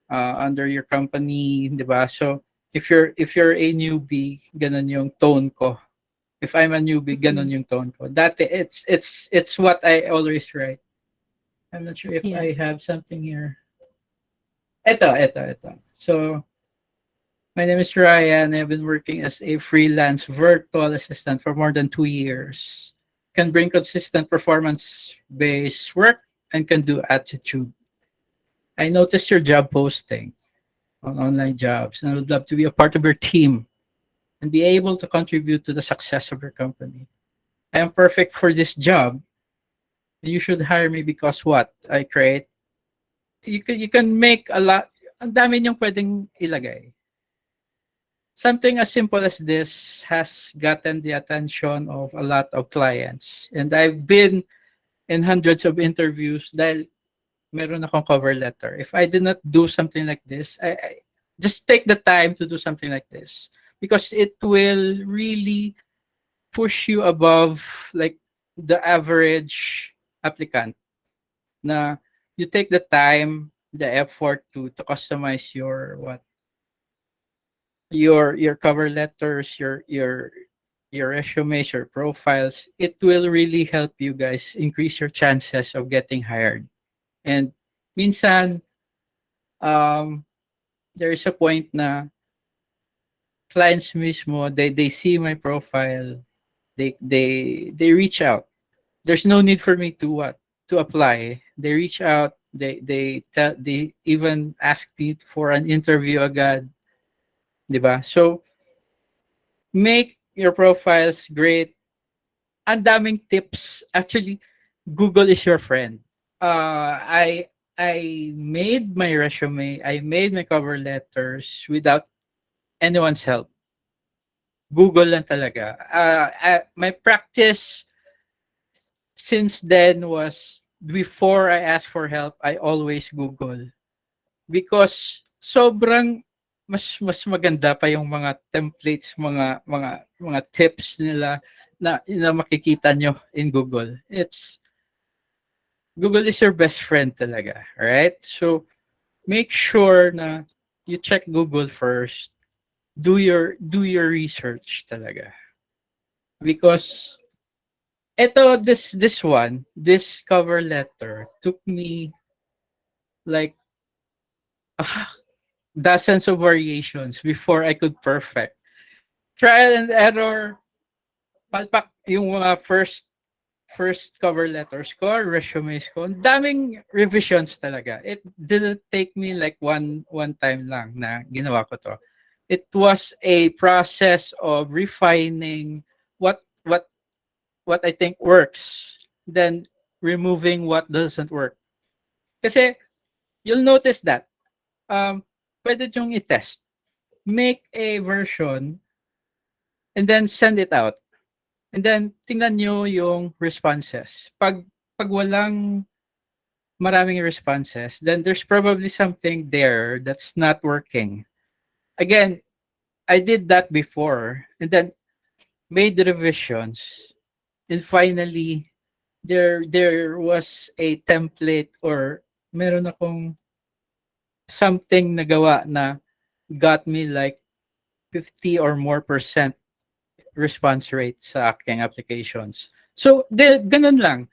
under your company, di ba? So if you're a newbie, ganun yung tone ko. If I'm a newbie, ganun yung tone ko. Dati it's what I always write. I'm not sure if I have something here. Ito. So, my name is Ryan. I've been working as a freelance virtual assistant for more than 2 years. Can bring consistent performance-based work and can do attitude. I noticed your job posting on online jobs and I would love to be a part of your team and be able to contribute to the success of your company. I am perfect for this job. You should hire me because what? I create you can make a lot. Ang dami niyong pwedeng ilagay. Something as simple as this has gotten the attention of a lot of clients. And I've been in hundreds of interviews dahil meron akong cover letter. If I did not do something like this, I just take the time to do something like this because it will really push you above like the average applicant na you take the time, the effort to customize your cover letters, your resumes, your profiles. It will really help you guys increase your chances of getting hired. And minsan there is a point na clients mismo they see my profile, they reach out. There's no need for me to apply. They reach out, they even ask me for an interview agad, 'di ba? So make your profiles great. Ang daming tips. Actually, Google is your friend. I made my resume, I made my cover letters without anyone's help. Google lang talaga. My practice since then was before I ask for help, I always Google. Because sobrang mas maganda pa yung mga templates, mga tips nila na makikita nyo in Google. Google is your best friend talaga, right? So make sure na you check Google first. Do your research talaga. Because this cover letter took me like dozens of variations before I could perfect. Trial and error, palpak yung mga first cover letters ko, resumes ko. Ang daming revisions talaga. It didn't take me like one time lang na ginawa ko to. It was a process of refining what I think works, then removing what doesn't work. Kasi you'll notice that pwede yung i-test. Make a version and then send it out. And then tingnan nyo yung responses. Pag walang maraming responses, then there's probably something there that's not working. Again, I did that before and then made revisions. And finally, there was a template or meron akong something nagawa na got me like 50 or more percent response rate sa aking applications. So, ganun lang.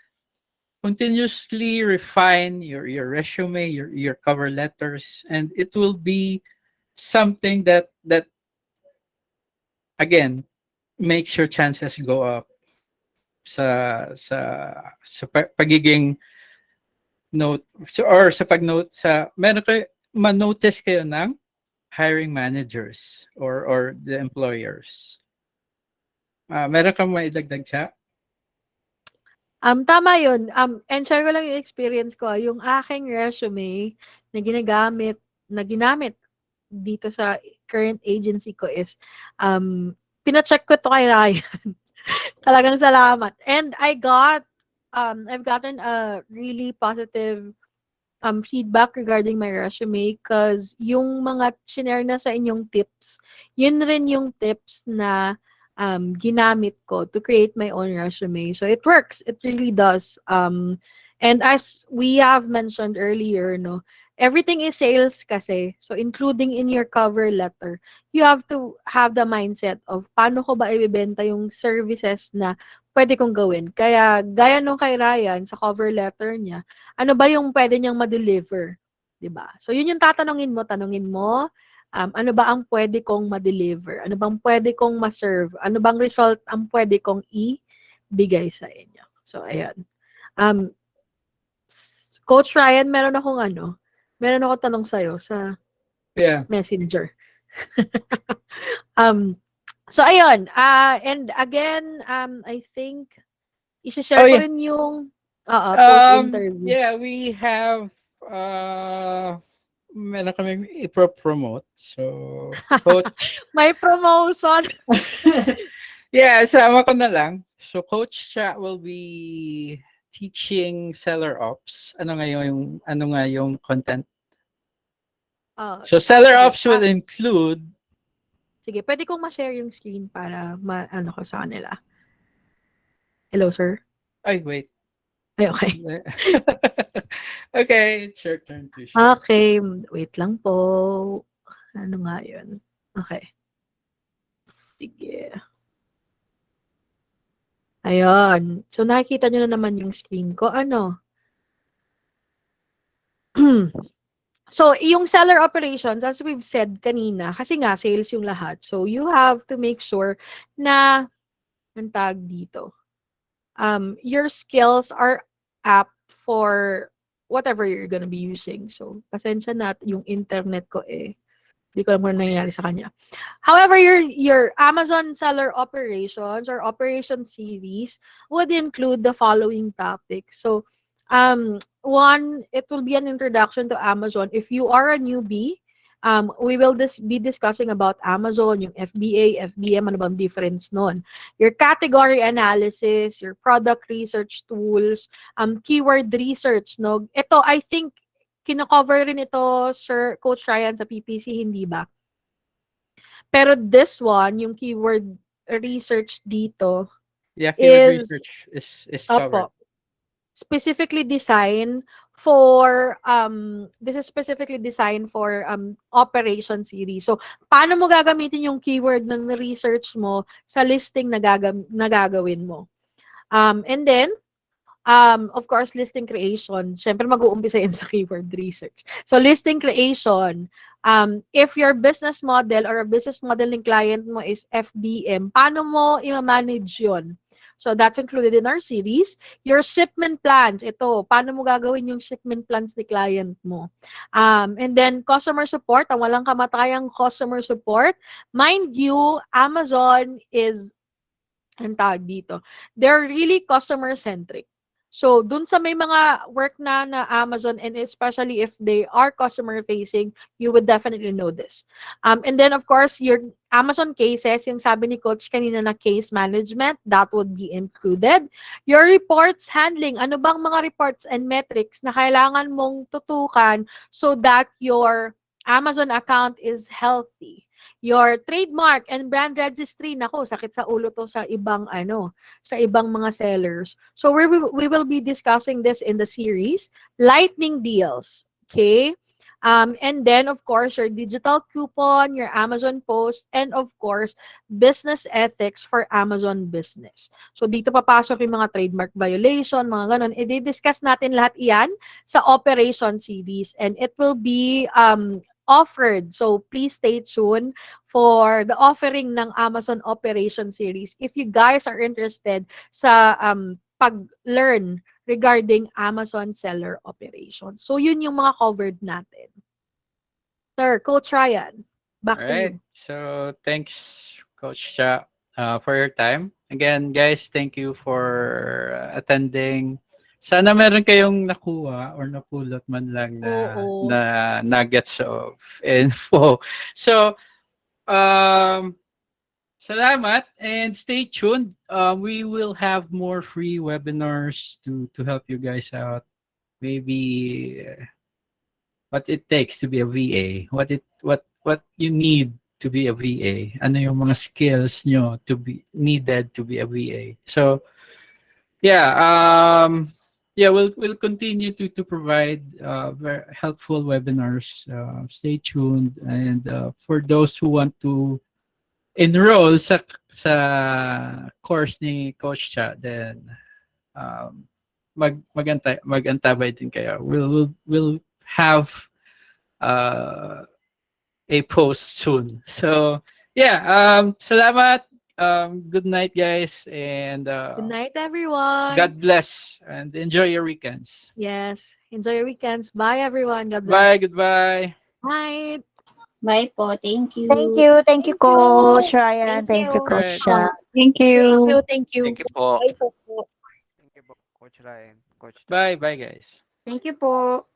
Continuously refine your resume, your cover letters, and it will be something that again makes your chances go up sa pagiging note or sa pag-note sa meron kayo ma-notice kayo ng hiring managers or the employers. Meron kang maidagdag siya? Tama yun. And share ko lang yung experience ko. Yung aking resume na ginamit dito sa current agency ko is, pina-check ko to kay Ryan. Talagang salamat. And I've gotten a really positive feedback regarding my resume because yung mga shinare na sa inyong tips, yun rin yung tips na ginamit ko to create my own resume. So it works. It really does. And as we have mentioned earlier, no, everything is sales kasi. So including in your cover letter, you have to have the mindset of paano ko ba ibebenta yung services na pwede kong gawin. Kaya gaya nung kay Ryan sa cover letter niya, ano ba yung pwede niyang ma-deliver, 'di ba? So yun yung tanungin mo, ano ba ang pwede kong ma-deliver? Ano bang pwede kong ma-serve? Ano bang result ang pwede kong ibigay sa inyo? So ayan. Coach Ryan, meron akong tanong sa'yo sa Messenger. So ayun, and again, I think i-share ko rin yung post-interview. Yeah, we have meron kami i-promote. So, Coach May promotion. yeah, sama ko na lang. So, Coach Cha will be teaching seller ops. Ano nga yung content? So, seller ops will include. Sige, pwede kong ma-share yung screen para ano ko sa kanila. Hello, sir? Ay, wait. Ay, okay. Okay, it's your turn to share. Okay, wait lang po. Ano nga yun? Okay. Sige. Ayun. So, nakikita nyo na naman yung screen ko. Ano? So, yung seller operations, as we've said kanina, kasi nga, sales yung lahat. So, you have to make sure na, ang tag dito, your skills are apt for whatever you're gonna be using. So, pasensya na yung internet ko hindi ko alam kung ano nangyayari sa kanya. However, your Amazon seller operations or operation series would include the following topics. So, one, it will be an introduction to Amazon. If you are a newbie, we will be discussing about Amazon, yung FBA, FBM, ano bang difference nun. Your category analysis, your product research tools, keyword research, no? Ito, I think, kino-cover rin ito, Sir Coach Ryan, sa PPC, hindi ba? Pero this one, yung keyword research dito, keyword research is covered. Specifically designed for this is specifically designed for operation series. So, paano mo gagamitin yung keyword ng research mo sa listing na gagawin mo? And then, of course, listing creation. Siyempre, mag-uumpisa yan sa keyword research. So, listing creation. If your business model or a business model ng client mo is FBM, paano mo i-manage yun? So, that's included in our series. Your shipment plans. Ito, paano mo gagawin yung shipment plans ni client mo? And then, customer support. Ang walang kamatayang customer support. Mind you, Amazon is, ang tawag dito, they're really customer-centric. So, dun sa may mga work na Amazon, and especially if they are customer-facing, you would definitely know this. And then, of course, your Amazon cases, yung sabi ni Coach kanina na case management, that would be included. Your reports handling, ano bang mga reports and metrics na kailangan mong tutukan so that your Amazon account is healthy. Your trademark and brand registry, nako, sakit sa ulo to sa ibang mga sellers. So we will be discussing this in the series. Lightning deals, okay? And then, of course, your digital coupon, your Amazon post, and of course, business ethics for Amazon business. So, dito papasok yung mga trademark violation, mga ganun. I-discuss natin lahat iyan sa operation series, and it will be offered. So, please stay tuned for the offering ng Amazon Operation Series if you guys are interested sa pag-learn regarding Amazon seller operations. So, yun yung mga covered natin. Sir, Coach Ryan, back to you. So, thanks, Coach Cha, for your time. Again, guys, thank you for attending. Sana meron kayong nakuha or napulot man lang na nuggets of info. So, salamat and stay tuned. We will have more free webinars to help you guys out. Maybe what it takes to be a VA, what you need to be a VA, ano yung mga skills nyo to be needed to be a VA. So we'll continue to provide very helpful webinars. Stay tuned, and for those who want to enroll sa course ni Coach Cha, then mag-antabay din kayo. We'll have a post soon. So salamat. Good night, guys, and Good night, everyone. God bless and enjoy your weekends. Yes, enjoy your weekends. Bye, everyone. God bless. Bye, goodbye. Night. Bye po. Thank you. Thank you, Coach Ryan. Thank you, Coach Cha. Thank you. Thank you. Thank you po. Bye po. Thank you po, Coach Ryan. Coach. Bye, guys. Thank you po.